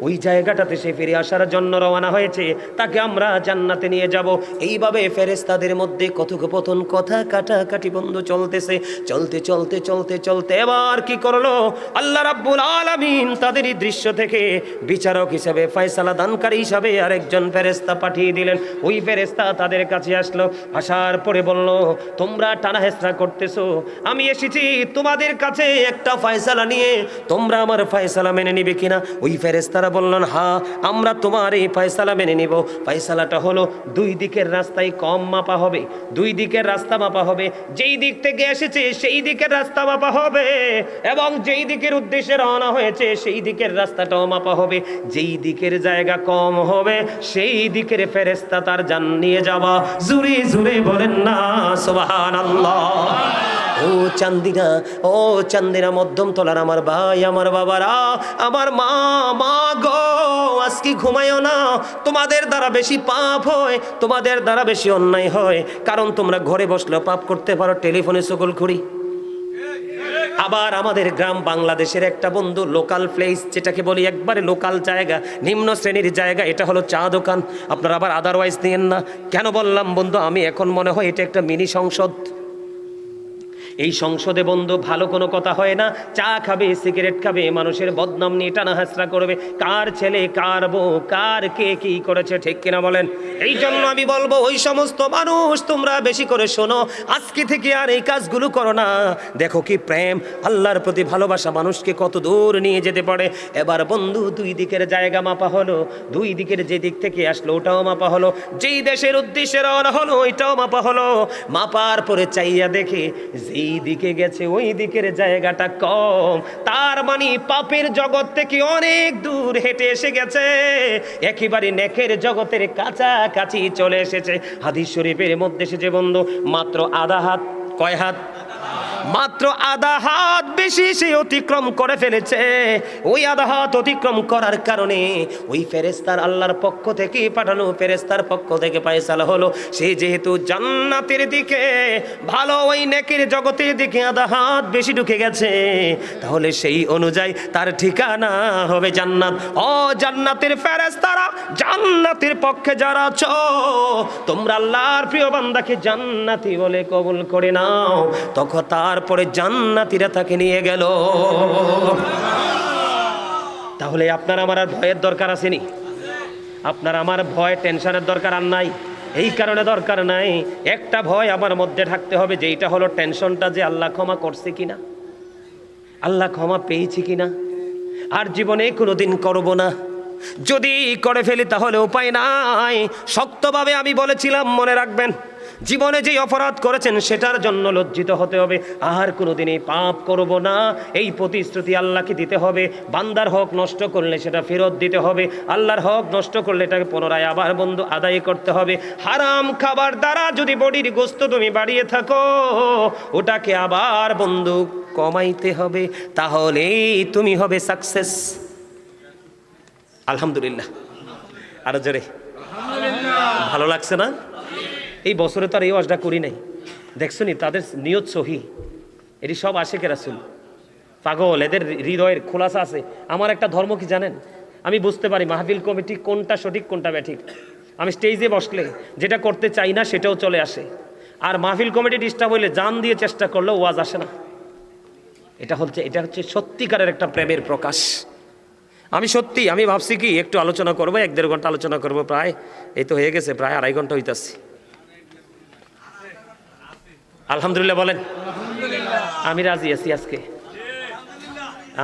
S1: ওই জায়গাটাতে সে ফিরে আসার জন্য রওনা হয়েছে, তাকে আমরা জান্নাতে নিয়ে যাব। এইভাবে ফেরেশতাদের মধ্যে কথোপকথন কথা কাটাকাটি বন্ধু চলতেছে। চলতে চলতে চলতে চলতে এবার কি করলো আল্লাহ রাব্বুল আলামিন তাদের এই দৃশ্য থেকে বিচারক হিসেবে ফয়সালা দানকারী হিসেবে আরেকজন ফেরেশতা পাঠিয়ে দিলেন। ওই ফেরেশতা তাদের কাছে আসলো, আসার পরে বলল তোমরা টানা হেসরা করতেছো, আমি এসেছি তোমাদের কাছে একটা ফয়সালা নিয়ে, তোমরা আমার ফয়সালা মেনে নিবে কিনা। ওই ফেরেশতারা বললেন হ্যাঁ আমরা তোমার এই ফয়সালা মেনে নিব। ফয়সালাটা হলো দুই দিকের রাস্তায় কম মাপা হবে, দুই দিকের রাস্তা মাপা হবে, যেই দিক থেকে এসেছে সেই দিকের রাস্তা মাপা হবে, এবং যেই দিকের উদ্দেশ্যে রওনা হয়েছে সেই দিকের রাস্তাটাও মাপা হবে। যেই দিকের জায়গা কম হবে সেই দিকের ফেরেশতা তার জান নিয়ে যাওয়া। জুরে জুরে বলেন না সুবহানাল্লাহ। ও চান্দিনা, ও চান্দিনা মধ্যম তলার আমার ভাই আমার বাবারা আমার মা গো, আজকে ঘুমায়ও না, তোমাদের দ্বারা বেশি পাপ হয়, তোমাদের দ্বারা বেশি অন্যায় হয়, কারণ তোমরা ঘরে বসলেও পাপ করতে পারো, টেলিফোনে সকলখুরি। আবার আমাদের গ্রাম বাংলাদেশের একটা বন্ধু লোকাল প্লেস, যেটাকে বলি একবারে লোকাল জায়গা, নিম্ন শ্রেণীর জায়গা, এটা হলো চা দোকান। আপনারা আবার আদারওয়াইজ নিয়েন না। কেন বললাম বন্ধু, আমি এখন মনে হয় এটা একটা মিনি সংসদ। এই সংসদে বন্ধু ভালো কোনো কথা হয় না, চা খাবে সিগারেট খাবে, মানুষের বদনাম নিয়ে টানা হাসরা করবে, কার ছেলে কার বউ কার কে কি করেছে, ঠিক কিনা বলেন। এই জন্য আমি বলবো ওই সমস্ত মানুষ তোমরা বেশি করে শোনো, আজকে থেকে আর এই কাজগুলো করো না। দেখো কি প্রেম, আল্লাহর প্রতি ভালোবাসা মানুষকে কত দূর নিয়ে যেতে পারে। এবার বন্ধু দুই দিকের জায়গা মাপা হলো, দুই দিকের যে দিক থেকে আসলো ওটাও মাপা হলো, যেই দেশের উদ্দেশ্যে রওনা হলো ওইটাও মাপা হলো। মাপার পরে চাইয়া দেখে এই দিকে গেছে ওই দিকের জায়গাটা কম, তার মানে পাপের জগৎ থেকে অনেক দূর হেঁটে এসে গেছে, একেবারে নেকের জগতের কাছাকাছি চলে এসেছে। হাদিস শরীফের মধ্যে এসেছে বন্ধু মাত্র আধা হাত, কয় হাত? মাত্র আধা হাত বেশি সে অতিক্রম করে ফেলেছে। ওই আধা হাত অতিক্রম করার কারণে ওই ফেরেশতার আল্লাহর পক্ষ থেকে পাঠানো ফেরেশতার পক্ষ থেকে ফয়সালা হলো সে যেহেতু জান্নাতের দিকে ভালো ওই নেকির জগতের দিকে আধা হাত বেশি ঢুকে গেছে, তাহলে সেই অনুযায়ী তার ঠিকানা হবে জান্নাত। ও জান্নাতের ফেরেশতারা, জান্নাতের পক্ষে যারা আছো তোমরা আল্লাহর প্রিয় বান্দাকে জান্নাতি বলে কবুল করে নাও, তখন তারপরে জান্নাতীরা তাকে নিয়ে গেল। তাহলে আপনার আমার আর ভয়ের দরকার আসেনি, আপনার আমার ভয় টেনশনের দরকার আর নাই। এই কারণে দরকার নাই, একটা ভয় আমার মধ্যে থাকতে হবে, যেইটা হলো টেনশনটা যে আল্লাহ ক্ষমা করছে কিনা, আল্লাহ ক্ষমা পেয়েছি কিনা, আর জীবনে কোনোদিন করব না। যদি করে ফেলি তাহলে উপায় নাই। শক্তভাবে আমি বলেছিলাম, মনে রাখবেন, জীবনে যে অপরাধ করেছেন সেটার জন্য লজ্জিত হতে হবে, আর কোনোদিনই পাপ করব না এই প্রতিশ্রুতি আল্লাহকে দিতে হবে। বান্দার হক নষ্ট করলে সেটা ফেরত দিতে হবে, আল্লাহর হক নষ্ট করলে এটাকে পুনরায় আবার বন্ধু আদায় করতে হবে। হারাম খাবার দ্বারা যদি বডির গোস্ত তুমি বাড়িয়ে থাকো, ওটাকে আবার বন্ধু কমাইতে হবে, তাহলেই তুমি হবে সাকসেস। আলহামদুলিল্লাহ, আরো জোরে ভালো লাগছে না? এই বছরে তো আর এই ওয়াজটা করি নাই, দেখছো নি তাদের নিয়ত সহি, এটি সব আশিকে রাসূল পাগল, এদের হৃদয়ের খোলাসা আছে। আমার একটা ধর্ম কি জানেন, আমি বুঝতে পারি মাহফিল কমিটি কোনটা সঠিক কোনটা ব্যাঠিক। আমি স্টেজে বসলে যেটা করতে চাই না সেটাও চলে আসে, আর মাহফিল কমিটি ডিস্টার্ব হইলে জান দিয়ে চেষ্টা করলেও ওয়াজ আসে না। এটা হচ্ছে সত্যিকারের একটা প্রেমের প্রকাশ। আমি ভাবছি কি একটু আলোচনা করবো, 1-1.5 ঘন্টা আলোচনা করবো, প্রায় এই তো হয়ে গেছে, প্রায় 2.5 ঘন্টা হইতাছি। আলহামদুলিল্লাহ বলেন। আমি রাজি আছি, আজকে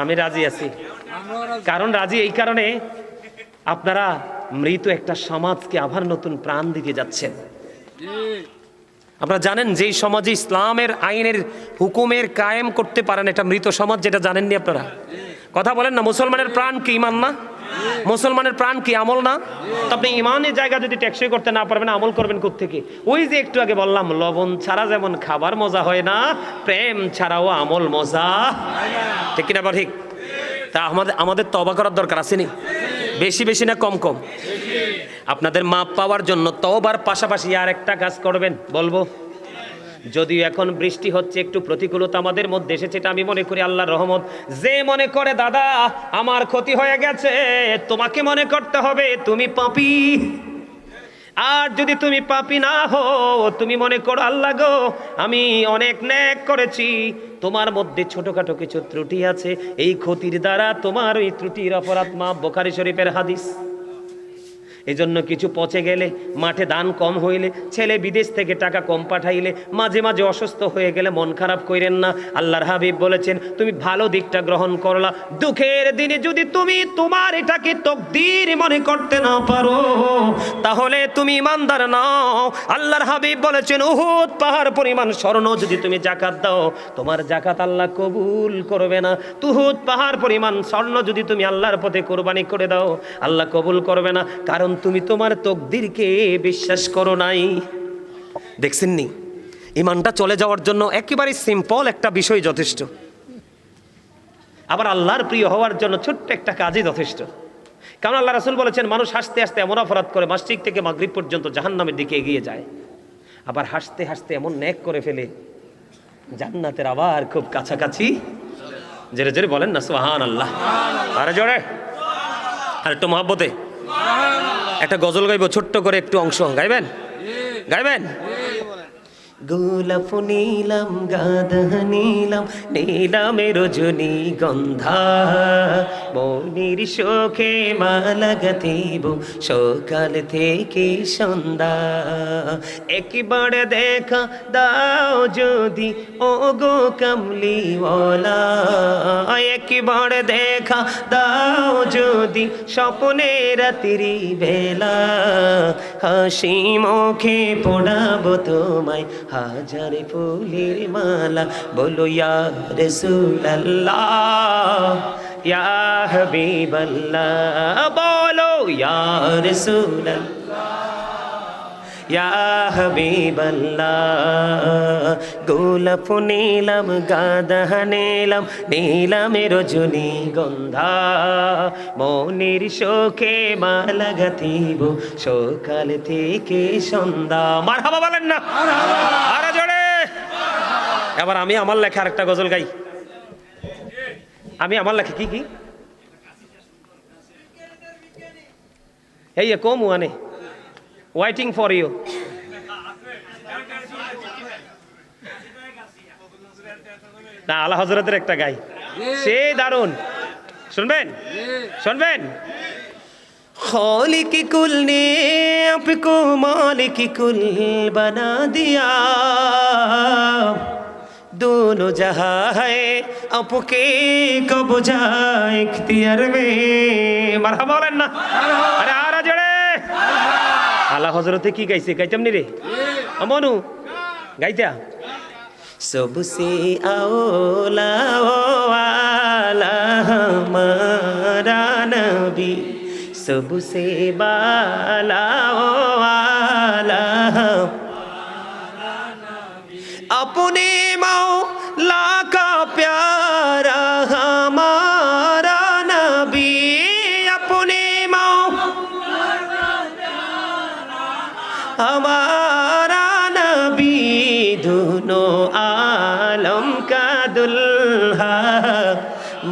S1: আমি রাজি আছি। কারণ রাজি এই কারণে, আপনারা মৃত একটা সমাজকে আবার নতুন প্রাণ দিতে যাচ্ছেন। আপনারা জানেন যেই সমাজে ইসলামের আইনের হুকুমের কায়েম করতে পারেন, এটা মৃত সমাজ, যেটা জানেননি আপনারা? কথা বলেন না। মুসলমানের প্রাণ কি ইমান না? মুসলমানের প্রাণ কি আমল না? তো আপনি ইমানের জায়গা যদি টেকসই করতে না পারবেন, আমল করবেন কোত্থেকে? ওই যে একটু আগে বললাম, লবণ ছাড়া যেমন খাবার মজা হয় না, প্রেম ছাড়াও আমল মজা, ঠিক কিনা বা ঠিক? তা আমাদের তওবা করার দরকার আছে নি? বেশি বেশি না কম কম? আপনাদের মাপ পাওয়ার জন্য তওবার পাশাপাশি আর একটা কাজ করবেন, বলবো। যদিও এখন বৃষ্টি হচ্ছে, একটু প্রতিকূলতা আমাদের মধ্যে এসেছে, এটা আমি মনে করি আল্লাহর রহমত। যে মনে করে দাদা আমার ক্ষতি হয়ে গেছে, তোমাকে মনে করতে হবে তুমি পাপী। আর যদি তুমি পাপী না হও, তুমি মনে করো আল্লাহ গো আমি অনেক নেক করেছি, তোমার মধ্যে ছোটখাটো কিছু ত্রুটি আছে, এই ক্ষতির দ্বারা তোমার ওই ত্রুটির অপরাধ মাপ। বুখারী শরীফের হাদিস। এজন্য কিছু পচে গেলে, মাঠে ধান কম হইলে, ছেলে বিদেশ থেকে টাকা কম পাঠাইলে, মাঝে মাঝে অসুস্থ হয়ে গেলে মন খারাপ কইরেন না। আল্লাহর হাবিব বলেছেন তুমি ভালো দিকটা গ্রহণ করলা, দুঃখের দিনে যদি তুমি তোমার এটাকে তকদির মনে করতে না পারো, তাহলে তুমি ইমানদার নাও। আল্লাহর হাবিব বলেছেন উহুদ পাহাড় পরিমাণ স্বর্ণ যদি তুমি যাকাত দাও, তোমার যাকাত আল্লাহ কবুল করবে না। উহুদ পাহাড় পরিমাণ স্বর্ণ যদি তুমি আল্লাহর পথে কোরবানি করে দাও, আল্লাহ কবুল করবে না, কারণ তুমি তোমার তকদিরকে বিশ্বাস করো নাই। দেখছেন নি? ইমানটা চলে যাওয়ার জন্য একেবারে সিম্পল একটা বিষয় যথেষ্ট, আবার আল্লাহর প্রিয় হওয়ার জন্য ছোট্ট একটা কাজই যথেষ্ট। কারণ আল্লাহ রাসূল বলেছেন মানুষ হাসতে হাসতে এমন অপরাধ করে মাসরিক থেকে মাগরিব পর্যন্ত জাহান্নামের দিকে এগিয়ে যায়, আবার হাসতে হাসতে এমন নেক করে ফেলে জান্নাতের আবার খুব কাছাকাছি। জোরে জোরে বলেন না সুবহানাল্লাহ। আরে জোরে, আর একটু মহব্বতে একটা গজল গাইবো, ছোট্ট করে একটু অংশ গাইবেন? গাইবেন? গোলাপ নীলাম গাধা নীলাম, নীলামে রজনী গন্ধা, মনির শোকে মালা গাঁথিব সকাল থেকে সন্ধ্যা। একবার দেখা দাও যদি ও গো কামলিওয়ালা, একবার দেখা দাও যদি স্বপ্নে রাত্রি বেলা, হাসি মুখে পড়াবো তোমায় হাজার ফুলের মালা। বলো ইয়া রাসূলুল্লাহ ইয়া হাবিবাল্লাহ, বলো ইয়া রাসূলুল্লাহ ইয়া হাবিবাল্লাহ। গোলাপ নীলাম গাধা নীলাম, নীলামে রজনী গন্ধা, মনির শোকে মালা গাঁথিব সকাল থেকে সন্ধ্যা। মারহাবা বলেন না? আরে জোরে। এবার আমি আমার লেখা আরেকটা গজল গাই। আমি আমার লেখা কি এই কম ওয়ানে ওয়েটিং ফর ইউ। না আলা হযরতের একটা গাই, সেই দারুন, শুনবেন? শুনবেন? खालिक कुल ने आपको मालिक कुल बना दिया, दोनों जहां है आपके कब जाए इख्तियार में। মারহাবা বলেন না? আরে আরা জোরে। আলা হযরতে কি গাইছে? গাইতাম নি রে আমনু? গাইতা सबसे औला वाला हमारा नबी, सबसे बाला वाला अपने मौला का प्यारा हमारा नबी, अपने मौला का प्यारा हमारा नबी, दोनों आलम का दुल्हा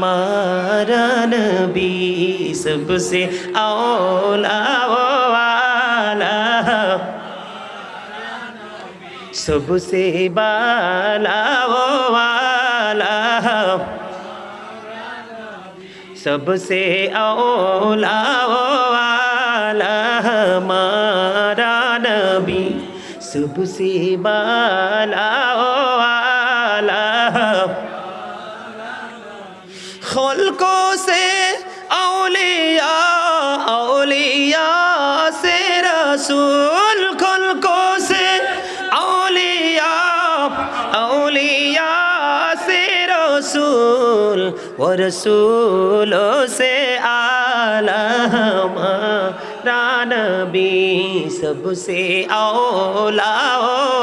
S1: मारा नबी, सबसे औला वाला सबसे बाला वो वाला सबसे औला वो वाला हमारा नबी सबसे बाला वो वाला खुल्को से औलिया औलिया से रसूल खुल्को से औलिया औलिया से रसूल वो रसूलों से आला हमारा नबी सबसे औला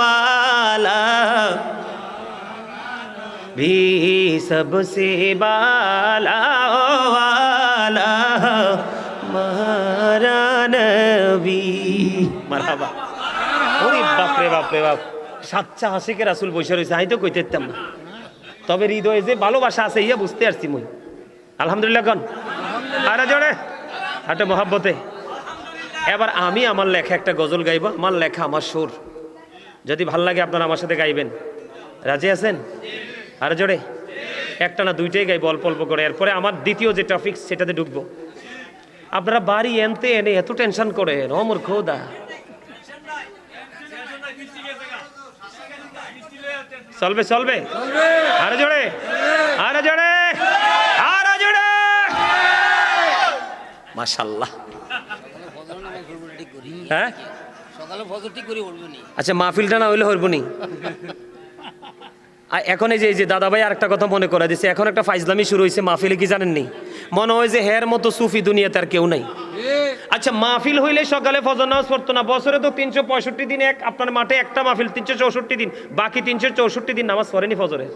S1: वाला भी सबसे बाला वाला हमारा नबी মারহাবা ওরে বাপ রে বাপ রে বাপ সাচ্চা আশিকে রাসূল বসে রইছে আমি তো কইতেতাম না তবে হৃদয়ে যে ভালোবাসা আছে ইয়া বুঝতে পারছি মই আলহামদুলিল্লাহ কোন আরে জোরে হাটে মহব্বতে এবার আমি আমার লেখা একটা গজল গাইবো আমার লেখা আমার সুর যদি ভাল লাগে আপনারা আমার সাথে গাইবেন রাজি আছেন আরে জোরে একটা না দুইটাই গাইবো অল্প অল্প করে এরপরে আমার দ্বিতীয় যে টপিক সেটাতে ঢুকবো আপনারা বাড়ি এনতে এনে এত টেনশন করে রমর খোদা চলবে চলবে আরে জোরে আরে জোরে আরে জোরে মাশাআল্লাহ হ্যাঁ সকালে ফজর ঠিক করে উঠবনি আচ্ছা মাহফিলটা না হইলে হইবনি এখন এই যে দাদা ভাই আরেকটা কথা মনে করে দিছে এখন একটা ফাইজলামি শুরু হয়েছে মাহফিলে কি জানেননি মনে হয় যে হের মতো সুফি দুনিয়াতে আর কেউ নাই আচ্ছা মাহফিল হইলে সকালে ফজর নামাজ পড়তো না বছরে তো 365 দিন এক আপনার মাঠে একটা মাহফিল 364 দিন বাকি 364 দিন নামাজ পড়েনি ফজরের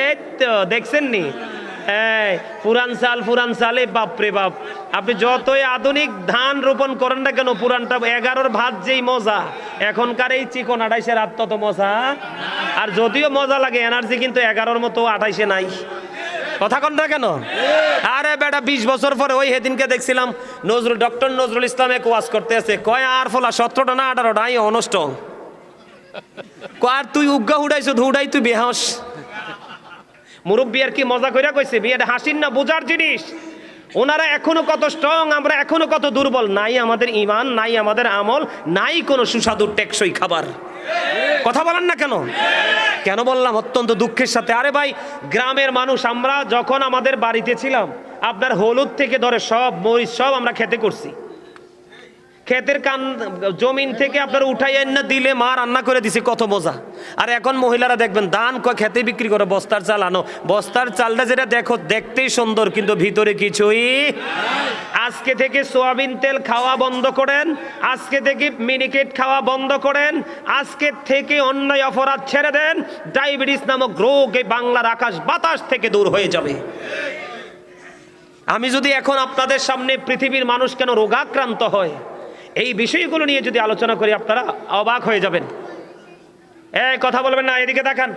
S1: এই তো দেখছেন নি পুরান সালে বাপরে বাপ আপনি যতই আধুনিক ধান রোপণ করেন না কেন পুরানটা 11-র ভাত যেই মজা এখনকার এই চিকন 28-এর রাত তত মজা আর যদিও মজা লাগে এনার্জি কিন্তু 11-র মতো 28-এ নাই কথা কন না কেন আরে বেটা 20 বছর পরে ওই সেদিনকে দেখছিলাম ডক্টর নজরুল ইসলামে ওয়াজ করতে আছে কয় আর ফলা 17টা না 18টা আই অনষ্ট কয় আর তুই উগ্গা উড়াইছ ধুড়াই তুই বেহাস মুরব্বী আর কি মজা কইরা কইছে বিয়েটা হাসির না বোঝার জিনিস ওনারা এখনো কত স্ট্রং আমরা এখনো কত দুর্বল নাই আমাদের ঈমান নাই আমাদের আমল নাই কোনো সুস্বাদু টেকসই খাবার কথা বলেন না কেন কেন বললাম অত্যন্ত দুঃখের সাথে আরে ভাই গ্রামের মানুষ আমরা যখন আমাদের বাড়িতে ছিলাম আপনার হলুদ থেকে ধরে সব মরিচ সব আমরা খেতে করছি ক্ষেতের জমিন থেকে আপনার উঠাই না দিলে মা রান্না করে দিছে কত মজা আর এখন মহিলারা দেখবেন ধান খেতে বিক্রি করে বস্তার চাল আনো বস্তার চালটা যেটা দেখো দেখতেই সুন্দর কিন্তু ভিতরে কিছুই আজকে থেকে সোয়াবিন তেল খাওয়া বন্ধ করেন আজকে থেকে মিনিকেট খাওয়া বন্ধ করেন আজকে থেকে অন্যায় অপরাধ ছেড়ে দেন ডায়াবেটিস নামক রোগ এই বাংলার আকাশ বাতাস থেকে দূর হয়ে যাবে আমি যদি এখন আপনাদের সামনে পৃথিবীর মানুষ কেন রোগাক্রান্ত হয় এই বিষয়গুলো নিয়ে যদি আলোচনা করি আপনারা অবাক হয়ে যাবেন এই কথা বলবেন না এদিকে দেখান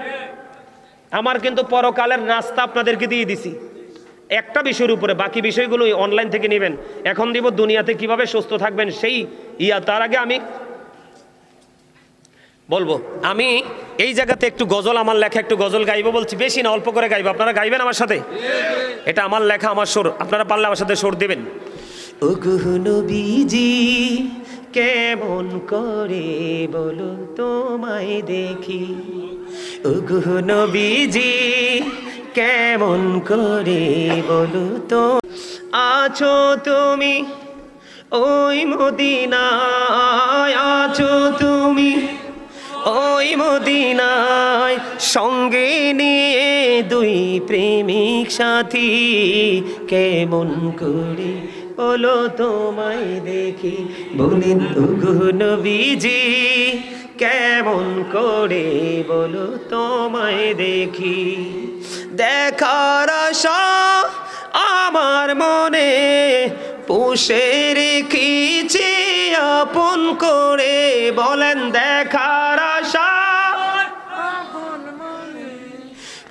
S1: আমার কিন্তু পরকালের নাস্তা আপনাদেরকে দিয়ে দিছি একটা বিষয়ের উপরে বাকি বিষয়গুলো অনলাইন থেকে নেবেন এখন দিব দুনিয়াতে কিভাবে সুস্থ থাকবেন সেই তার আগে আমি বলবো আমি এই জায়গাতে একটু গজল আমার লেখা একটু গজল গাইবো বলছি বেশি না অল্প করে গাইবো আপনারা গাইবেন আমার সাথে এটা আমার লেখা আমার সুর আপনারা পারলে আমার সাথে সুর দিবেন ওগো নবীজি কেমন করে বলো তোমায় দেখি ওগো নবীজি কেমন করে বলো তো আছো তুমি ওই মদিনায় আছো তুমি ওই মদিনায় সঙ্গে নিয়ে দুই প্রেমিক সাথী কেমন করে বলো তোমায় দেখি বলেন ওগো নবীজি কেমন করে বলো তোমায় দেখি দেখার আশা আমার মনে পুষে রেখেছি আপন করে বলেন দেখার আশা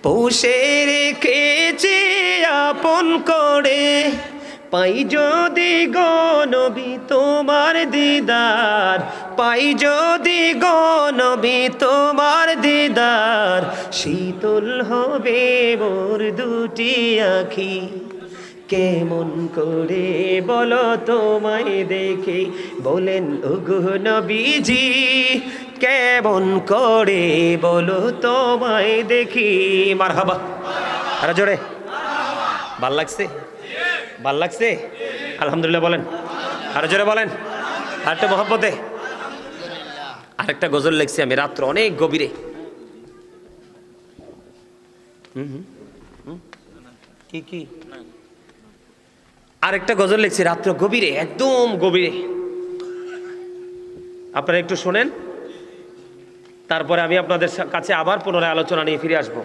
S1: পুষে রেখেছি আপন করে পাই যদি গো নবী তোমার দিদার, পাই যদি গো নবী তোমার দিদার, শীতল হবে মোর দুটি আখি। কেমন করে বলো তোমায় দেখে, বলেন ওগো নবীজি, কেমন করে বলো তোমায় দেখি। মারহাবা, আরে জোরে, ভাল লাগছে, ভাল লাগছে, আলহামদুলিল্লাহ বলেন, আরো জোরে বলেন, আরেকটা মহব্বতে। আরেকটা গজল লিখছি আমি রাত্র অনেক গভীরে। কি কি আরেকটা গজল লিখছি রাত্র গভীরে, একদম গভীরে। আপনারা একটু শোনেন, তারপরে আমি আপনাদের কাছে আবার পুনরায় আলোচনা নিয়ে ফিরে আসব।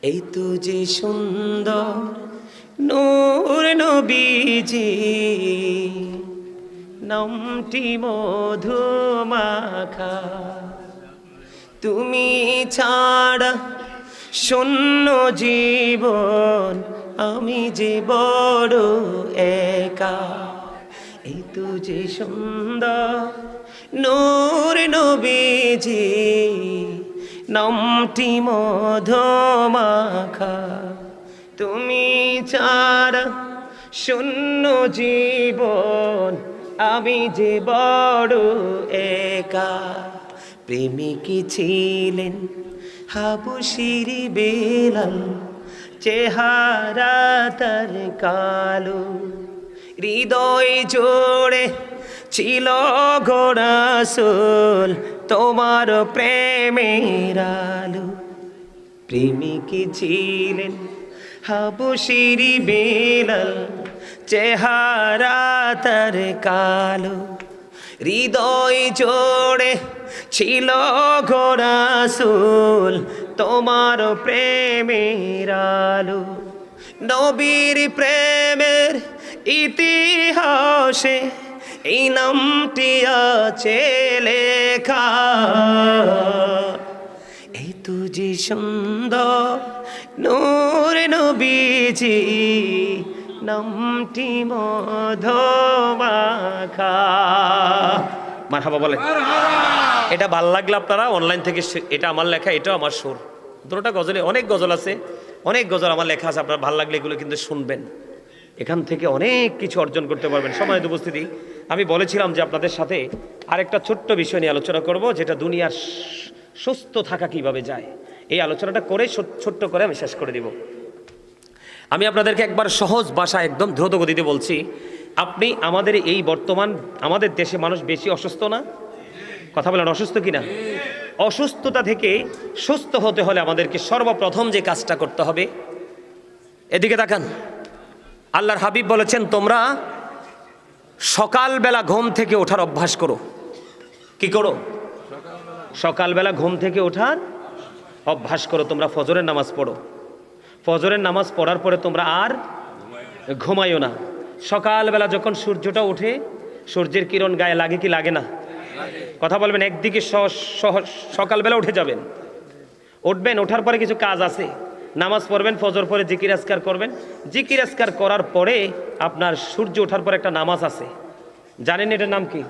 S1: এই তো যে সুন্দর নূর নবীজি, নামটি মধু মাখা, তুমি ছাড়া শূন্য জীবন, আমি যে বড় একা। এই তো যে সুন্দর নূর নবীজি, নামটি মধু মাখা, তুমি ছাড়া শূন্য জীবন, আমি যে বড় একা। প্রেমিকী ছিলেন হাবশির বেলাল, চেহারা তার কালো, হৃদয় জোড়ে ছিল গো রাসূল তোমার প্রেমের আলো। প্রেমিকী ছিলেন হাবশির বেলাল, চেহারা তার কালো, হৃদয় জোড়ে ছিল গো রাসূল তোমার প্রেমের আলো। নবীর প্রেমের ইতিহাসে এই নামটি আছে লেখা। এই তো যে সুন্দর নূর নবীজি, নামটি মধু মাখা। মারহাবা বলে। এটা ভাল লাগলে আপনারা অনলাইন থেকে, এটা আমার লেখা, এটা আমার সুর, দুটোটা গজলে, অনেক গজল আছে, অনেক গজল আমার লেখা আছে, আপনার ভাল লাগলে এগুলো কিন্তু শুনবেন, এখান থেকে অনেক কিছু অর্জন করতে পারবেন। সম্মানিত উপস্থিতি, আমি বলেছিলাম যে আপনাদের সাথে আরেকটা ছোট্ট বিষয় নিয়ে আলোচনা করব, যেটা দুনিয়ার সুস্থ থাকা কিভাবে যায়, এই আলোচনাটা করে ছোট্ট করে আমি শেষ করে দিব। আমি আপনাদেরকে একবার সহজ ভাষা একদম দ্রুত গতিতে বলছি। আপনি আমাদের এই বর্তমান আমাদের দেশে মানুষ বেশি অসুস্থ না? কথা বলেন, অসুস্থ কিনা? অসুস্থতা থেকে সুস্থ হতে হলে আমাদেরকে সর্বপ্রথম যে কাজটা করতে হবে, এদিকে তাকান, আল্লাহর হাবিব বলেছেন তোমরা সকালবেলা ঘুম থেকে ওঠার অভ্যাস করো। কি করো? সকালবেলা ঘুম থেকে ওঠার অভ্যাস করো। তোমরা ফজরের নামাজ পড়ো, ফজরের নামাজ পড়ার পরে তোমরা আর ঘুমাইও না। সকালবেলা যখন সূর্যটা ওঠে, সূর্যের কিরণ গায়ে লাগে কি লাগে না? কথা বলবেন, একদিকে সকালবেলা উঠে যাবেন, উঠবেন, ওঠার পরে কিছু কাজ আছে, নামাজ পড়বেন, ফজর পরে জিকির আজকার করবেন, জিকির আজকার করার পরে আপনার সূর্য ওঠার পরে একটা নামাজ আছে, জানেন এটার নাম কি?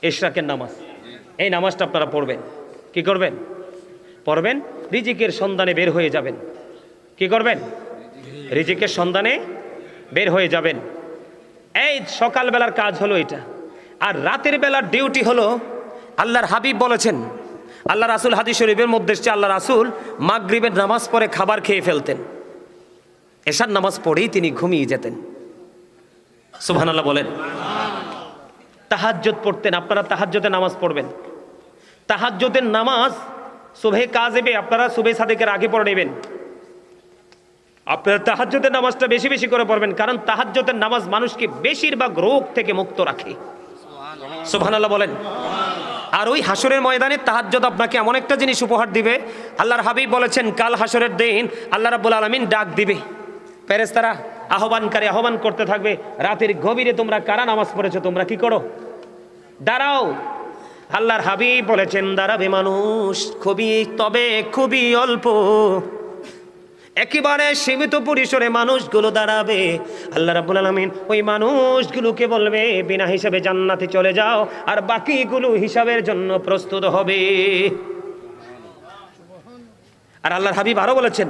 S1: ইশরাকের নামাজ। এই নামাজটা আপনারা পড়বেন। কি করবেন? পড়বেন, রিজিকের সন্ধানে বের হয়ে যাবেন। কি করবেন? রিজিকের সন্ধানে বের হয়ে যাবেন। এই সকালবেলার কাজ হলো এটা। আর রাতের বেলার ডিউটি হলো, আল্লাহর হাবিব বলেছেন, আল্লাহ রাসূল হাদিস শরীফের মধ্যে এসেছে, আল্লাহ রাসূল মাগরিবের নামাজ পড়ে খাবার খেয়ে ফেলতেন, এশার নামাজ পড়েই তিনি ঘুমিয়ে যেতেন। সুবহানাল্লাহ বলেন। তাহাজ্জুদ পড়তেন। আপনারা তাহাজ্জুদের নামাজ পড়বেন। তাহাজ্জুদের নামাজ সুবহে কাযিবে আপনারা সুবহে সাদিকের আগে পড়ে নেবেন। আপনারা তাহাজ্জুদের নামাজটা বেশি বেশি করে পড়বেন, কারণ তাহাজ্জুদের নামাজ মানুষকে বেশিরভাগ রোগ থেকে মুক্ত রাখে। সুবহানাল্লাহ বলেন। আর ওই হাসরের ময়দানে তাহাজ্জুদ আপনাকে এমন একটা জিনিস উপহার দিবে, আল্লাহর হাবিব বলেছেন কাল হাসরের দিন আল্লাহ রাব্বুল আলামিন ডাক দিবে, ফেরেশতারা আহ্বানকারী আহ্বান করতে থাকবে, রাতের গভীরে তোমরা কারা নামাজ পড়েছো, তোমরা কি করো? দাঁড়াও। আল্লাহর হাবিব বলেছেন দাঁড়াবে মানুষ খুবই, তবে খুবই অল্প। একেবারে সীমিত পরিসরে মানুষগুলো দাঁড়াবে। আল্লাহ রাব্বুল আলামিন ওই মানুষগুলোকে বলবে বিনা হিসাবে জান্নাতে চলে যাও, আর বাকিগুলো হিসাবের জন্য প্রস্তুত হবে। আর আল্লাহর হাবিব আরো বলেছেন,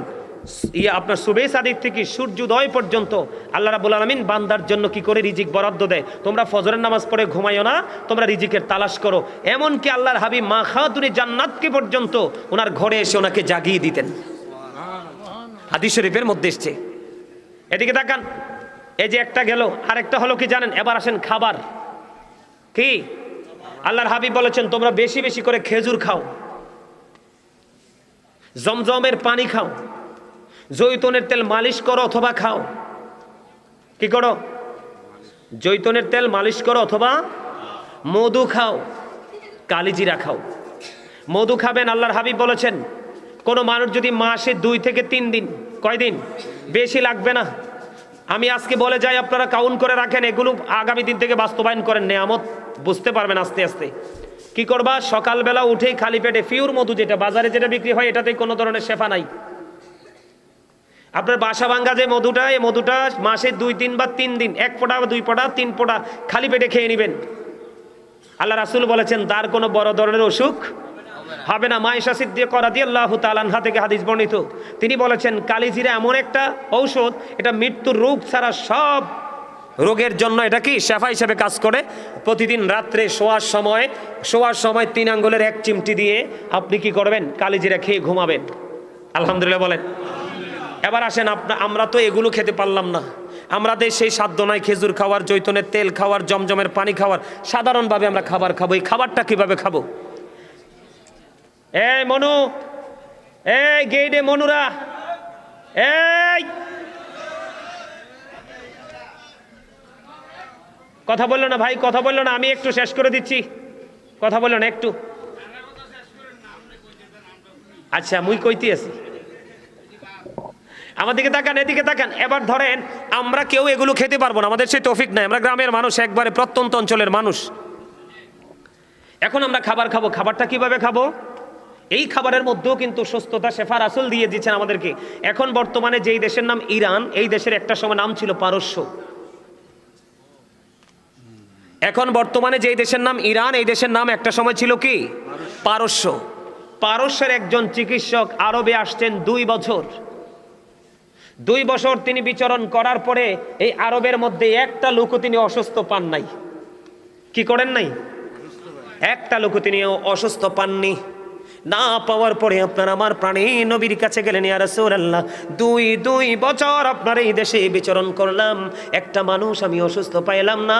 S1: আপনার সুবে সাদিক থেকে সূর্যোদয় পর্যন্ত আল্লাহ রাব্বুল আলামিন বান্দার জন্য কি করে রিজিক বরাদ্দ দেয়। তোমরা ফজরের নামাজ পড়ে ঘুমাইও না, তোমরা রিজিকের তালাশ করো। এমনকি আল্লাহর হাবিব মা খাতুনে জান্নাতকে পর্যন্ত ওনার ঘরে এসে ওনাকে জাগিয়ে দিতেন। হাদিস শরীফের মধ্যে এসছে। এদিকে তাকান, এই যে একটা গেল, আরেকটা হলো কি জানেন? এবার আসেন খাবার। কি আল্লাহর হাবিব বলেছেন, তোমরা বেশি বেশি করে খেজুর খাও, জমজমের পানি খাও, জৈতুনের তেল মালিশ করো অথবা খাও। কি করো? জৈতুনের তেল মালিশ করো অথবা মধু খাও, কালিজিরা খাও। মধু খাবেন, আল্লাহর হাবিব বলেছেন কোনো মানুষ যদি মাসে 2 থেকে 3 দিন, কয়দিন? বেশি লাগবে না। আমি আজকে বলে যাই, আপনারা কাউন্ট করে রাখেন, এগুলো আগামী দিন থেকে বাস্তবায়ন করেন, নেয়ামত বুঝতে পারবেন আস্তে আস্তে। কি করবা? সকালবেলা উঠেই খালি পেটে পিওর মধু, যেটা বাজারে যেটা বিক্রি হয়, এটাতে কোনো ধরনের শেফা নাই। আপনার বাসা ভাঙ্গা যে মধুটা, এই মধুটা মাসে 2-3 বা 3 দিন 1 ফোঁটা বা 2 ফোঁটা 3 ফোঁটা খালি পেটে খেয়ে নেবেন। আল্লাহ রাসূল বলেছেন তার কোনো বড় ধরনের অসুখ হবে না। মায়েশা সিদ্দিকা রাদিয়াল্লাহু তাআলা আনহা থেকে হাদিস বর্ণিত, তিনি বলেছেন কালিজিরা এমন একটা ঔষধ, এটা মৃত্যুর রোগ ছাড়া সব রোগের জন্য এটা কি শেফা হিসেবে কাজ করে। প্রতিদিন রাত্রে শোয়ার সময় 3 আঙ্গুলের 1 চিমটি দিয়ে আপনি কি করবেন? কালিজিরা খেয়ে ঘুমাবেন। আলহামদুলিল্লাহ বলেন। এবার আসেন, আমরা তো এগুলো খেতে পারলাম না, আমাদের সেই সাধ্য নাই খেজুর খাওয়ার, জৈতুনের তেল খাওয়ার, জমজমের পানি খাওয়ার। সাধারণভাবে আমরা খাবার খাবো। এই খাবারটা কিভাবে খাবো? এই মনু, এই গেইডে মনুরা, এই কথা বললো না ভাই, কথা বললো না। আমি একটু শেষ করে দিচ্ছি, কথা বললো না একটু। আচ্ছা মুই কইতে আছি, আমার দিকে তাকান, এদিকে তাকান। এবার ধরেন আমরা কেউ এগুলো খেতে পারবো না, আমাদের সেই তৌফিক নাই, আমরা গ্রামের মানুষ, একবারে প্রত্যন্ত অঞ্চলের মানুষ। এখন আমরা খাবার খাবো, খাবারটা কিভাবে খাবো? এই খাবারের মধ্যেও কিন্তু সুস্থতা শেফা রাসূল দিয়ে দিচ্ছেন আমাদেরকে। এখন বর্তমানে যেই দেশের নাম ইরান, এই দেশের একটা সময় নাম ছিল পারস্য। এখন বর্তমানে যেই দেশের নাম ইরান, এই দেশের নাম একটা সময় ছিল কি? পারস্য। পারস্যের একজন চিকিৎসক আরবে আসছেন 2 বছর। 2 বছর তিনি বিচরণ করার পরে এই আরবের মধ্যে একটা লোকও তিনি অসুস্থ পান নাই। কি করেন নাই? একটা লোকও তিনি অসুস্থ পাননি। না পাওয়ার পরে আপনার আমার প্রাণী নবীর কাছে গেলেন, ইয়া রাসূলুল্লাহ, 2 বছর আপনার এই দেশে বিচরণ করলাম, একটা মানুষ আমি অসুস্থ পাইলাম না।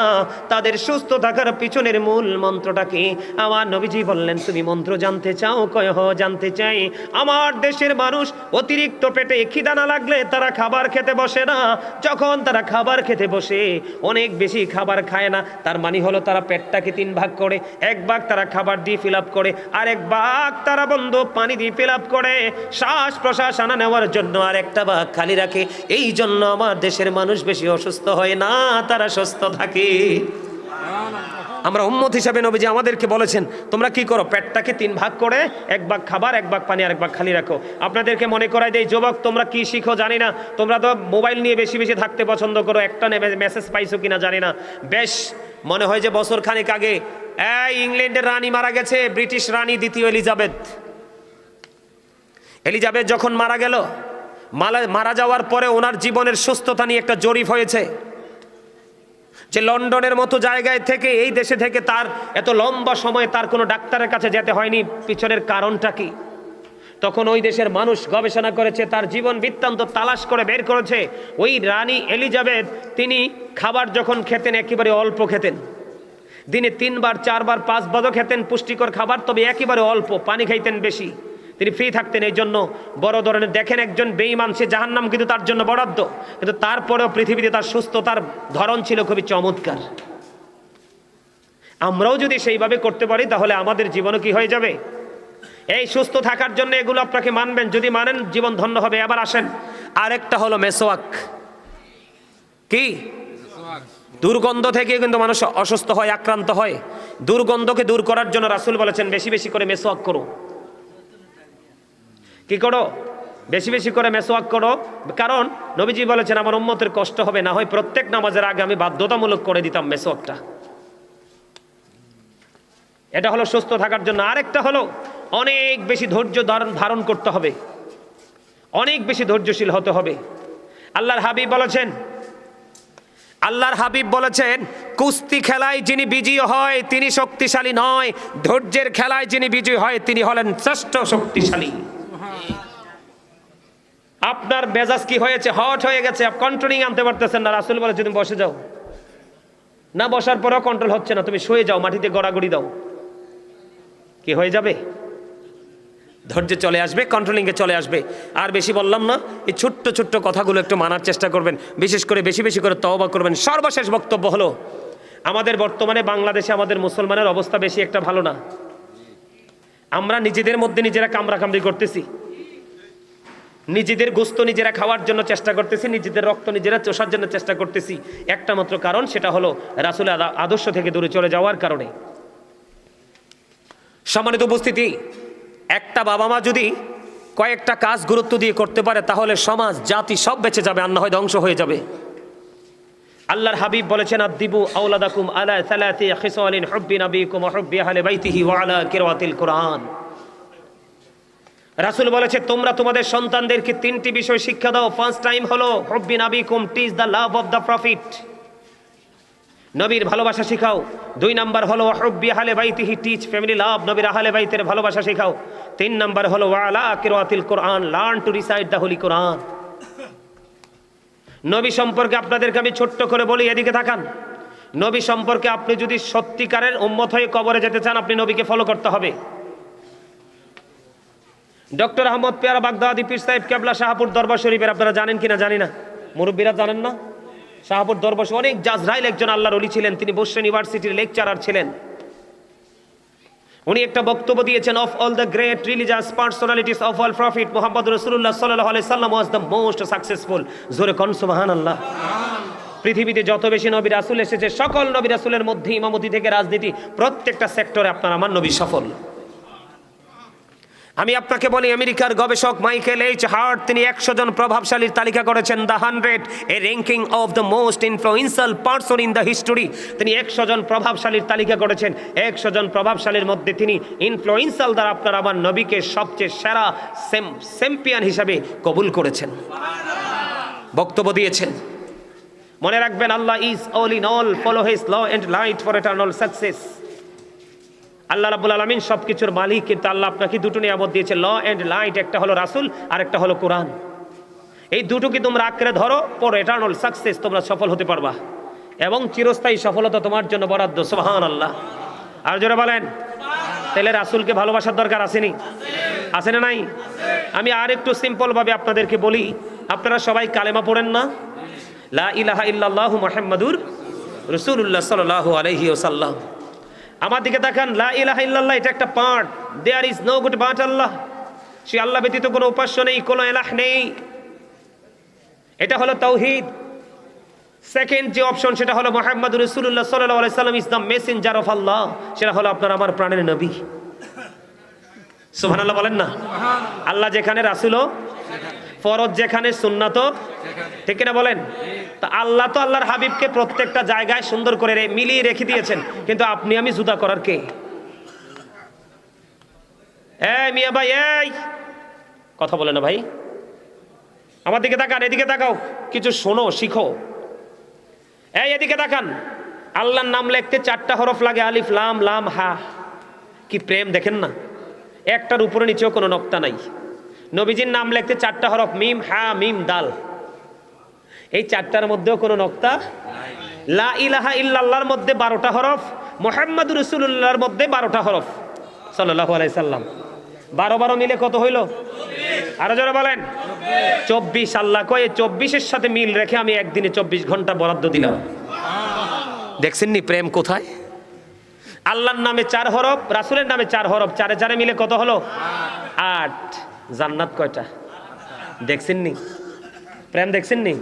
S1: তাদের সুস্থ থাকার পিছনের মূল মন্ত্রটা কি? আমার নবীজি বললেন, তুমি মন্ত্র জানতে চাও? কয় হ, জানতে চাই। আমার দেশের মানুষ অতিরিক্ত পেটে খিদা না লাগলে তারা খাবার খেতে বসে না। যখন তারা খাবার খেতে বসে অনেক বেশি খাবার খায় না, তার মানে হলো তারা পেটটাকে 3 ভাগ করে, 1 ভাগ তারা খাবার দিয়ে ফিল আপ করে, আর 1 ভাগ তারা বন্ধু পানি দিয়ে ফিল আপ করে শ্বাস প্রশ্বাস আনা নেওয়ার জন্য, আর একটা ভাগ খালি রাখে। এই জন্য আমার দেশের মানুষ বেশি অসুস্থ হয় না, তারা সুস্থ থাকে। আমরা উম্মত হিসাবে নবীজি আমাদেরকে বলেছেন তোমরা কি করো? পেটটাকে 3 ভাগ করে, 1 ভাগ খাবার, 1 ভাগ পানি, আর 1 ভাগ খালি রাখো। আপনাদেরকে মনে করাই দেই, যুবক তোমরা কি শিখো জানি না, তোমরা তো মোবাইল নিয়ে বেশি বেশি থাকতে পছন্দ করো। একটা মেসেজ পাইছো কিনা জানি না, বেশ মনে হয় যে বছর খানিক আগে ইংল্যান্ডের রানী মারা গেছে, ব্রিটিশ রানী 2য় এলিজাবেথ যখন মারা গেল, মারা যাওয়ার পরে ওনার জীবনের সুস্থতা নিয়ে একটা জরিপ হয়েছে, যে লন্ডনের মতো জায়গায় থেকে, এই দেশে থেকে তার এত লম্বা সময় তার কোনো ডাক্তারের কাছে যেতে হয়নি। পিছনের কারণটা কি? তখন ওই দেশের মানুষ গবেষণা করেছে, তার জীবন বৃত্তান্ত তালাশ করে বের করেছে। ওই রানী এলিজাবেথ তিনি খাবার যখন খেতেন একেবারে অল্প খেতেন, দিনে 3 বার 4 বার 5 বারও খেতেন পুষ্টিকর খাবার, তবে একেবারে অল্প, পানি খাইতেন বেশি, তিনি ফ্রি থাকতেন। এই জন্য বড় ধরনের দেখেন একজন বেঈমান, সে জাহান্নাম কিন্তু তার জন্য বরাদ্দ, কিন্তু তারপরেও পৃথিবীতে তার সুস্থতার ধরন ছিল খুবই চমৎকার। আমরাও যদি সেইভাবে করতে পারি তাহলে আমাদের জীবনও কি হয়ে যাবে? এই সুস্থ থাকার জন্য এগুলো আপনাকে মানবেন, যদি মানেন জীবন ধন্য হবে। আবার আসেন, আরেকটা হলো মেসওয়াক। কি? দুর্গন্ধ থেকে কিন্তু মানুষ অসুস্থ হয়, আক্রান্ত হয়। দুর্গন্ধকে দূর করার জন্য রাসূল বলেছেন বেশি বেশি করে মেসওয়াক করো। কি করো? বেশি বেশি করে মেসওয়াক করো, কারণ নবীজি বলেছেন আমার উম্মতের কষ্ট হবে, না হয় প্রত্যেক নামাজের আগে আমি বাধ্যতামূলক করে দিতাম মেসওয়াকটা। এটা হলো সুস্থ থাকার জন্য। আরেকটা হলো অনেক বেশি ধৈর্য ধারণ করতে হবে, অনেক বেশি ধৈর্যশীল হতে হবে। আল্লাহর হাবিব বলেছেন কুস্তি খেলায় যিনি বিজয়ী হয় তিনি শক্তিশালী নয়, ধৈর্যের খেলায় যিনি বিজয়ী হয় তিনি হলেন শ্রেষ্ঠ শক্তিশালী। আপনার মেজাজ কি হয়েছে, হট হয়ে গেছে, আপনি কন্ট্রোলিং আনতে পারতেছেন না, রাসূল বলে তুমি বসে যাও, না বসার পরেও কন্ট্রোল হচ্ছে না, তুমি শুয়ে যাও, মাটিতে গড়াগড়ি দাও, কি হয়ে যাবে? ধৈর্য চলে আসবে, কন্ট্রোলিংয়ে চলে আসবে। আর বেশি বললাম না, এই ছোট্ট ছোট্ট কথাগুলো একটু মানার চেষ্টা করবেন, বিশেষ করে বেশি বেশি করে তওবা করবেন। সর্বশেষ বক্তব্য হলো আমাদের বর্তমানে বাংলাদেশে আমাদের মুসলমানের অবস্থা বেশি একটা ভালো না। আমরা নিজেদের মধ্যে নিজেরা কামড়াকামড়ি করতেছি, নিজেদের গোস্ত নিজেরা খাওয়ার জন্য চেষ্টা করতেছি, নিজেদের রক্ত নিজেরা চষার জন্য চেষ্টা করতেছি। একটা মাত্র কারণ, সেটা হলো রাসূলের আদর্শ থেকে দূরে চলে যাওয়ার কারণে। সম্মানিত উপস্থিতি, একটা বাবা মা যদি কয়েকটা কাজ গুরুত্ব দিয়ে করতে পারে তাহলে সমাজ জাতি সব বেঁচে যাবে, আর না হয় ধ্বংস হয়ে যাবে। আল্লাহর হাবিব বলেছেন আদিবু আওলাদাকুম আলা সালাতি খিসালিন হুব্বি নবিকুম ওয়া হুব্বি আহলি বাইতিহি ওয়া আলা কিরাতিল কুরআন। রাসূল বলেছে তোমরা তোমাদের সন্তানদেরকে তিনটি বিষয় শিক্ষা দাও। ফার্স্ট টাইম হলো হুব্বি নবিকুম, teach the love of the prophet, নবীর ভালোবাসা শেখাও। 2 নাম্বার হলো হুব্বি আহলি বাইতিহি, টিচ ফ্যামিলি লাভ, নবীর আহলে বাইতের ভালোবাসা শেখাও। 3 নাম্বার হলো ওয়া আলা কিরাতিল কুরআন, learn to recite the holy Quran. নবী সম্পর্কে আপনাদেরকে আমি ছোট্ট করে বলি, এদিকে তাকান। নবী সম্পর্কে আপনি যদি সত্যিকারের উম্মত হয়ে কবরে যেতে চান, আপনি নবীকে ফলো করতে হবে। ডক্টর আহমদ পেয়ারা বাগদাদি পীর সাহেব কেবলা শাহপুর দরবার শরীফের, আপনারা জানেন কিনা জানি না, মুরব্বীরা জানেন না? শাহপুর দরবার অনেক জাজরাইল একজন আল্লাহর ওলি ছিলেন, তিনি বসরা ইউনিভার্সিটির লেকচারার ছিলেন। উনি একটা বক্তব্য দিয়েছেন, of all the great religious personalities of all prophet Muhammad রাসূলুল্লাহ সাল্লাল্লাহু আলাইহি সাল্লাম ওয়াজ দ্য মোস্ট সাকসেসফুল। জোরে কোন সুবহানাল্লাহ। পৃথিবীতে যত বেশি নবী রাসূল এসেছে, সকল নবী রাসূলের মধ্যে ইমামতি থেকে রাজনীতি প্রত্যেকটা সেক্টরে আপনার আমার নবী সফল। আমি আপনাকে বলি, আমেরিকার গবেষক মাইকেল এইচ হার্ট তিনি 100 জন প্রভাবশালীর তালিকা করেছেন, the 100 A ranking of the most influential person in the history. তিনি 100 জন প্রভাবশালীর তালিকা করেছেন, 100 জন প্রভাবশালীর মধ্যে তিনি ইনফ্লুয়েন্সিয়াল দ্বারা আপনার আমার নবীকে সবচেয়ে সেরা চ্যাম্পিয়ন হিসাবে কবুল করেছেন, বক্তব্য দিয়েছেন। মনে রাখবেন, Allah is all in all, follow his law and light for eternal success. আল্লাহ রাব্বুল আলামিন সবকিছুর মালিক, কিন্তু আল্লাহ আপনাকে দুটো নিয়ামত দিয়েছে, ল এন্ড লাইট। একটা হলো রাসূল আর একটা হলো কোরআন। এই দুটোকে তোমরা আঁকড়ে ধরো, পর এটারনাল সাকসেস, তোমরা সফল হতে পারবা এবং চিরস্থায়ী সফলতা তোমার জন্য বরাদ্দ। সুবহানাল্লাহ। আর জোরে বলেন। তাহলে রাসূলকে ভালোবাসার দরকার আসেনি? আছে না নাই? আমি আর একটু সিম্পল ভাবে আপনাদেরকে বলি, আপনারা সবাই কালেমা পড়েন না? লা ইলাহা ইল্লাল্লাহু মুহাম্মাদুর রাসূলুল্লাহ সাল্লাল্লাহু আলাইহি ওয়াসাল্লাম। আমার দিকে তাকান, লা ইলাহা ইল্লাল্লাহ এটা একটা পার্ট, there is no God but Allah. সে আল্লাহ ব্যতীত কোনো উপাস্য নেই, কোনো ইলাহ নেই, এটা হলো তাওহীদ। সেকেন্ড যে অপশন, সেটা হলো মুহাম্মাদুর রাসূলুল্লাহ সাল্লাল্লাহু আলাইহি সাল্লাম ইজ দ্য মেসেঞ্জার অফ আল্লাহ, সেটা হলো আপনার আমার প্রাণের নবী। সুবহানাল্লাহ বলেন না? আল্লাহ যেখানে, রাসূলও ফরজ যেখানে, সুন্নাতও, ঠিক কিনা বলেন? তা আল্লাহ তো আল্লাহর হাবিবকে প্রত্যেকটা জায়গায় সুন্দর করে মিলিয়ে রেখে দিয়েছেন, কিন্তু আপনি আমি জুদা করার কে? এই মিয়া ভাই, এই কথা বলে না ভাই, আমার দিকে তাকান, এদিকে তাকাও, কিছু শোনো, শিখো। এই এদিকে তাকান, আল্লাহর নাম লিখতে 4টা হরফ লাগে, আলিফ লাম লাম হা। কি প্রেম দেখেন না, একটার উপরে নিচেও কোনো নক্তা নাই। নবীজির নাম লিখতে 4টা হরফ, মিম হা মিম দাল, এই 4টার মধ্যেও কোনো নক্তা। লা ইলাহা ইল্লাল্লাহর মধ্যে 12টা হরফ, মুহাম্মাদুর রাসূলুল্লাহর মধ্যে 12টা হরফ সাল্লাল্লাহু আলাইহি সাল্লাম। 12 মিলে কত হইল? আরো জোরে বলেন। 24। আল্লাহ কয় 24-এর সাথে মিল রেখে আমি একদিনে 24 ঘন্টা বরাদ্দ দিলাম। দেখছেন নি প্রেম কোথায়? আল্লাহর নামে 4 হরফ, রাসূলের নামে 4 হরফ, 4 মিলে কত হলো? 8। জান্নাত কয়টা? দেখছেন নি প্রেম? দেখছেন নি?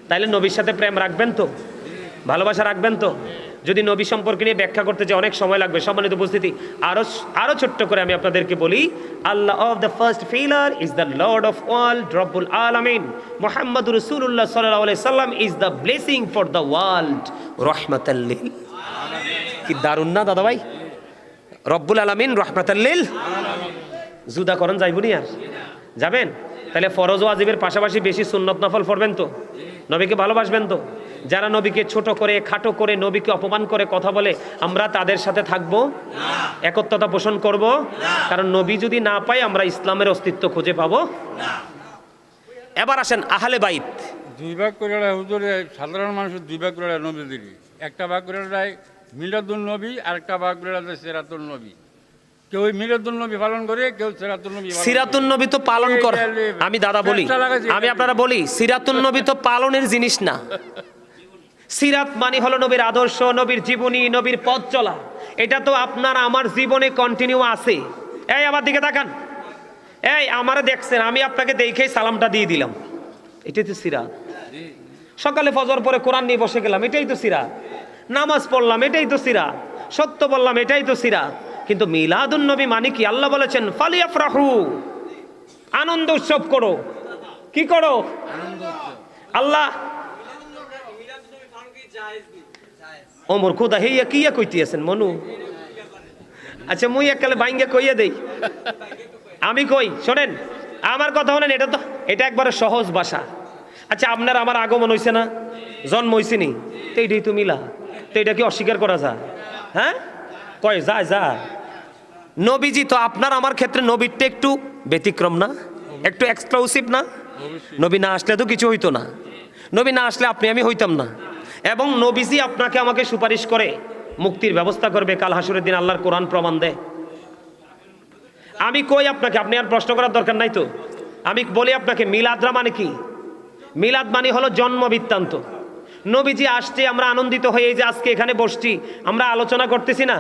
S1: তাইলে নবীর সাথে প্রেম রাখবেন তো, ভালোবাসা রাখবেন তো। যদি নবী সম্পর্কে নিয়ে ব্যাখ্যা করতে যে অনেক সময় লাগবে, সম্মানিত উপস্থিতি, আরো ছোট্ট করে আমি আপনাদেরকে বলি, Allah of the first pillar is the lord of world রব্বুল আলামিন, মুহাম্মদুর রাসূলুল্লাহ সাল্লাল্লাহু আলাইহি সাল্লাম is the blessing for the world, রাহমাতাল লিল। কি দারুণ না দাদা ভাই? রব্বুল আলামিন রাহমাতাল লিল। জুদা করণ যাইবনি আর যাবেন? তাহলে ফরজ ওয়াজিবের পাশাপাশি বেশি সুন্নত নফল পড়বেন তো, নবীকে ভালোবাসবেন তো। যারা নবীকে ছোট করে, খাটো করে, নবীকে অপমান করে কথা বলে, আমরা তাদের সাথে থাকবো? একত্বতা পোষণ করব? কারণ নবী যদি না পাই আমরা ইসলামের অস্তিত্ব খুঁজে পাবো না। এবার আসেন আহলে বাইত।
S2: দুই ভাগ করে হুজুরে, সাধারণ মানুষের দুই ভাগ করে নবীদেরই, একটা ভাগ করে মিলাদুন নবী, আর একটা ভাগ করে সিরাতুন নবী। কেউ মিলাদুন নবী পালন করে, কেউ সিরাতুন নবী।
S1: সিরাতুন নবী তো পালন করে, আমি দাদা বলি, আমি আপনারা বলি, সিরাতুন নবী তো পালনের জিনিস না। সিরাত মানে হলো নবীর আদর্শ, নবীর জীবনী, নবীর পথ চলা। এটা তো আপনার আমার জীবনে কন্টিনিউ আছে। এই আমার দিকে তাকান, এই আমারে দেখছেন, আমি আপনাকে দেখেই সালামটা দিয়ে দিলাম, এটাই তো সিরাত। সকালে ফজর পরে কোরআন নিয়ে বসে গেলাম, এটাই তো সিরাত। নামাজ পড়লাম, এটাই তো সিরাত। সত্য বললাম, এটাই তো সিরাত। কিন্তু মিলাদুন নবী মানে কি? আল্লাহ বলেছেন ফালিয়াফরাহু, আনন্দ উৎসব করো। কি করো? আল্লাহ ওমর খোদা হেইয়া কিয়া কইতেছেন মনু? আচ্ছা মুই এককালে বাইঙ্গে কইয়া দেই, আমি কই শোনেন, আমার কথা শোনেন, এটা একবারে সহজ ভাষা। আচ্ছা আপনার আমার আগমন হইছে না, জন্ম হইছে নি, তো এইটাই তো মিলা, তো এটা কি অস্বীকার করা যায়? হ্যাঁ কয় যায় যায়। নবীজি তো আপনার আমার ক্ষেত্রে নবীরটা একটু ব্যতিক্রম না, একটু এক্সক্লুসিভ না? নবী না আসলে তো কিছু হইতো না, নবী না আসলে আপনি আমি হইতাম না। এবং নবীজি আপনাকে আমাকে সুপারিশ করে মুক্তির ব্যবস্থা করবে কাল হাসুরের দিন, আল্লাহর কোরআন প্রমাণ দেয়। আমি কই আপনাকে, আপনি আর প্রশ্ন করার দরকার নাই তো। আমি বলি আপনাকে, মিলাদরা মানে কি? মিলাদ মানে হলো জন্ম বৃত্তান্ত। নবীজি আসছে, আমরা আনন্দিত হয়ে যে আজকে এখানে বসছি, আমরা আলোচনা করতেছি না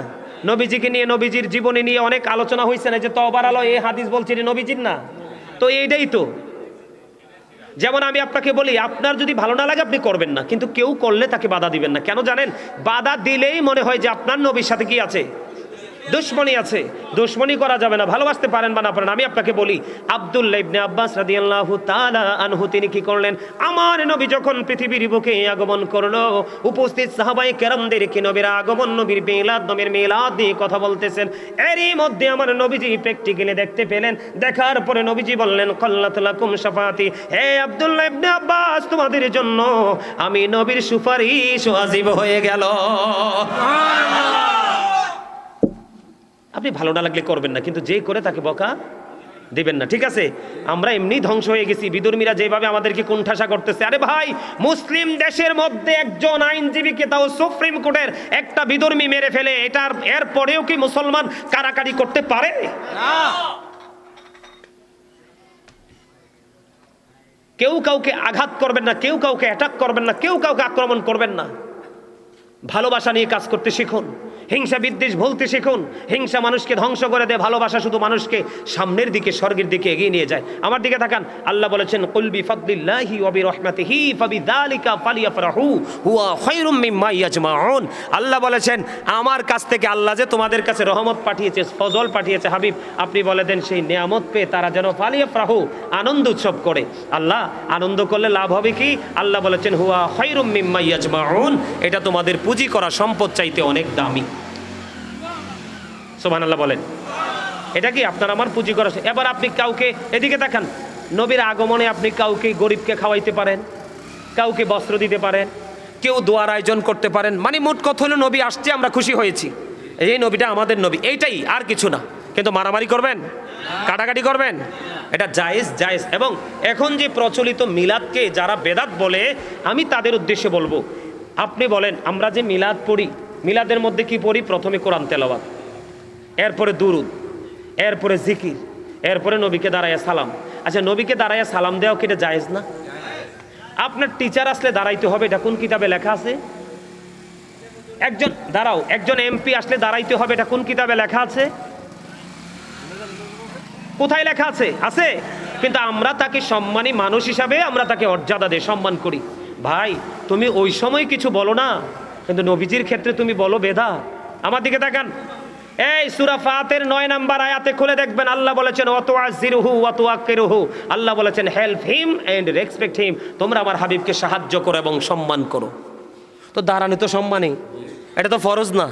S1: নবীজিকে নিয়ে, নবীজির জীবনী নিয়ে অনেক আলোচনা হয়েছে না, যে তওবার আলো এই হাদিস বলছি নবীজির না, তো এইটাই তো। যেমন আমি আপনাকে বলি, আপনার যদি ভালো না লাগে আপনি করবেন না, কিন্তু কেউ করলে তাকে বাধা দিবেন না। কেন জানেন? বাধা দিলেই মনে হয় যে আপনার নবীর সাথে কি আছে, দুশ্মনী আছে। দুশ্মনী করা যাবে না, ভালোবাসতে পারেন বা না পারেন। আমি আপনাকে বলি, আব্দুল্লাহ ইবনে আব্বাস রাদিয়াল্লাহু তাআলা আনহু তিনি কি করলেন? আমার নবী যখন পৃথিবীর বুকে আগমন করলো, উপস্থিত সাহাবায়ে কেরামদেরকে নবীর আগমন, নবীর মিলাদ, নবীর মিলাদ দিয়ে কথা বলতেছেন। এরই মধ্যে আমার নবীজি প্র্যাকটিক্যালি দেখতে পেলেন। দেখার পরে নবীজি বললেন, কল্লাত লাকুম শাফাতি, হে আব্দুল্লাহ ইবনে আব্বাস, তোমাদের জন্য আমি নবীর সুপারিশ ওয়াজিব হয়ে গেল। আপনি ভালো না লাগলে করবেন না, কিন্তু যে করে তাকে বকা দিবেন না, ঠিক আছে? আমরা এমনি ধ্বংস হয়ে গেছি, বিধর্মীরা যেভাবে আমাদেরকে কুণ্ঠাসা করতেছে। আরে ভাই, মুসলিম দেশের মধ্যে একজন আইনজীবীকে, তাও সুপ্রিম কোর্টের একটা বিধর্মী মেরে ফেলে, এর পরেও কি মুসলমান কারাকারি করতে পারে? কেউ কাউকে আঘাত করবেন না, কেউ কাউকে অ্যাটাক করবেন না, কেউ কাউকে আক্রমণ করবেন না। ভালোবাসা নিয়ে কাজ করতে শিখুন, হিংসা বিদ্বেষ ভুলতে শিখুন। হিংসা মানুষকে ধ্বংস করে দেয়, ভালোবাসা শুধু মানুষকে সামনের দিকে, স্বর্গের দিকে এগিয়ে নিয়ে যায়। আমার দিকে তাকান, আল্লাহ বলেছেন, কুল বিফাদলিল্লাহি ওয়া বিরহমাতিহি ফাবিযালিকা ফালিয়াফরাহু হুয়া খায়রুম মিম্মা ইয়াজমাউন। আল্লাহ বলেছেন, আমার কাছ থেকে আল্লাহ যে তোমাদের কাছে রহমত পাঠিয়েছে, ফজল পাঠিয়েছে, হাবিব আপনি বলে দেন সেই নিয়ামত পেয়ে তারা যেন ফালিয়াফরাহু, আনন্দ উৎসব করে। আল্লাহ আনন্দ করলে লাভ হবে কি? আল্লাহ বলেছেন, হুয়া খায়রুম মিম্মা ইয়াজমাউন, এটা তোমাদের পুঁজি করা সম্পদ চাইতে অনেক দামি। সুবহানাল্লাহ বলেন। এটা কি আপনার আমার পুঁজি করা? এবার আপনি কাউকে, এদিকে দেখান, নবীর আগমনে আপনি কাউকে, গরিবকে খাওয়াইতে পারেন, কাউকে বস্ত্র দিতে পারেন, কেউ দোয়ার আয়োজন করতে পারেন। মানে মোট কথা হলো নবী আসছে, আমরা খুশি হয়েছি, এই নবীটা আমাদের নবী, এইটাই, আর কিছু না। কিন্তু মারামারি করবেন, কাটাকাটি করবেন, এটা জায়েজ জায়েজ। এবং এখন যে প্রচলিত মিলাদকে যারা বেদাত বলে, আমি তাদের উদ্দেশ্যে বলবো, আপনি বলেন, আমরা যে মিলাদ পড়ি, মিলাদের মধ্যে কি পড়ি? প্রথমে কোরআন তেলাওয়াত, এরপরে দুরুদ, এরপরে জিকির, এরপরে নবীকে দাঁড়াইয়া সালাম। আচ্ছা, নবীকে দাঁড়াইয়া সালাম দেওয়া কি এটা জায়েজ না? আপনার টিচার আসলে দাঁড়াইতে হবে, এটা কোন কিতাবে লেখা আছে? একজন এমপি আসলে দাঁড়াইতে হবে, এটা কোন কিতাবে লেখা আছে? কোথায় লেখা আছে? আছে। কিন্তু আমরা তাকে সম্মানী মানুষ হিসাবে আমরা তাকে মর্যাদা দিয়ে সম্মান করি। ভাই, তুমি ওই সময় কিছু বলো না, কিন্তু নবীজির ক্ষেত্রে তুমি বলো বেদা। আমার দিকে তাকান, এই সূরা ফাতির 9 নম্বর আয়াতে খুলে দেখবেন আল্লাহ বলেছেন ওয়াতুআযিরুহু ওয়াতুআক্কিরুহু। আল্লাহ বলেছেন help him and respect him, তোমরা আমার হাবিবকে সাহায্য করো এবং সম্মান করো। তো দাঁড়ানো তো সম্মানই, এটা তো ফরজ না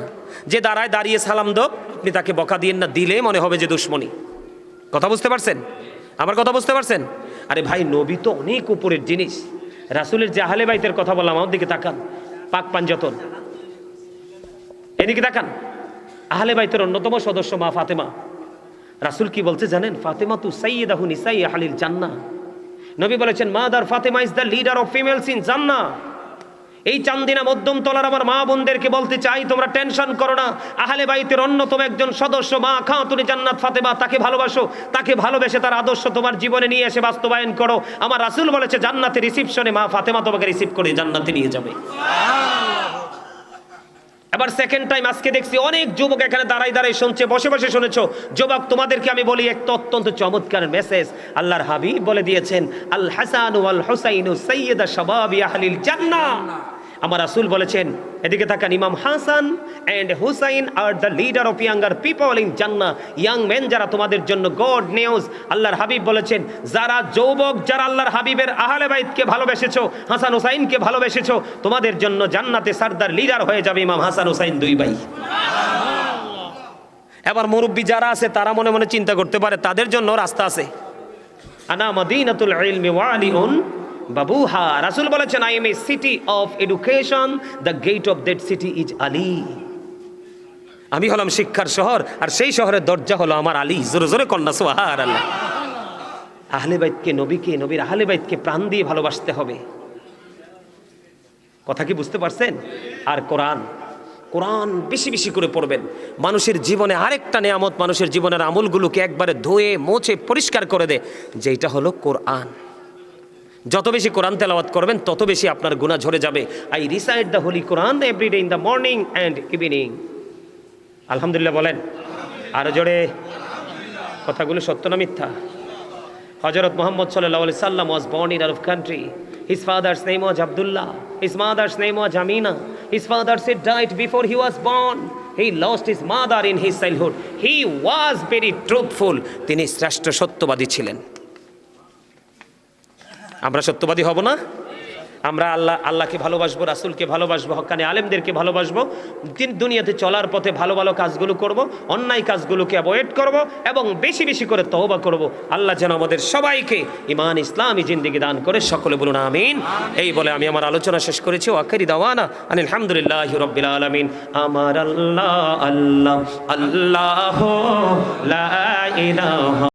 S1: যে দাঁড়ায় দাঁড়িয়ে সালাম দাও, আপনি তাকে বকা দিয়েন না, দিলে মনে হবে যে দুশ্মনী। কথা বুঝতে পারছেন? আমার কথা বুঝতে পারছেন? আরে ভাই, নবী তো অনেক উপরের জিনিস। রাসূলের যে আহলে বাইতের কথা বললাম, আমার দিকে তাকান, পাক পাঞ্জাতন, এদিকে তাকান। আহলে বাইতের অন্যতম সদস্য মা ফাতেমা। রাসূল কি বলছে জানেন? ফাতেমা তু সাইয়্যিদাহু নিসাই আহলিল জান্নাহ। নবী বলেছেন mother Fatema is the leader of females in জান্নাহ। এই চান্দিনা মধ্যম তলার আমার মা বোনদেরকে বলতে চাই, তোমরা টেনশন করো না। আহলে বাইতের অন্যতম একজন সদস্য মা খাতুনে জান্নাত ফাতেমা, তাকে ভালোবাসো, তাকে ভালোবেসে তার আদর্শ তোমার জীবনে নিয়ে এসে বাস্তবায়ন করো। আমার রাসূল বলেছে জান্নাতে রিসিপশনে মা ফাতেমা তোমাকে রিসিভ করে জান্নাতে নিয়ে যাবে। এবার সেকেন্ড টাইম আজকে দেখছি অনেক যুবক এখানে দাঁড়াই দাঁড়াই শুনছে, বসে বসে শুনেছো। যুবক, তোমাদেরকে আমি বলি একটা অত্যন্ত চমৎকার মেসেজ আল্লাহর হাবিব বলে দিয়েছেন, আল হাসান ওয়াল হুসাইনু সাইয়্যিদা শাবাবি আহলিল জান্নাহ। আমার রাসূল বলেছেন, এদিকে তাকান, Imam Hasan and Husain are the leader of younger people in Jannah. Young men যারা, তোমাদের জন্য গড নিউজ। আল্লাহর হাবিব বলেছেন, যারা যুবক, যারা আল্লাহর হাবিবের আহলে বাইতকে ভালোবেসেছো, হাসান হুসাইনকে ভালোবেসেছো, তোমাদের জন্য জান্নাতে সরদার লিডার হয়ে যাবে ইমাম হাসান হুসাইন, দুই ভাই। এবার মুরব্বী যারা আছে তারা মনে মনে চিন্তা করতে পারে তাদের জন্য রাস্তা আছে। আনা মাদিনাতুল ইলমি ওয়া আলিউন বাবুহা। রাসূল বলেছেন, I am a city of education, the gate of that city is Ali. আমি হলাম শিক্ষার শহর, আর সেই শহরের দরজা হলো আমার আলী। জোরে জোরে কন্যা সুবহানাল্লাহ। আহলে বাইতকে, নবীকে, নবীর আহলে বাইতকে প্রাণ দিয়ে ভালোবাসতে হবে। কথা কি বুঝতে পারছেন? আর কোরআন, কোরআন বেশি বেশি করে পড়বেন। মানুষের জীবনে আরেকটা নেয়ামত, মানুষের জীবনের আমলগুলোকে একবারে ধুয়ে মুছে পরিষ্কার করে দেয়, যেটা হলো কোরআন। যত বেশি কোরআন তেলাওয়াত করবেন তত বেশি আপনার গুনাহ ঝরে যাবে। I recite the holy Quran every day in the morning and evening. আলহামদুলিল্লাহ বলেন আরো জোরে। কথাগুলো সত্য না মিথ্যা? হযরত মুহাম্মদ সাল্লাল্লাহু আলাইহি সাল্লাম was born in Arab country. His father's name was Abdullah. His mother's name was Amina. His father said died before he was born. He lost his mother in his childhood. He was very truthful. তিনি শ্রেষ্ঠ সত্যবাদী ছিলেন। আমরা সত্যবাদী হব না? আমরা আল্লাহকে ভালোবাসবো, রাসূলকে ভালোবাসবো, হক্কানি আলেমদেরকে ভালোবাসবো, দুনিয়াতে চলার পথে ভালো ভালো কাজগুলো করব, অন্যায় কাজগুলোকে অ্যাভয়েড করব, এবং বেশি বেশি করে তওবা করব। আল্লাহ যেন আমাদের সবাইকে ঈমান ইসলামী জিন্দেগি দান করে, সকলে বলুন আমিন। এই বলে আমি আমার আলোচনা শেষ করেছি। আখিরি দাওয়ানা আনিল হামদুলিল্লাহি রাব্বিল আলামিন। আমার আল্লাহ আল্লাহ আল্লাহ লা ইলাহা